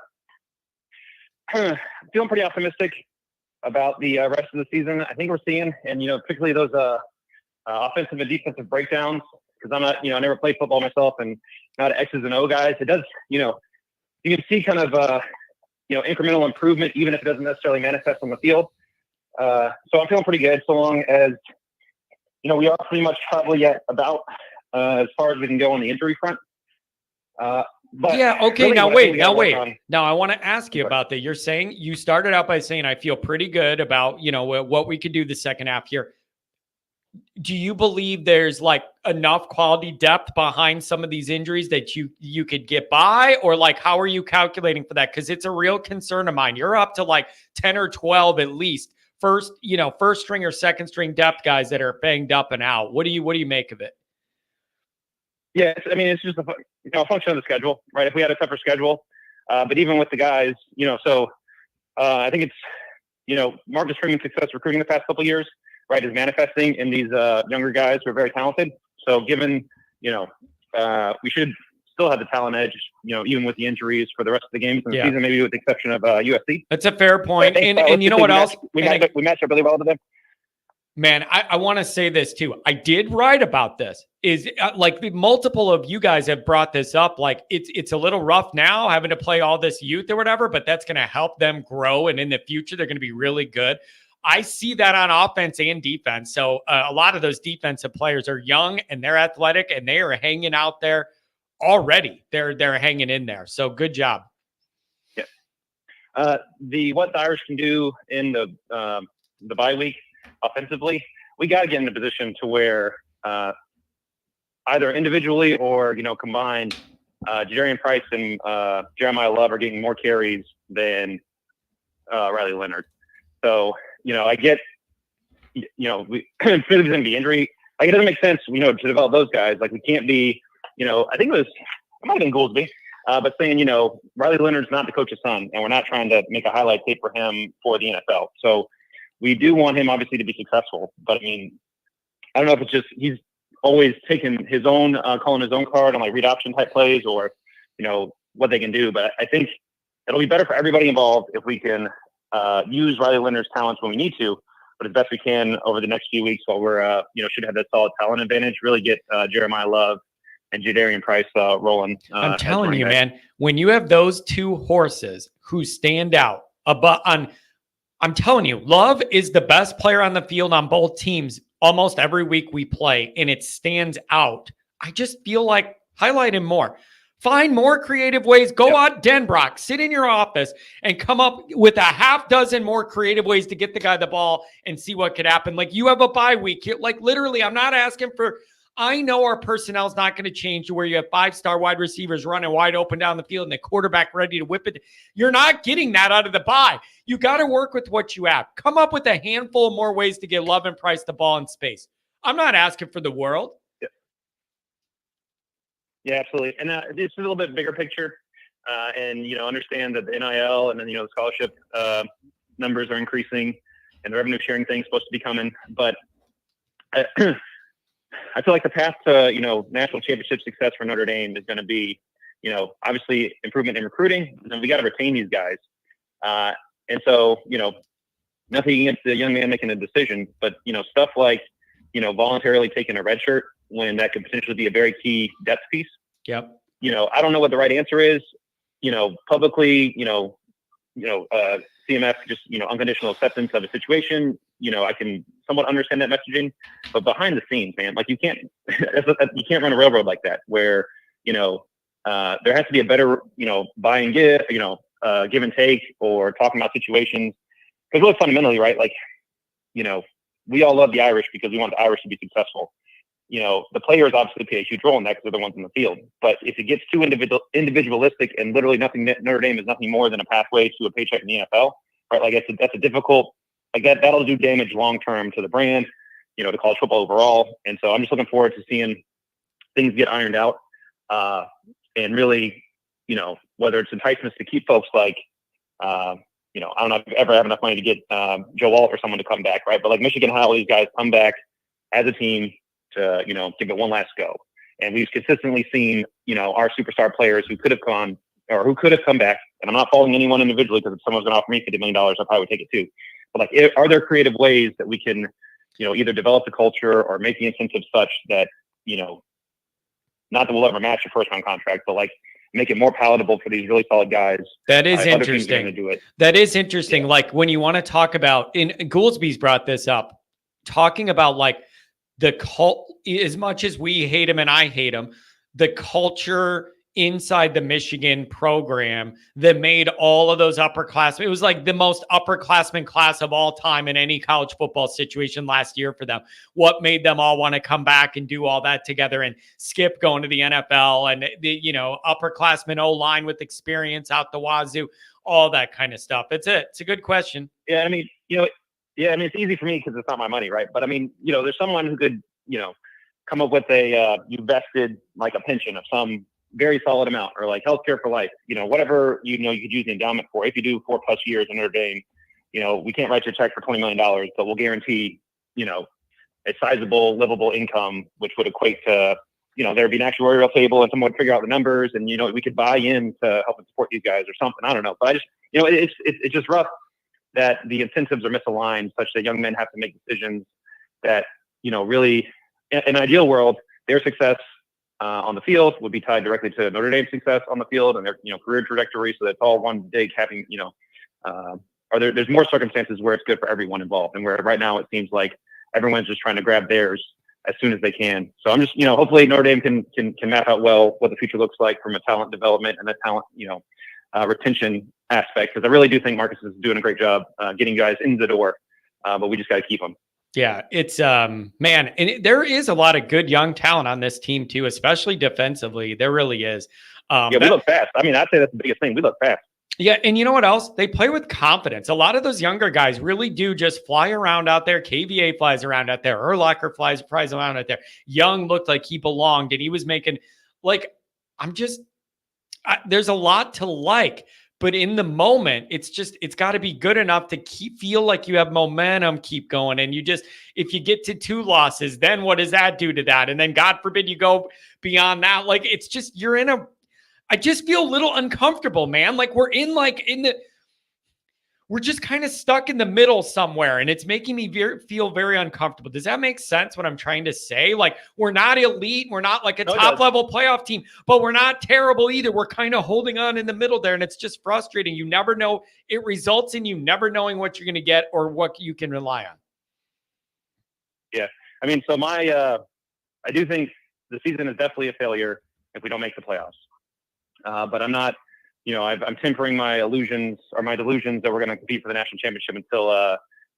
feeling pretty optimistic about the rest of the season. I think we're seeing, and, particularly those offensive and defensive breakdowns, because I'm not, I never played football myself and not X's and O guys. It does, you can see kind of, incremental improvement, even if it doesn't necessarily manifest on the field. So I'm feeling pretty good so long as, we are pretty much probably at about as far as we can go on the injury front. But yeah, okay, really now wait. Now I want to ask you about that. You're saying, you started out by saying, I feel pretty good about, what we could do the second half here. Do you believe there's like enough quality depth behind some of these injuries that you could get by, or like, how are you calculating for that? Because it's a real concern of mine. You're up to like 10 or 12 at least first string or second string depth guys that are banged up and out. What do you make of it? Yeah, it's just a function of the schedule, right? If we had a tougher schedule, but even with the guys, so I think it's Marcus Freeman's success recruiting the past couple of years, right, is manifesting in these younger guys who are very talented. So given, we should still have the talent edge, even with the injuries for the rest of the games in the season, maybe with the exception of USC. That's a fair point. And you know what else? We match up really well to them. Man, I want to say this too. I did write about this. Is like multiple of you guys have brought this up. Like it's a little rough now having to play all this youth or whatever, but that's going to help them grow. And in the future, they're going to be really good. I see that on offense and defense. So a lot of those defensive players are young and they're athletic and they are hanging out there already. They're hanging in there. So good job. Yeah. What the Irish can do in the bye week offensively, we got to get in a position to where either individually or combined, Jadarian Price and Jeremiah Love are getting more carries than Riley Leonard. So I get we there's going to be injury. Like, it doesn't make sense to develop those guys. Like, we can't be I think it might have been Goolsby, but saying Riley Leonard's not the coach's son, and we're not trying to make a highlight tape for him for the NFL. So we do want him obviously to be successful, but I don't know if it's just he's always taking his own, calling his own card on like read option type plays, or what they can do. But I think it'll be better for everybody involved if we can use Riley Leonard's talents when we need to, but as best we can over the next few weeks while we're should have that solid talent advantage. Really get Jeremiah Love and Jadarian Price rolling. I'm telling you, man, when you have those two horses who stand out I'm telling you, Love is the best player on the field on both teams almost every week we play, and it stands out. I just feel like highlight him more. Find more creative ways. Go out, Denbrock, sit in your office and come up with a half dozen more creative ways to get the guy the ball and see what could happen. Like, you have a bye week. Like, literally, I'm not asking for – I know our personnel is not going to change to where you have 5-star wide receivers running wide open down the field and the quarterback ready to whip it. You're not getting that out of the bye. You got to work with what you have. Come up with a handful of more ways to get Love and Price the ball in space. I'm not asking for the world. Yeah, absolutely. And it's a little bit bigger picture, and understand that the NIL and then the scholarship numbers are increasing, and the revenue sharing thing is supposed to be coming. But I feel like the path to national championship success for Notre Dame is going to be obviously improvement in recruiting, and then we got to retain these guys. And so nothing against the young man making a decision, but stuff like voluntarily taking a red shirt when that could potentially be a very key depth piece. Yep. I don't know what the right answer is. Publicly, CMF just unconditional acceptance of a situation. I can somewhat understand that messaging, but behind the scenes, man, like you can't run a railroad like that where there has to be a better buy and give, give and take, or talking about situations. Because really fundamentally, right, like we all love the Irish because we want the Irish to be successful. The players obviously play a huge role in that because they're the ones in the field. But if it gets too individualistic and literally Notre Dame is nothing more than a pathway to a paycheck in the NFL, right? Like that's a difficult, like that'll do damage long term to the brand. to college football overall. And so I'm just looking forward to seeing things get ironed out. And really, whether it's enticements to keep folks like, I don't know if you ever have enough money to get Joe Walt or someone to come back, right? But like Michigan, how these guys come back as a team to, give it one last go. And we've consistently seen, our superstar players who could have come back. And I'm not faulting anyone individually, because if someone's going to offer me $50 million, I probably would take it too. But like, are there creative ways that we can, either develop the culture or make the incentives such that, not that we'll ever match a first round contract, but like make it more palatable for these really solid guys. That is Other teams are interesting. gonna do it. That is interesting. Yeah. Like when you want to talk about, and Goolsby's brought this up, talking about like the cult, as much as we hate him and I hate him, the culture inside the Michigan program that made all of those upperclassmen. It was like the most upperclassmen class of all time in any college football situation last year for them. What made them all want to come back and do all that together, and Skip going to the NFL, and the, upperclassmen O-line with experience out the wazoo, all that kind of stuff. It's a good question. Yeah. I mean, it's easy for me because it's not my money, right? But I mean, there's someone who could, come up with you vested like a pension of some very solid amount, or like healthcare for life, whatever, you could use the endowment for. If you do 4+ years in Notre Dame, we can't write you a check for $20 million, but we'll guarantee, a sizable livable income, which would equate to, there'd be an actuarial table and someone would figure out the numbers, and, we could buy in to help and support these guys or something. I don't know. But I just, it's just rough that the incentives are misaligned such that young men have to make decisions that, really, in an ideal world, their success on the field would be tied directly to Notre Dame's success on the field and their, career trajectory. So that's all one big having, there's more circumstances where it's good for everyone involved, and where right now it seems like everyone's just trying to grab theirs as soon as they can. So I'm just, hopefully Notre Dame can map out well what the future looks like from a talent development and the talent, retention aspect. Cause I really do think Marcus is doing a great job getting guys in the door, but we just got to keep them. Yeah, it's man, and there is a lot of good young talent on this team too, especially defensively. There really is. We look fast. I mean, I'd say that's the biggest thing. We look fast. Yeah, and you know what else? They play with confidence. A lot of those younger guys really do just fly around out there. KVA flies around out there. Urlacher flies around out there. Young looked like he belonged, and he was making there's a lot to like. But in the moment, it's got to be good enough to feel like you have momentum, keep going. And if you get to 2 losses, then what does that do to that? And then God forbid you go beyond that. Like, it's just, I just feel a little uncomfortable, man. Like we're just kind of stuck in the middle somewhere, and it's making me feel very uncomfortable. Does that make sense what I'm trying to say? Like, we're not elite. We're not like a top level playoff team, but we're not terrible either. We're kind of holding on in the middle there, and it's just frustrating. You never know. It results in you never knowing what you're going to get or what you can rely on. Yeah. I mean, so I do think the season is definitely a failure if we don't make the playoffs. But I'm not, I'm tempering my delusions that we're going to compete for the national championship until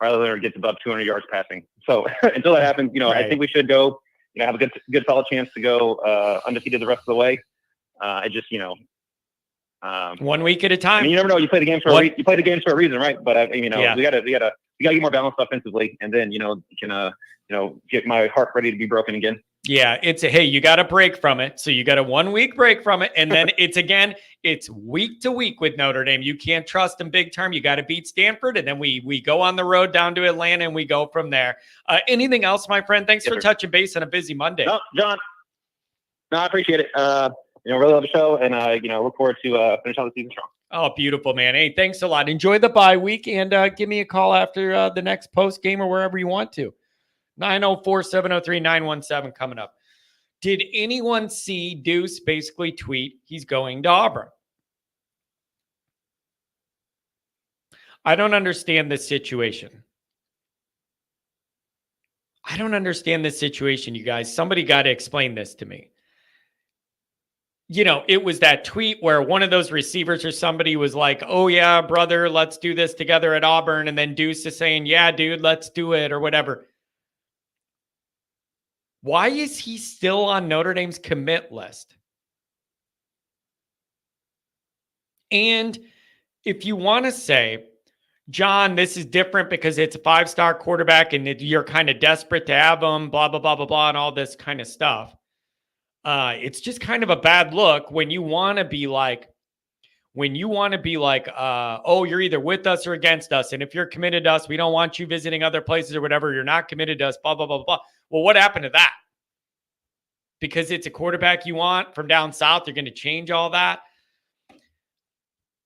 Riley Leonard gets above 200 yards passing. So until that happens, right. I think we should go, have a good solid chance to go undefeated the rest of the way. I just, 1 week at a time. I mean, you never know. You play the games for a reason, right? But we gotta get more balanced offensively, and then get my heart ready to be broken again. Yeah, hey, you got a break from it. So you got a 1 week break from it. And then it's week to week with Notre Dame. You can't trust them big term. You got to beat Stanford. And then we go on the road down to Atlanta, and we go from there. Anything else, my friend? Thanks for touching base on a busy Monday. No, John. No, I appreciate it. Really love the show, and look forward to finish out the season strong. Oh, beautiful, man. Hey, thanks a lot. Enjoy the bye week, and give me a call after the next post game or wherever you want to. 904-703-917 coming up. Did anyone see Deuce basically tweet he's going to Auburn? I don't understand this situation. You guys. Somebody got to explain this to me. It was that tweet where one of those receivers or somebody was like, oh, yeah, brother, let's do this together at Auburn. And then Deuce is saying, yeah, dude, let's do it or whatever. Why is he still on Notre Dame's commit list? And if you want to say, John, this is different because it's a 5-star quarterback and you're kind of desperate to have him, blah, blah, blah, blah, blah, and all this kind of stuff. It's just kind of a bad look when you want to be like, oh, you're either with us or against us. And if you're committed to us, we don't want you visiting other places or whatever. You're not committed to us, blah, blah, blah, blah. Well, what happened to that? Because it's a quarterback you want from down south, you're going to change all that?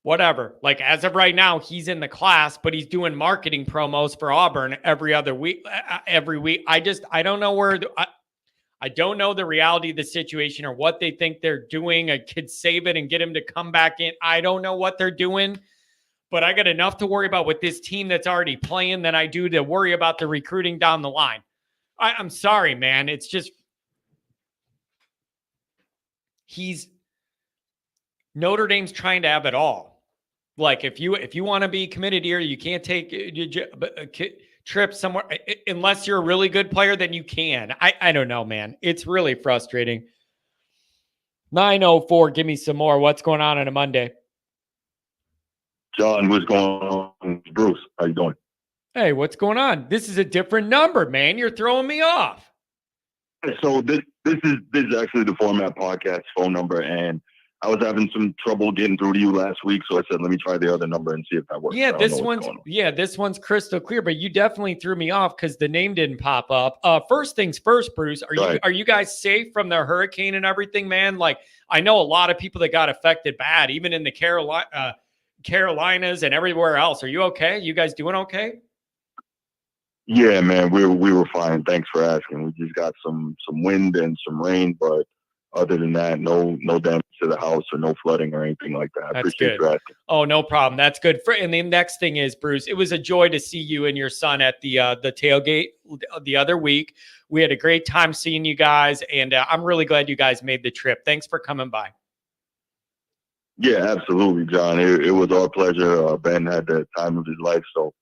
Whatever. Like, as of right now, he's in the class, but he's doing marketing promos for Auburn every week. I don't know I don't know the reality of the situation or what they think they're doing. I could save it and get him to come back in. I don't know what they're doing, but I got enough to worry about with this team that's already playing than I do to worry about the recruiting down the line. I'm sorry, man. It's just, Notre Dame's trying to have it all. Like, if you want to be committed here, you can't take a trip somewhere unless you're a really good player. Then you can. I don't know, man. It's really frustrating. 904. Give me some more. What's going on a Monday? John, what's going on? Bruce, how you doing? Hey, what's going on? This is a different number, man. You're throwing me off. So this is actually the Format Podcast phone number, and I was having some trouble getting through to you last week, so I said, let me try the other number and see if that works. Yeah, this one's crystal clear, but you definitely threw me off because the name didn't pop up. First things first, Bruce, are you guys safe from the hurricane and everything, man? Like, I know a lot of people that got affected bad, even in the Carolinas and everywhere else. Are you okay? You guys doing okay? Yeah, man, we were fine. Thanks for asking. We just got some wind and some rain, but other than that, no damage to the house or no flooding or anything like that. I appreciate you asking. Oh, no problem. That's good. And the next thing is, Bruce, it was a joy to see you and your son at the tailgate the other week. We had a great time seeing you guys, and I'm really glad you guys made the trip. Thanks for coming by. Yeah, absolutely, John. It was our pleasure. Ben had the time of his life, so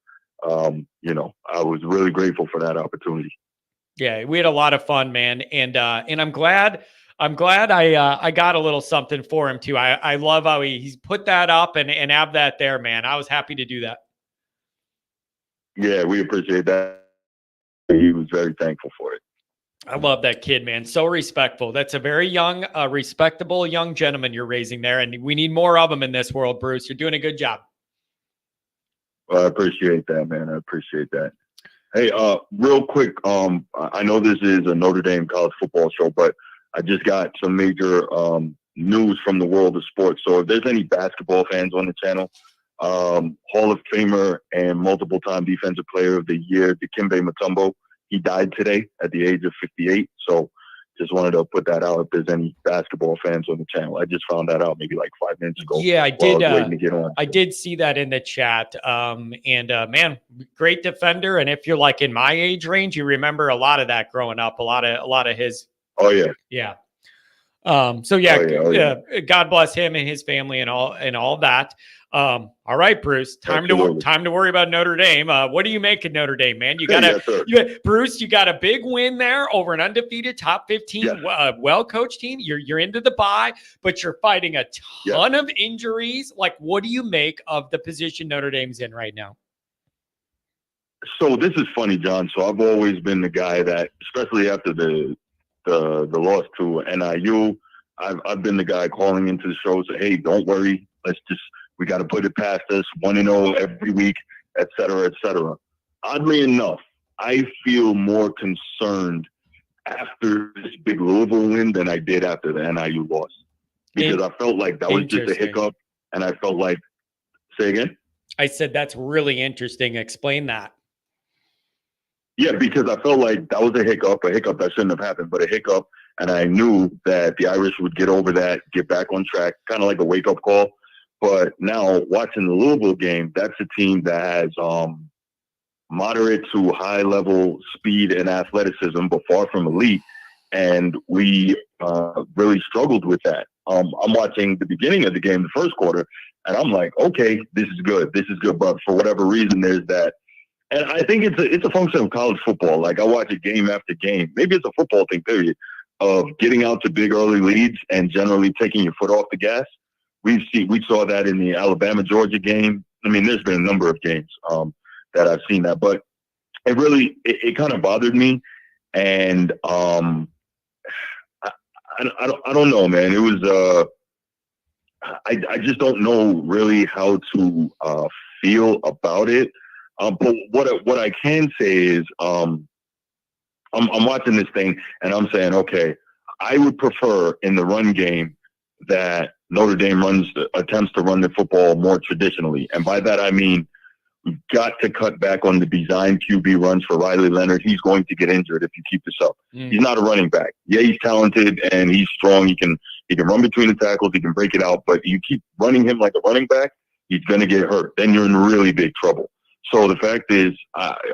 I was really grateful for that opportunity. Yeah, we had a lot of fun, man, and I'm glad I got a little something for him too. I love how he's put that up and have that there, man. I was happy to do that. Yeah, we appreciate that. He was very thankful for it. I love that kid, man. So respectful. That's a very young, respectable young gentleman you're raising there, and we need more of them in this world, Bruce. You're doing a good job. Well, I appreciate that, man. I appreciate that. Hey, real quick, I know this is a Notre Dame college football show, but I just got some major news from the world of sports. So if there's any basketball fans on the channel, Hall of Famer and multiple-time Defensive Player of the Year, Dikembe Mutombo, he died today at the age of 58. So just wanted to put that out if there's any basketball fans on the channel. I just found that out maybe like 5 minutes ago. Yeah, I did. I did see that in the chat. Man, great defender. And if you're like in my age range, you remember a lot of that growing up. A lot of his. Oh yeah. Yeah. God bless him and his family and all that. All right, Bruce, time to worry about Notre Dame. What do you make of Notre Dame, man? Bruce, you got a big win there over an undefeated top 15, well-coached team. You're into the bye, but you're fighting a ton of injuries. Like, what do you make of the position Notre Dame's in right now? So this is funny, John. So I've always been the guy that, especially after the loss to NIU, I've been the guy calling into the show, say, hey, don't worry. We got to put it past us, 1-0 every week, et cetera, et cetera. Oddly enough, I feel more concerned after this big Louisville win than I did after the NIU loss. Because I felt like that was just a hiccup, and I felt like, say again? I said that's really interesting. Explain that. Yeah, because I felt like that was a hiccup that shouldn't have happened, but a hiccup, and I knew that the Irish would get over that, get back on track, kind of like a wake-up call. But now, watching the Louisville game, that's a team that has moderate to high-level speed and athleticism, but far from elite, and we really struggled with that. I'm watching the beginning of the game, the first quarter, and I'm like, okay, this is good, but for whatever reason, there's that. And I think it's a function of college football. Like, I watch it game after game. Maybe it's a football thing, period, of getting out to big early leads and generally taking your foot off the gas. We saw that in the Alabama-Georgia game. I mean, there's been a number of games that I've seen that, but it kind of bothered me, and I don't know, man. It was I just don't know really how to feel about it. But what I can say is I'm watching this thing and I'm saying, okay, I would prefer in the run game that Notre Dame attempts to run the football more traditionally. And by that, I mean, we've got to cut back on the design QB runs for Riley Leonard. He's going to get injured if you keep this up. He's not a running back. Yeah, he's talented and he's strong. He can run between the tackles. He can break it out. But you keep running him like a running back, he's going to get hurt. Then you're in really big trouble. So the fact is,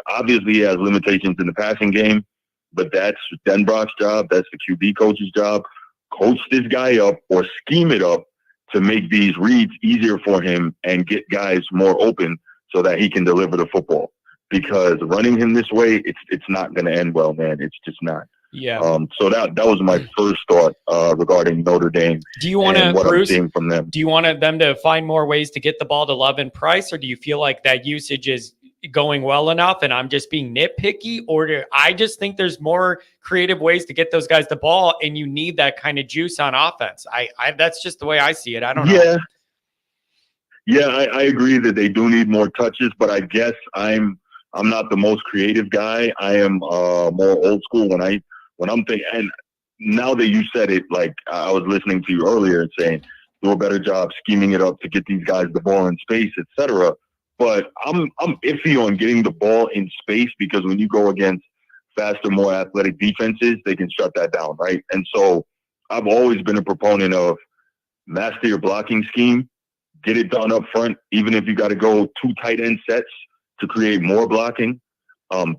obviously he has limitations in the passing game, but that's Denbrock's job. That's the QB coach's job. Coach this guy up or scheme it up to make these reads easier for him and get guys more open so that he can deliver the football. Because running him this way, it's not going to end well, man. It's just not. Yeah. So that was my first thought regarding Notre Dame. Do you want to, Bruce, I'm seeing from them. Do you want them to find more ways to get the ball to Love and Price, or do you feel like that usage is going well enough and I'm just being nitpicky, or I just think there's more creative ways to get those guys the ball and you need that kind of juice on offense? I that's just the way I see it. I don't know. Yeah, I agree that they do need more touches, but I guess I'm not the most creative guy. I am more old school when I'm thinking. And now that you said it, like I was listening to you earlier and saying, do a better job scheming it up to get these guys the ball in space, etc. But I'm iffy on getting the ball in space because when you go against faster, more athletic defenses, they can shut that down, right? And so I've always been a proponent of master your blocking scheme, get it done up front, even if you got to go 2 tight end sets to create more blocking.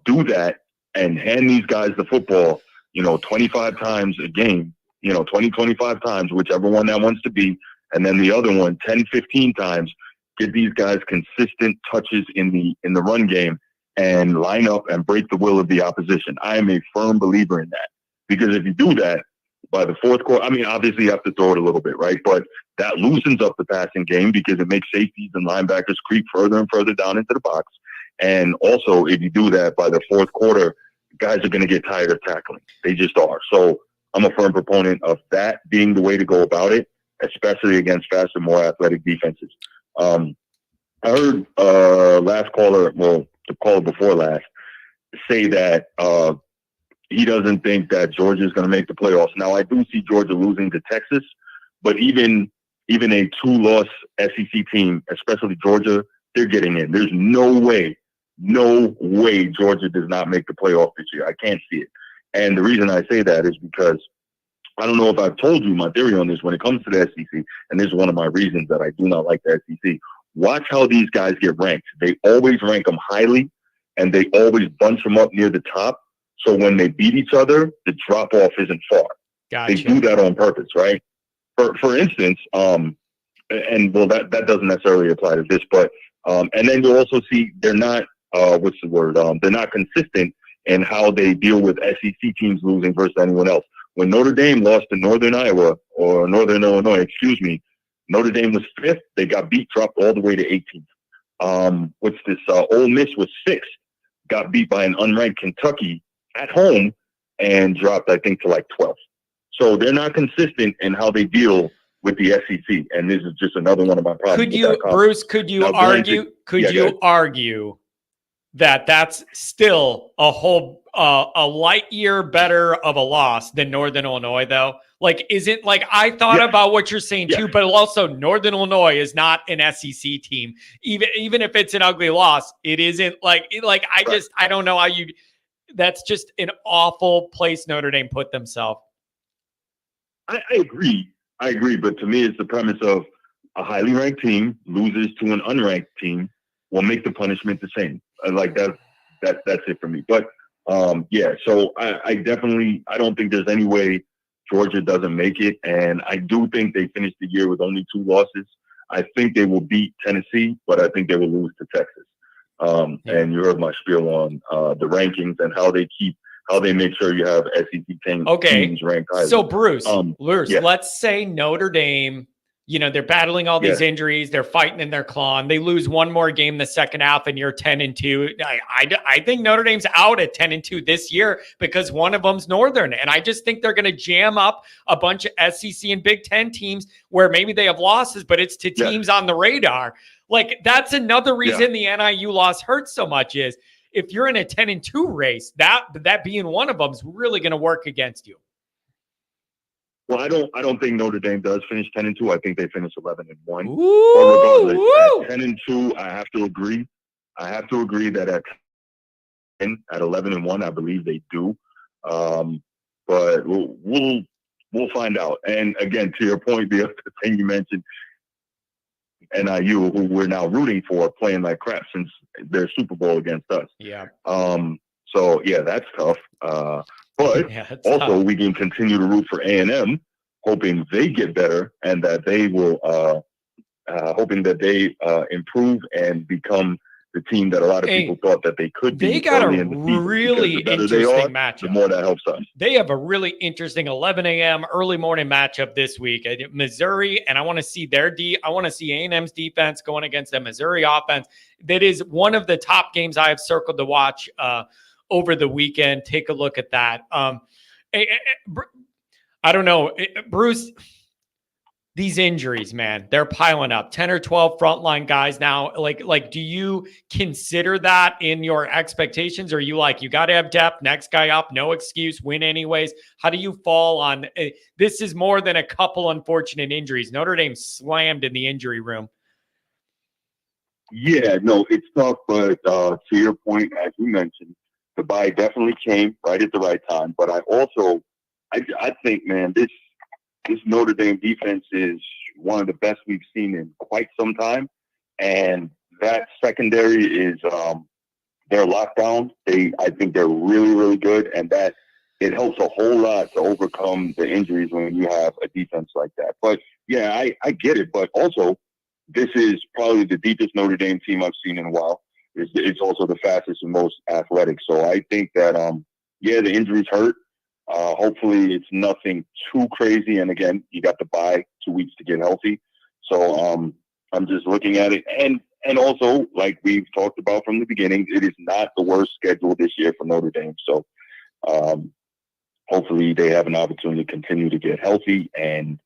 Do that and hand these guys the football, 25 times a game, 20, 25 times, whichever one that wants to be. And then the other one, 10, 15 times. Get these guys consistent touches in the run game and line up and break the will of the opposition. I am a firm believer in that because if you do that by the fourth quarter, I mean, obviously you have to throw it a little bit, right? But that loosens up the passing game because it makes safeties and linebackers creep further and further down into the box. And also, if you do that by the fourth quarter, guys are going to get tired of tackling. They just are. So I'm a firm proponent of that being the way to go about it, especially against faster, more athletic defenses. I heard last caller, well, the caller before last, say that he doesn't think that Georgia is going to make the playoffs. Now, I do see Georgia losing to Texas, but even a 2-loss SEC team, especially Georgia, they're getting in. There's no way Georgia does not make the playoff this year. I can't see it. And the reason I say that is because I don't know if I've told you my theory on this when it comes to the SEC, and this is one of my reasons that I do not like the SEC. Watch how these guys get ranked. They always rank them highly, and they always bunch them up near the top. So when they beat each other, the drop-off isn't far. Gotcha. They do that on purpose, right? For instance, and well, that doesn't necessarily apply to this, but and then you'll also see they're not what's the word? They're not consistent in how they deal with SEC teams losing versus anyone else. When Notre Dame lost to Northern Iowa or Northern Illinois, Notre Dame was 5th. They got beat, dropped all the way to 18th. What's this? Ole Miss was 6th, got beat by an unranked Kentucky at home and dropped, I think, to like 12th. So they're not consistent in how they deal with the SEC, and this is just another one of my problems. Could you argue that that's still a light year better of a loss than Northern Illinois, though? Like, isn't like I thought about what you're saying too, but also Northern Illinois is not an SEC team. Even if it's an ugly loss, it isn't I don't know how you. That's just an awful place Notre Dame put themselves. I agree. But to me, it's the premise of a highly ranked team loses to an unranked team will make the punishment the same. Like that's it for me. But so I don't think there's any way Georgia doesn't make it. And I do think they finished the year with only 2 losses. I think they will beat Tennessee, but I think they will lose to Texas. And you heard my spiel on the rankings and how they make sure you have SEC teams ranked higher. So Bruce, let's say Notre Dame You know, they're battling all these Yeah. injuries. They're fighting in their claw. They lose one more game the second half, and you're 10-2. I think Notre Dame's out at 10-2 this year because one of them's Northern, and I just think they're going to jam up a bunch of SEC and Big Ten teams where maybe they have losses, but it's to teams on the radar. Like, that's another reason the NIU loss hurts so much is if you're in a 10-2 race, that being one of them is really going to work against you. Well, I don't think Notre Dame does finish 10-2. I think they finish 11-1. Ooh, But regardless, at 10-2, I have to agree. I have to agree that at 11-1, I believe they do. But we'll find out. And again, to your point, the other thing you mentioned, NIU, who we're now rooting for, playing like crap since their Super Bowl against us. Yeah. So yeah, that's tough. But also, we can continue to root for A&M, hoping they get better and that they will, hoping that they improve and become the team that a lot of people thought that they could be. They got a really interesting matchup. The more that helps us. They have a really interesting 11 a.m. early morning matchup this week. Missouri, and I want to see I want to see A&M's defense going against the Missouri offense. That is one of the top games I have circled to watch over the weekend. Take a look at that. I don't know, Bruce. These injuries, man, they're piling up. 10 or 12 frontline guys now. Like, do you consider that in your expectations? Or are you like, you got to have depth, next guy up, no excuse, win anyways? How do you fall on this? Is more than a couple unfortunate injuries. Notre Dame slammed in the injury room. Yeah, no, it's tough. But to your point, as you mentioned, the bye definitely came right at the right time. But I think, man, this Notre Dame defense is one of the best we've seen in quite some time. And that secondary is they're locked down. I think they're really, really good. And that it helps a whole lot to overcome the injuries when you have a defense like that. But yeah, I get it. But also, this is probably the deepest Notre Dame team I've seen in a while. It's also the fastest and most athletic. So I think that, the injuries hurt. Hopefully it's nothing too crazy. And again, you got to bye 2 weeks to get healthy. So I'm just looking at it. And also, like we've talked about from the beginning, it is not the worst schedule this year for Notre Dame. So hopefully they have an opportunity to continue to get healthy and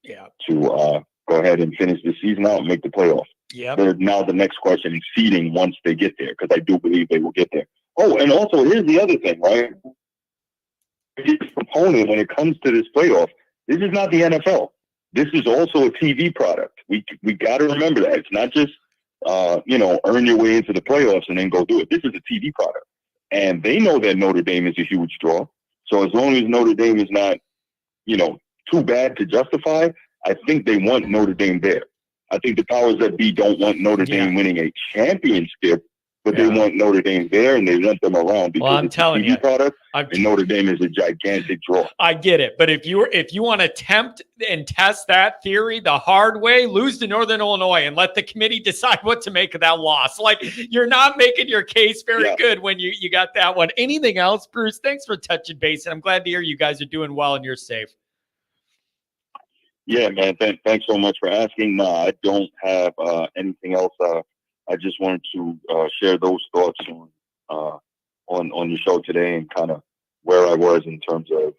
to go ahead and finish the season out and make the playoffs. Yeah. Now the next question is seeding once they get there, because I do believe they will get there. Oh, and also here's the other thing, right? His component when it comes to this playoff, this is not the NFL. This is also a TV product. We got to remember that. It's not just, earn your way into the playoffs and then go do it. This is a TV product. And they know that Notre Dame is a huge draw. So as long as Notre Dame is not, too bad to justify, I think they want Notre Dame there. I think the powers that be don't want Notre Dame winning a championship, but they want Notre Dame there and they want them around because I'm telling you, product, and Notre Dame is a gigantic draw. I get it, but if you want to tempt and test that theory the hard way, lose to Northern Illinois and let the committee decide what to make of that loss. Like, you're not making your case very good when you got that one. Anything else, Bruce? Thanks for touching base, and I'm glad to hear you guys are doing well and you're safe. Yeah, man. Thanks so much for asking. No, I don't have anything else. I just wanted to share those thoughts on your show today and kind of where I was in terms of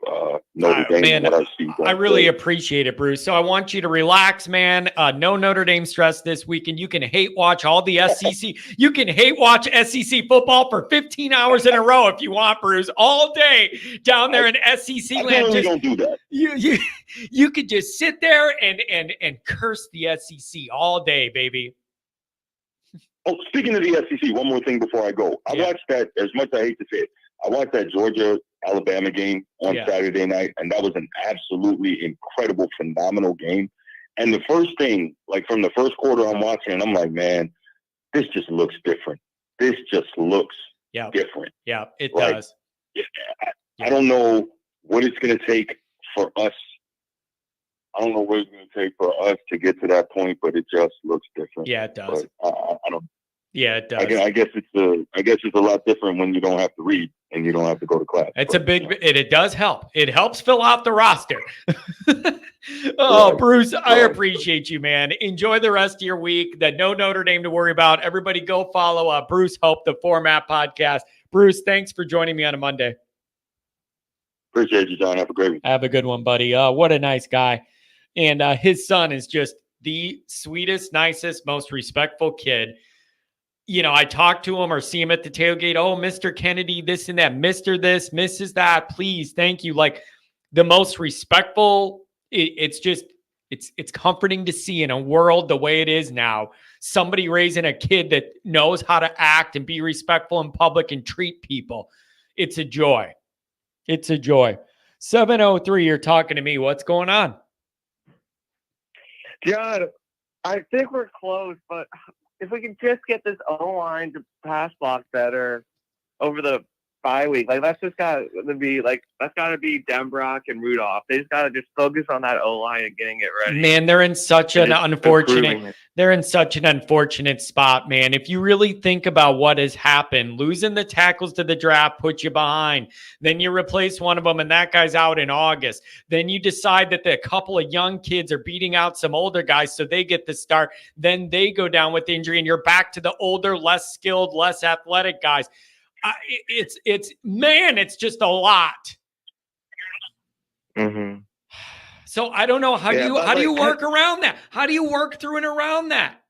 Notre Dame. Man, and what I see. I really appreciate it, Bruce. So I want you to relax, man. No Notre Dame stress this weekend. You can hate watch all the SEC. You can hate watch SEC football for 15 hours in a row if you want, Bruce. All day down there in SEC land. Really don't do that. You could just sit there and curse the SEC all day, baby. Oh, speaking of the SEC, one more thing before I go. I watched that, as much as I hate to say it, I watched that Georgia-Alabama game on Saturday night, and that was an absolutely incredible, phenomenal game. And the first thing, like from the first quarter I'm watching, and I'm like, man, this just looks different. This just looks different. Yeah, it does. I don't know what it's going to take for us. I don't know what it's going to take for us to get to that point, but it just looks different. Yeah, it does. But, I don't. Yeah, it does. I guess it's a lot different when you don't have to read. and you don't have to go to class. It's a big, it does help. It helps fill out the roster. Oh, Bruce, I appreciate you, man. Enjoy the rest of your week. No Notre Dame to worry about. Everybody go follow Bruce Hope, the Format Podcast. Bruce, thanks for joining me on a Monday. Appreciate you, John. Have a great week. Have a good one, buddy. What a nice guy. And his son is just the sweetest, nicest, most respectful kid. You know, I talk to him or see him at the tailgate. Oh, Mr. Kennedy, this and that, Mr. This, Mrs. That, please, thank you. Like the most respectful. It's comforting to see in a world the way it is now, somebody raising a kid that knows how to act and be respectful in public and treat people. It's a joy. It's a joy. 703, you're talking to me. What's going on? John, I think we're close, but if we can just get this O-line to pass block better over the bye week, like that's got to be Denbrock and Rudolph. They just got to just focus on that O-line and getting it ready. Man, they're in such an unfortunate spot, man. If you really think about what has happened, losing the tackles to the draft put you behind. Then you replace one of them and that guy's out in August. Then you decide that a couple of young kids are beating out some older guys so they get the start. Then they go down with injury and you're back to the older, less skilled, less athletic guys. It's just a lot. Mm-hmm. So I don't know how do you work around that? How do you work through and around that?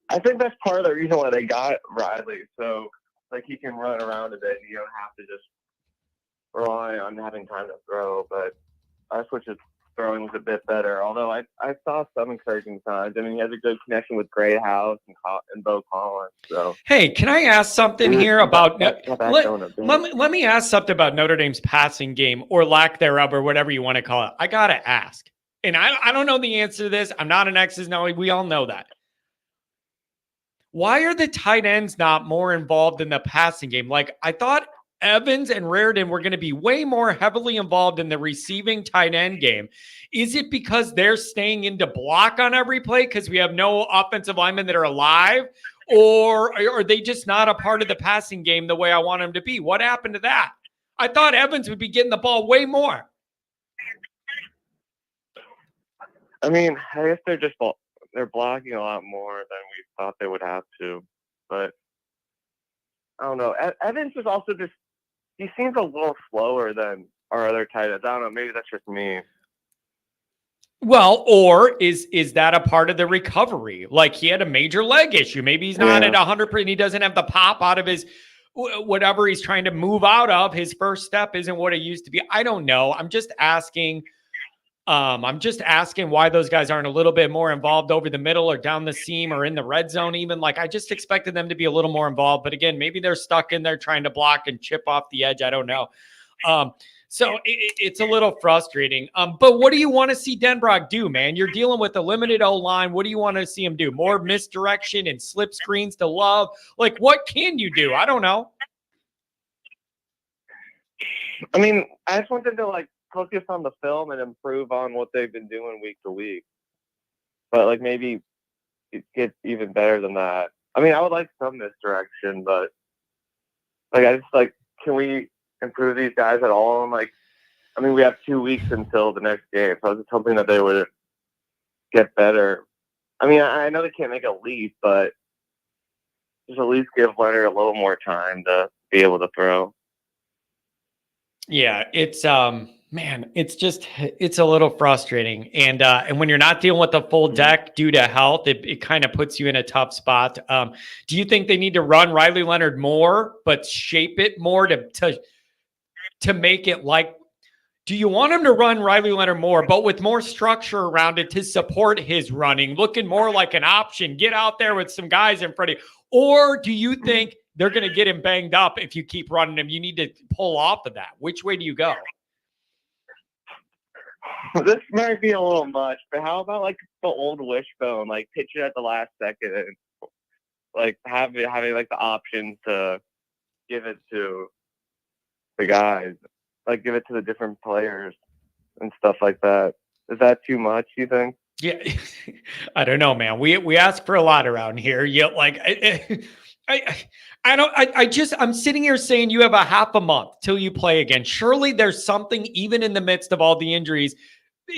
I think that's part of the reason why they got Riley. So like he can run around a bit and you don't have to just rely on having time to throw. But our switch's throwing was a bit better. Although I saw some encouraging signs. I mean, he has a good connection with Greathouse and Bo Collins. So hey, can I ask something here about? Let me ask something about Notre Dame's passing game or lack thereof, or whatever you want to call it. I gotta ask, and I don't know the answer to this. I'm not an X's now. We all know that. Why are the tight ends not more involved in the passing game? Like I thought Evans and Raridan were going to be way more heavily involved in the receiving tight end game. Is it because they're staying in to block on every play because we have no offensive linemen that are alive? Or are they just not a part of the passing game the way I want them to be? What happened to that? I thought Evans would be getting the ball way more. I mean, I guess they're blocking a lot more than we thought they would have to. But I don't know. Evans is also just, he seems a little slower than our other tight ends. I don't know. Maybe that's just me. Well, or is that a part of the recovery? Like he had a major leg issue. Maybe he's not at 100%. He doesn't have the pop out of his whatever he's trying to move out of. His first step isn't what it used to be. I don't know. I'm just asking why those guys aren't a little bit more involved over the middle or down the seam or in the red zone even. Like I just expected them to be a little more involved. But again, maybe they're stuck in there trying to block and chip off the edge. I don't know. So it's a little frustrating. But what do you want to see Denbrock do, man? You're dealing with a limited O-line. What do you want to see him do? More misdirection and slip screens to Love? Like what can you do? I don't know. I mean, I just want them to focus on the film and improve on what they've been doing week to week. But maybe it gets even better than that. I mean, I would like some misdirection, but I just can we improve these guys at all? And we have 2 weeks until the next game, so I was just hoping that they would get better. I mean, I know they can't make a leap, but just at least give Leonard a little more time to be able to throw. Yeah, it's man, it's a little frustrating. And when you're not dealing with the full deck due to health, it kind of puts you in a tough spot. Do you think they need to run Riley Leonard more, but shape it more to make it do you want him to run Riley Leonard more, but with more structure around it to support his running, looking more like an option, get out there with some guys in front of you? Or do you think they're going to get him banged up if you keep running him? You need to pull off of that. Which way do you go? This might be a little much, but how about the old wishbone, pitch it at the last second and having the option to give it to the guys, give it to the different players and stuff like that. Is that too much, you think? Yeah, I don't know, man. We ask for a lot around here. Yeah, I I'm sitting here saying you have a half a month till you play again. Surely there's something, even in the midst of all the injuries,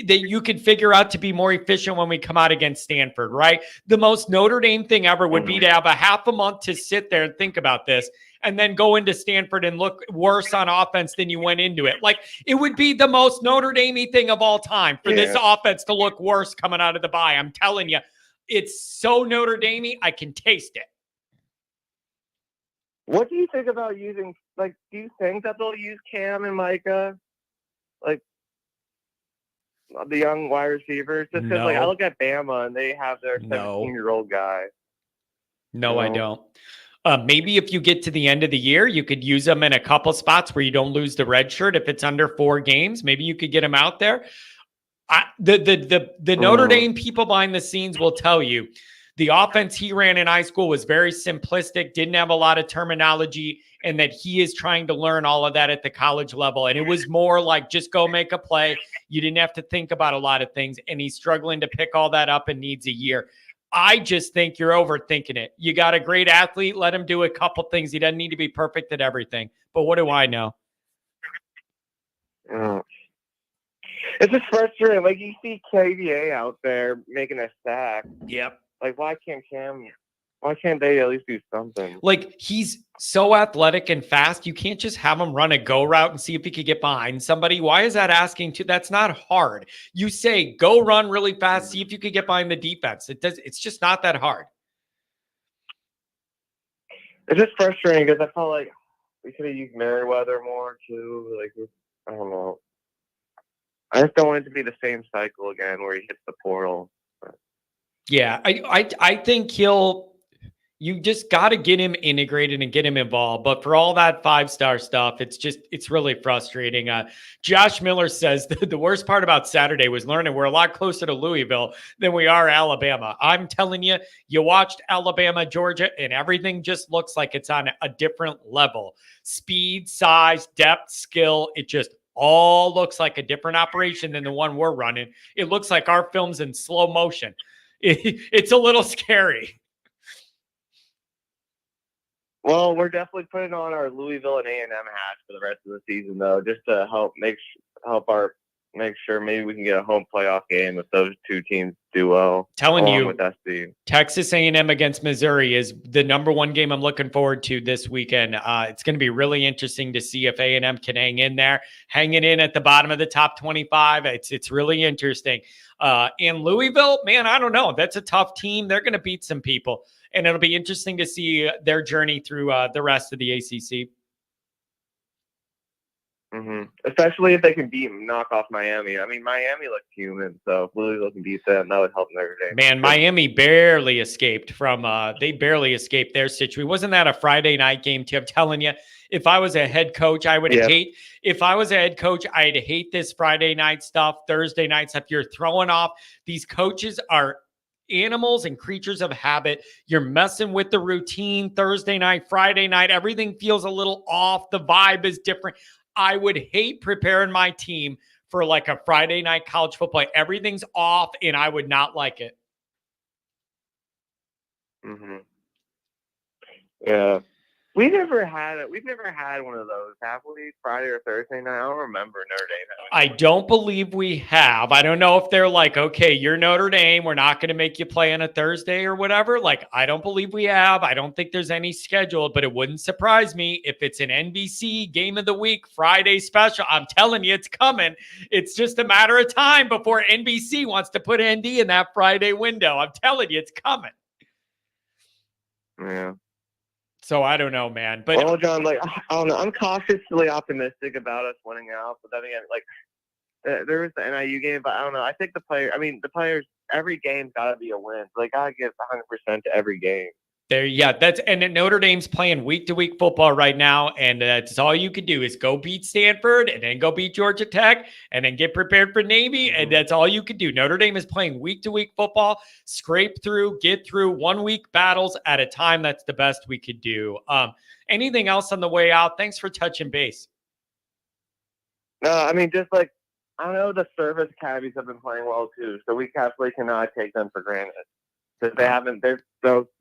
that you could figure out to be more efficient when we come out against Stanford, right? The most Notre Dame thing ever would be to have a half a month to sit there and think about this and then go into Stanford and look worse on offense than you went into it. Like, it would be the most Notre Dame-y thing of all time for this offense to look worse coming out of the bye. I'm telling you, it's so Notre Dame-y, I can taste it. What do you think about using, like, do you think that they'll use Cam and Micah? Like, the young wide receivers? Just because, like, I look at Bama and they have their 17-year-old guy. No, I don't. Maybe if you get to the end of the year, you could use them in a couple spots where you don't lose the red shirt. If it's under 4 games, maybe you could get them out there. The Notre Dame people behind the scenes will tell you the offense he ran in high school was very simplistic, didn't have a lot of terminology, and that he is trying to learn all of that at the college level. And it was more like, just go make a play. You didn't have to think about a lot of things. And he's struggling to pick all that up and needs a year. I just think you're overthinking it. You got a great athlete. Let him do a couple things. He doesn't need to be perfect at everything. But what do I know? It's just frustrating. Like, you see KVA out there making a sack. Yep. Like, why can't they at least do something? Like, he's so athletic and fast. You can't just have him run a go route and see if he could get behind somebody. Why is that asking to? That's not hard. You say, go run really fast, see if you could get behind the defense. It's just not that hard. It's just frustrating because I felt like we could have used Merriweather more too. Like, I don't know. I just don't want it to be the same cycle again where he hits the portal. Yeah, I think you just got to get him integrated and get him involved. But for all that 5-star stuff, it's really frustrating. Josh Miller says the worst part about Saturday was learning we're a lot closer to Louisville than we are Alabama. I'm telling you, you watched Alabama, Georgia, and everything just looks like it's on a different level. Speed, size, depth, skill, it just all looks like a different operation than the one we're running. It looks like our film's in slow motion. It's a little scary. Well, we're definitely putting on our Louisville and A&M hats for the rest of the season, though, just to help make sure maybe we can get a home playoff game if those two teams do well. Telling you, with SC. Texas A&M against Missouri is the number one game I'm looking forward to this weekend. It's going to be really interesting to see if A&M can hang in there, hanging in at the bottom of the top 25. It's really interesting. And Louisville, man, I don't know. That's a tough team. They're going to beat some people, and it'll be interesting to see their journey through the rest of the ACC. Especially if they can knock off Miami. I mean, Miami looks human, so if Louisville can beat them, that would help Notre Dame. Man, Miami barely escaped from they barely escaped their situation. Wasn't that a Friday night game too? I'm telling you, if I was a head coach, I would hate. If I was a head coach, I'd hate this Friday night stuff, Thursday night stuff. You're throwing off. These coaches are animals and creatures of habit. You're messing with the routine. Thursday night, Friday night, everything feels a little off. The vibe is different. I would hate preparing my team for like a Friday night college football. Everything's off, and I would not like it. Yeah. We've never had one of those, have we? Friday or Thursday night? I don't remember Notre Dame. I don't believe we have. I don't know if they're like, okay, you're Notre Dame, we're not going to make you play on a Thursday or whatever. Like, I don't believe we have. I don't think there's any scheduled, but it wouldn't surprise me if it's an NBC game of the week, Friday special. I'm telling you, it's coming. It's just a matter of time before NBC wants to put ND in that Friday window. I'm telling you, it's coming. Yeah. So I don't know, man. But well, John, like, I don't know. I'm cautiously optimistic about us winning out. But then again, like, there was the NIU game, but I don't know. I think the players, every game's got to be a win. So they got to give 100% to every game. And Notre Dame's playing week-to-week football right now, and that's all you can do is go beat Stanford and then go beat Georgia Tech and then get prepared for Navy, and that's all you can do. Notre Dame is playing week-to-week football, scrape through, get through 1 week battles at a time. That's the best we could do. Anything else on the way out? Thanks for touching base. No, I mean, just like, I know the service academies have been playing well too, so we absolutely cannot take them for granted. because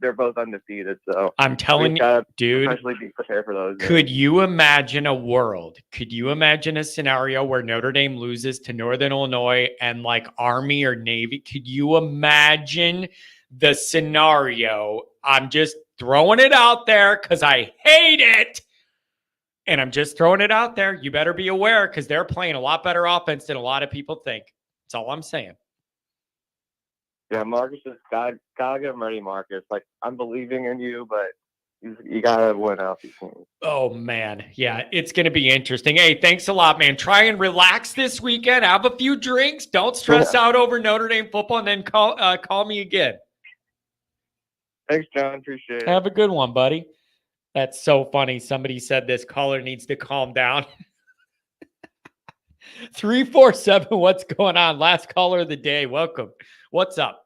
they're both undefeated. So I'm telling you, gotta dude, especially be prepared for those. could you imagine a world? Could you imagine a scenario where Notre Dame loses to Northern Illinois and like Army or Navy? Could you imagine the scenario? I'm just throwing it out there because I hate it. And I'm just throwing it out there. You better be aware because they're playing a lot better offense than a lot of people think. That's all I'm saying. Yeah, Marcus just gotta get him ready, Marcus. Like, I'm believing in you, but you gotta win out these games. Oh, man. Yeah, it's going to be interesting. Hey, thanks a lot, man. Try and relax this weekend. Have a few drinks. Don't stress out over Notre Dame football, and then call me again. Thanks, John. Appreciate it. Have a good one, buddy. That's so funny. Somebody said this caller needs to calm down. 347, what's going on? Last caller of the day. Welcome. What's up?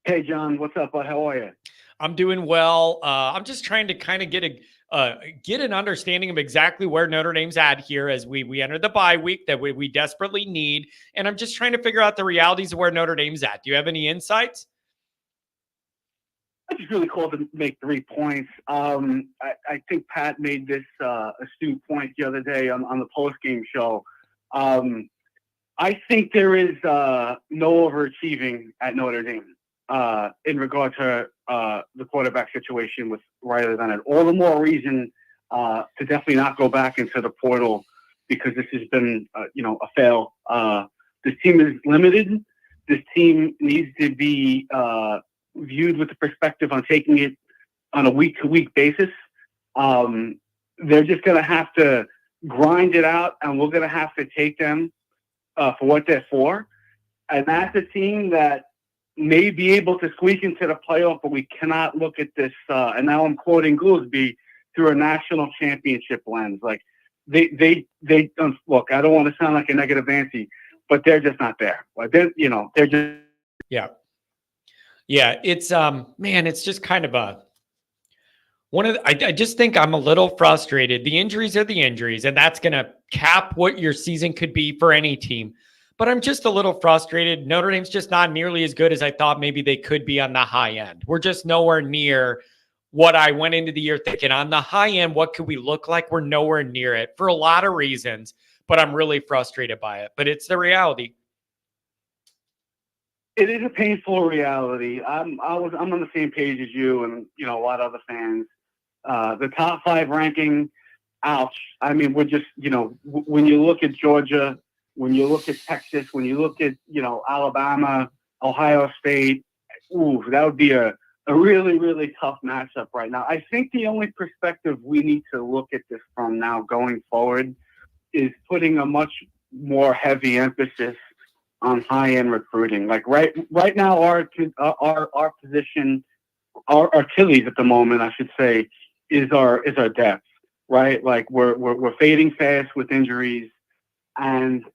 Hey, John. What's up, bud? How are you? I'm doing well. I'm just trying to kind of get an understanding of exactly where Notre Dame's at here as we enter the bye week that we desperately need. And I'm just trying to figure out the realities of where Notre Dame's at. Do you have any insights? I just really called to make 3 points. I think Pat made this astute point the other day on the post-game show. I think there is no overachieving at Notre Dame in regard to the quarterback situation with Riley Leonard. All the more reason to definitely not go back into the portal because this has been, a fail. This team is limited. This team needs to be viewed with the perspective on taking it on a week-to-week basis. They're just going to have to grind it out, and we're going to have to take them for what they're for. And that's a team that may be able to squeak into the playoff, but we cannot look at this. And now I'm quoting Goolsby through a national championship lens. Like they look. I don't want to sound like a negative Nancy, but they're just not there. Like they're just yeah. It's man, it's just kind of I just think I'm a little frustrated. The injuries are the injuries, and that's going to cap what your season could be for any team. But I'm just a little frustrated. Notre Dame's just not nearly as good as I thought maybe they could be on the high end. We're just nowhere near what I went into the year thinking. On the high end, what could we look like? We're nowhere near it for a lot of reasons, but I'm really frustrated by it. But it's the reality. It is a painful reality. I'm on the same page as you and a lot of other fans. The top 5 ranking, ouch. I mean, we're just when you look at Georgia, when you look at Texas, when you look at Alabama, Ohio State, that would be a really, really tough matchup right now. I think the only perspective we need to look at this from now going forward is putting a much more heavy emphasis on high-end recruiting. Like right now, our position, our Achilles at the moment, I should say, is our depth. Right, like we're fading fast with injuries, and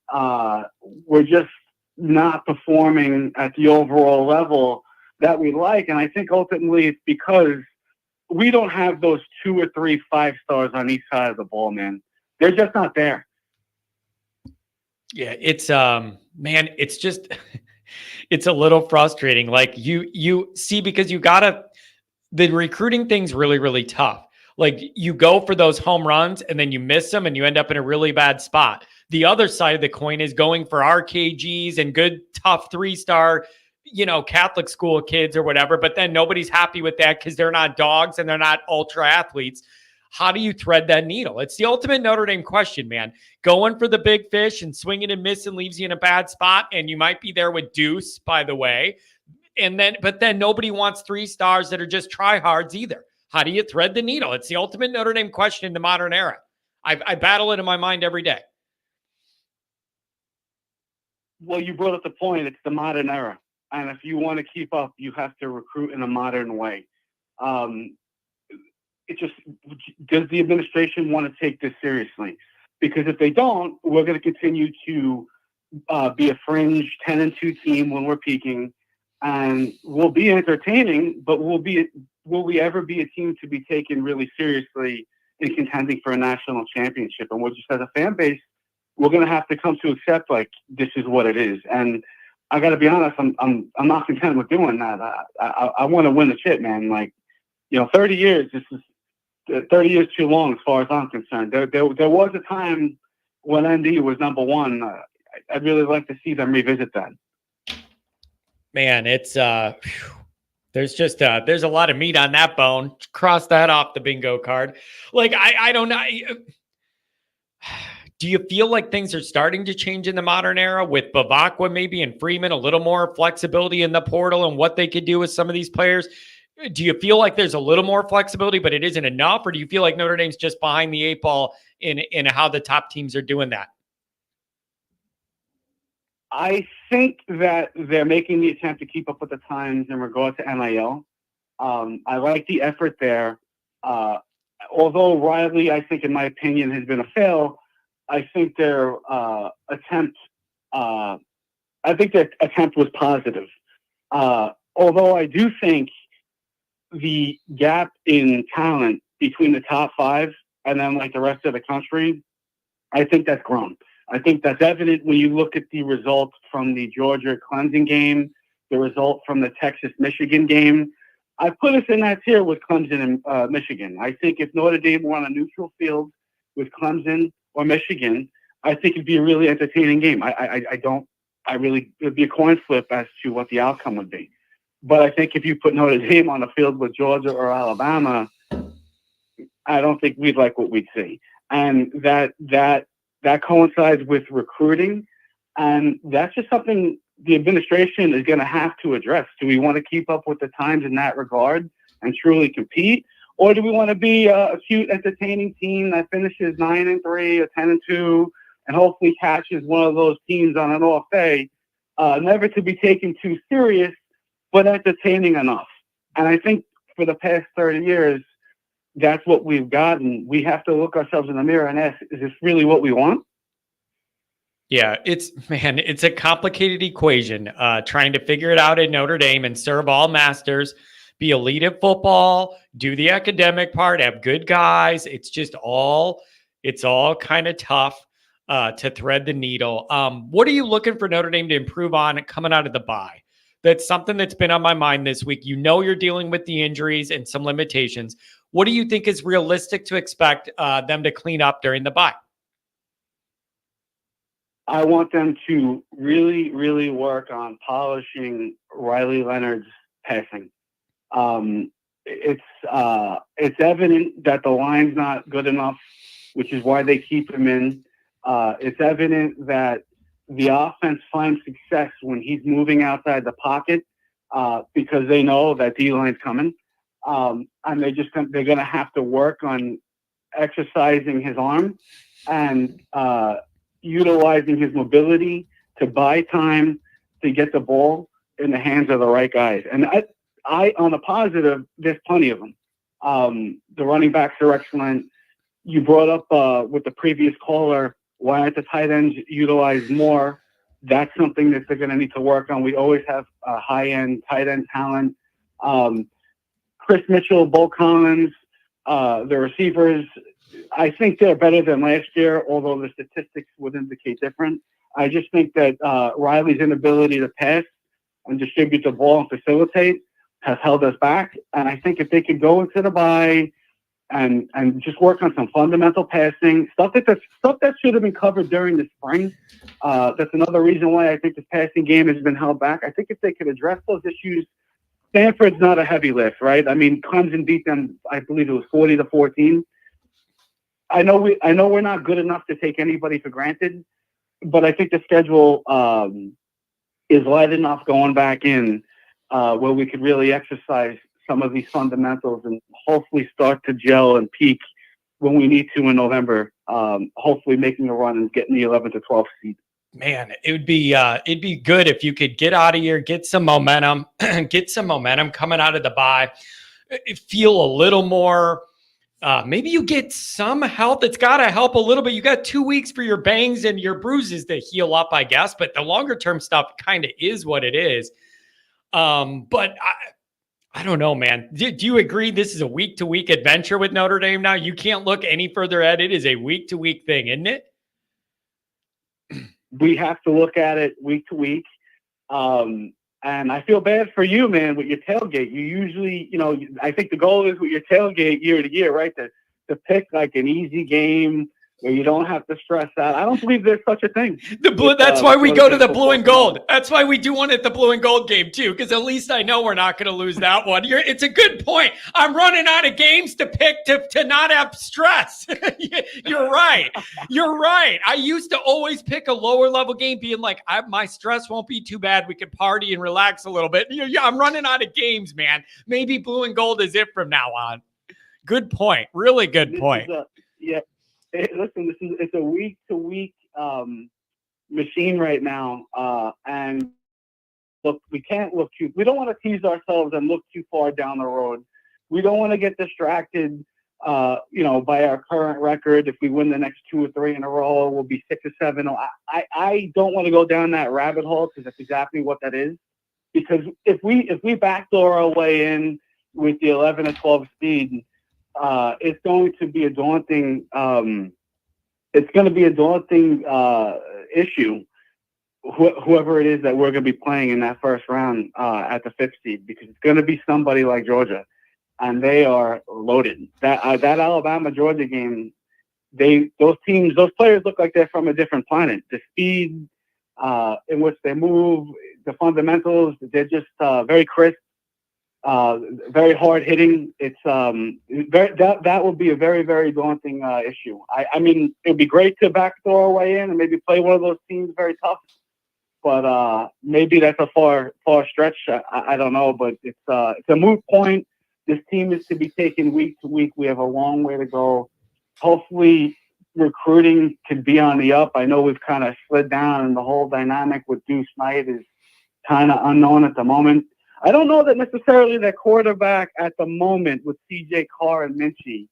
we're just not performing at the overall level that we like. And I think ultimately it's because we don't have those 2 or 3 5-stars on each side of the ball, man. They're just not there. Yeah, it's man, it's just it's a little frustrating. Like you see, because the recruiting thing's really, really tough. Like you go for those home runs and then you miss them and you end up in a really bad spot. The other side of the coin is going for RKGs and good, tough 3-star, Catholic school kids or whatever, but then nobody's happy with that because they're not dogs and they're not ultra athletes. How do you thread that needle? It's the ultimate Notre Dame question, man. Going for the big fish and swinging and missing leaves you in a bad spot. And you might be there with Deuce, by the way. But then nobody wants 3-stars that are just tryhards either. How do you thread the needle? It's the ultimate Notre Dame question in the modern era. I battle it in my mind every day. Well, you brought up the point. It's the modern era. And if you want to keep up, you have to recruit in a modern way. Does the administration want to take this seriously? Because if they don't, we're going to continue to be a fringe 10-2 team when we're peaking, and we'll be entertaining, but will we ever be a team to be taken really seriously in contending for a national championship? And we're just, as a fan base, we're going to have to come to accept, like, this is what it is. And I got to be honest, I'm not content with doing that. I want to win the shit, man. Like, 30 years. This is 30 years too long, as far as I'm concerned. There was a time when ND was number one. I'd really like to see them revisit that. Man, it's there's just there's a lot of meat on that bone. Cross that off the bingo card. Like I don't know. Do you feel like things are starting to change in the modern era with Bavakwa maybe and Freeman, a little more flexibility in the portal and what they could do with some of these players? Do you feel like there's a little more flexibility, but it isn't enough? Or do you feel like Notre Dame's just behind the 8 ball in how the top teams are doing that? I think that they're making the attempt to keep up with the times in regard to NIL. I like the effort there. Although Riley, I think, in my opinion, has been a fail, I think their attempt was positive. Although I do think the gap in talent between the top 5 and then like the rest of the country, I think that's grown. I think that's evident when you look at the results from the Georgia-Clemson game, the result from the Texas-Michigan game. I put us in that tier with Clemson and Michigan. I think if Notre Dame were on a neutral field with Clemson or Michigan, I think it'd be a really entertaining game. It'd be a coin flip as to what the outcome would be. But I think if you put Notre Dame on the field with Georgia or Alabama, I don't think we'd like what we'd see. And that coincides with recruiting. And that's just something the administration is going to have to address. Do we want to keep up with the times in that regard and truly compete? Or do we want to be a cute, entertaining team that finishes 9-3 or 10-2 and hopefully catches one of those teams on an off day, never to be taken too serious, but entertaining enough? And I think for the past 30 years, that's what we've gotten. We have to look ourselves in the mirror and ask, is this really what we want? Yeah, it's a complicated equation, trying to figure it out at Notre Dame and serve all masters, be elite at football, do the academic part, have good guys. It's all kind of tough to thread the needle. What are you looking for Notre Dame to improve on coming out of the bye? That's something that's been on my mind this week. You're dealing with the injuries and some limitations. What do you think is realistic to expect them to clean up during the bye? I want them to really, really work on polishing Riley Leonard's passing. It's evident that the line's not good enough, which is why they keep him in. It's evident that the offense finds success when he's moving outside the pocket because they know that D-line's coming. And they're going to have to work on exercising his arm and utilizing his mobility to buy time to get the ball in the hands of the right guys. And I on a positive, there's plenty of them. The running backs are excellent. You brought up with the previous caller, why aren't the tight ends utilized more? That's something that they're going to need to work on. We always have high-end tight end talent. Chris Mitchell, Bo Collins, the receivers, I think they're better than last year, although the statistics would indicate different. I just think that Riley's inability to pass and distribute the ball and facilitate has held us back. And I think if they could go into the bye and just work on some fundamental passing, stuff that should have been covered during the spring, that's another reason why I think this passing game has been held back. I think if they could address those issues, Stanford's not a heavy lift, right? I mean, Clemson beat them, I believe it was 40-14. I know we're not good enough to take anybody for granted, but I think the schedule is light enough going back in where we could really exercise some of these fundamentals and hopefully start to gel and peak when we need to in November. Hopefully making a run and getting the 11th to 12th seed. Man, it'd be good if you could get out of here, get some momentum, coming out of the bye, feel a little more. Maybe you get some help. It's got to help a little bit. You got 2 weeks for your bangs and your bruises to heal up, I guess. But the longer term stuff kind of is what it is. But I don't know, man. Do you agree this is a week-to-week adventure with Notre Dame now? You can't look any further at it. It is a week-to-week thing, isn't it? We have to look at it week to week. And I feel bad for you, man, with your tailgate. You usually, I think the goal is with your tailgate year to year, right? To pick like an easy game where you don't have to stress out. I don't believe there's such a thing. That's why we go to the blue and gold. Tonight. That's why we do one at the blue and gold game too, because at least I know we're not going to lose that one. It's a good point. I'm running out of games to pick to not have stress. You're right. You're right. I used to always pick a lower level game, being like, my stress won't be too bad. We can party and relax a little bit. I'm running out of games, man. Maybe blue and gold is it from now on. Good point. Really good point. Listen, it's a week to week machine right now, and look, we can't look too. We don't want to tease ourselves and look too far down the road. We don't want to get distracted, by our current record. If we win the next 2 or 3 in a row, we'll be 6 or 7. I don't want to go down that rabbit hole because that's exactly what that is. Because if we backdoor our way in with the 11 or 12 speed. It's going to be a daunting. Issue. Whoever it is that we're going to be playing in that first round at the 5th seed, because it's going to be somebody like Georgia, and they are loaded. That Alabama Georgia game, those players look like they're from a different planet. The speed in which they move, the fundamentals, they're just very crisp. Very hard hitting. It's that will be a very, very daunting issue. I mean, it'd be great to backdoor our way in and maybe play one of those teams very tough, but maybe that's a far stretch. I don't know, but it's a moot point. This team is to be taken week to week. We have a long way to go. Hopefully, recruiting can be on the up. I know we've kind of slid down, and the whole dynamic with Deuce Knight is kind of unknown at the moment. I don't know that necessarily that quarterback at the moment with CJ Carr and Minchie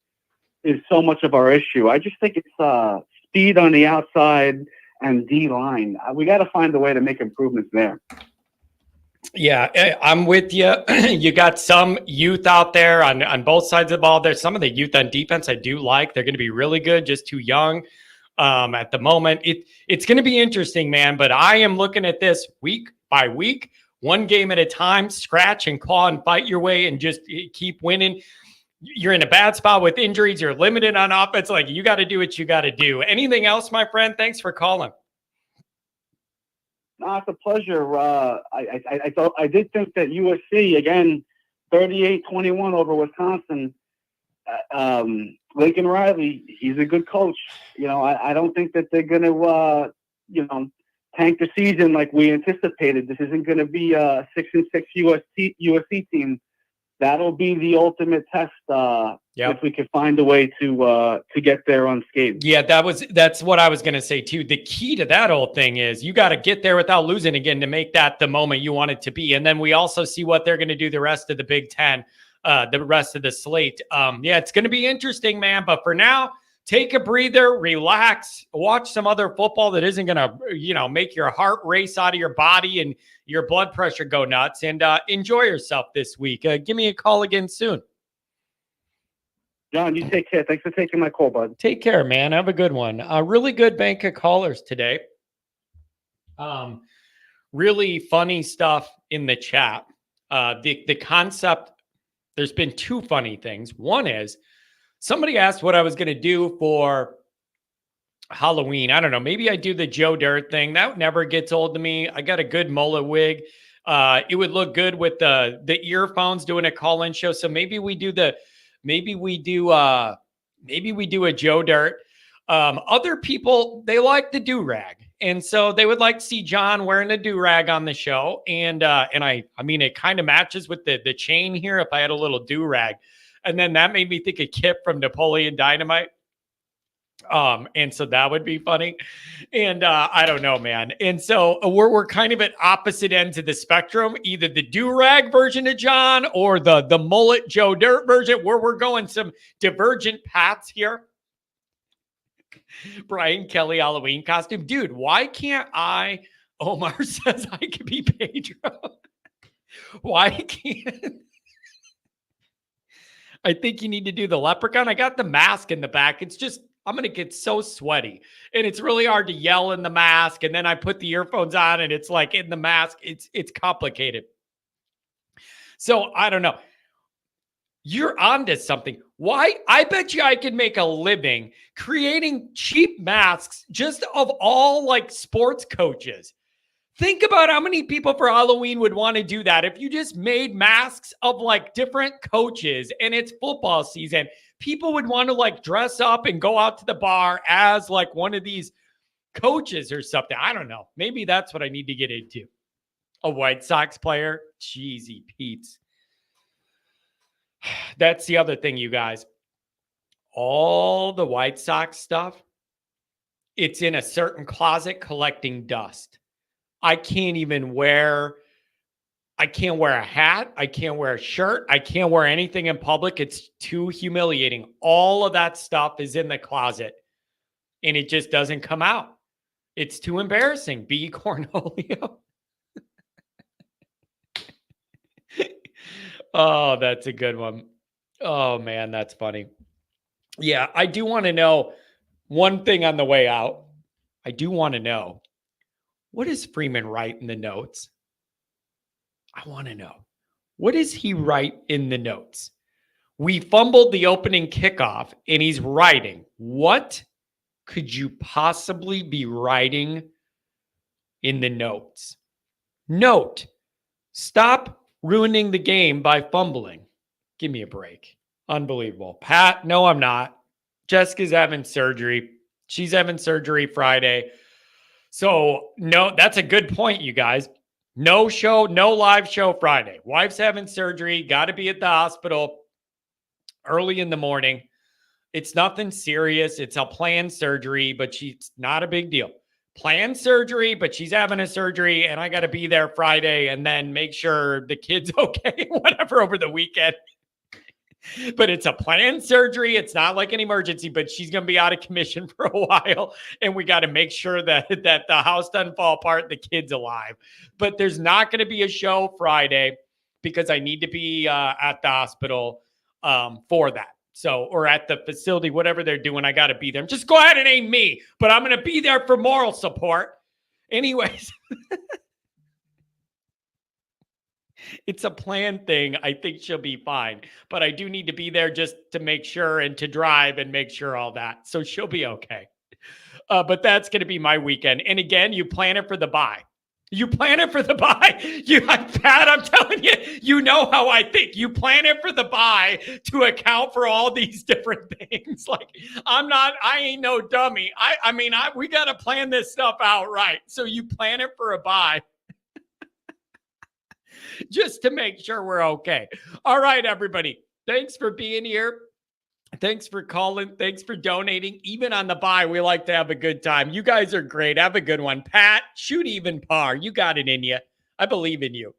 is so much of our issue. I just think it's speed on the outside and D-line. We got to find a way to make improvements there. Yeah, I'm with you. You got some youth out there on both sides of the ball. There's some of the youth on defense I do like. They're going to be really good, just too young at the moment. It's going to be interesting, man, but I am looking at this week by week. One game at a time, scratch and claw and fight your way and just keep winning. You're in a bad spot with injuries. You're limited on offense. Like, you got to do what you got to do. Anything else, my friend? Thanks for calling. No, it's a pleasure. I did think that USC, again, 38-21 over Wisconsin. Lincoln Riley, he's a good coach. I don't think that they're going to, tank the season like we anticipated. This isn't going to be a 6-6 USC team. That'll be the ultimate test if we can find a way to get there unscathed. Yeah, that's what I was going to say too. The key to that whole thing is you got to get there without losing again to make that the moment you want it to be. And then we also see what they're going to do the rest of the Big Ten, the rest of the slate. It's going to be interesting, man. But for now, take a breather, relax, watch some other football that isn't going to, make your heart race out of your body and your blood pressure go nuts, and enjoy yourself this week. Give me a call again soon. John, you take care. Thanks for taking my call, bud. Take care, man. Have a good one. Really good bank of callers today. Really funny stuff in the chat. The concept, there's been 2 funny things. One is, somebody asked what I was going to do for Halloween. I don't know. Maybe I do the Joe Dirt thing. That never gets old to me. I got a good mullet wig. It would look good with the earphones doing a call-in show. So maybe we do a Joe Dirt. Other people, they like the do-rag. And so they would like to see John wearing a do-rag on the show. And I mean, it kind of matches with the chain here if I had a little do-rag. And then that made me think of Kip from Napoleon Dynamite. And so that would be funny. And I don't know, man. And so we're kind of at opposite ends of the spectrum, either the do-rag version of John or the mullet Joe Dirt version, where we're going some divergent paths here. Brian Kelly Halloween costume. Dude, why can't I? Omar says I could be Pedro. Why can't... I think you need to do the leprechaun. I got the mask in the back. It's just, I'm going to get so sweaty. And it's really hard to yell in the mask. And then I put the earphones on and it's like in the mask. It's complicated. So I don't know. You're onto something. Why? I bet you I could make a living creating cheap masks just of all like sports coaches. Think about how many people for Halloween would want to do that. If you just made masks of like different coaches and it's football season, people would want to like dress up and go out to the bar as like one of these coaches or something. I don't know. Maybe that's what I need to get into. A White Sox player? Cheesy Pete's. That's the other thing, you guys. All the White Sox stuff, it's in a certain closet collecting dust. I can't wear a hat. I can't wear a shirt. I can't wear anything in public. It's too humiliating. All of that stuff is in the closet and it just doesn't come out. It's too embarrassing. B. Cornholio. Oh, that's a good one. Oh, man, that's funny. Yeah, I do want to know one thing on the way out. I do want to know, what does Freeman write in the notes? I want to know. What does he write in the notes? We fumbled the opening kickoff, and he's writing. What could you possibly be writing in the notes? Note, stop ruining the game by fumbling. Give me a break. Unbelievable. Pat, no, I'm not. Jessica's having surgery. She's having surgery Friday. So, no, that's a good point, you guys. No show, no live show Friday. Wife's having surgery. Got to be at the hospital early in the morning. It's nothing serious. It's a planned surgery, but she's not a big deal. Planned surgery, but she's having a surgery, and I got to be there Friday and then make sure the kid's okay, whatever, over the weekend. But it's a planned surgery. It's not like an emergency, but she's going to be out of commission for a while. And we got to make sure that the house doesn't fall apart, the kid's alive. But there's not going to be a show Friday because I need to be at the hospital for that. So, or at the facility, whatever they're doing, I got to be there. Just go ahead and aim me, but I'm going to be there for moral support. Anyways, it's a planned thing. I think she'll be fine, but I do need to be there just to make sure and to drive and make sure all that. So she'll be okay. But that's going to be my weekend. And again, you plan it for the bye. You plan it for the bye. Pat, I'm telling you, you know how I think. You plan it for the bye to account for all these different things. Like, I ain't no dummy. We got to plan this stuff out right. So you plan it for a bye just to make sure we're okay. All right, everybody. Thanks for being here. Thanks for calling. Thanks for donating. Even on the bye, we like to have a good time. You guys are great. Have a good one. Pat, shoot even par. You got it in you. I believe in you.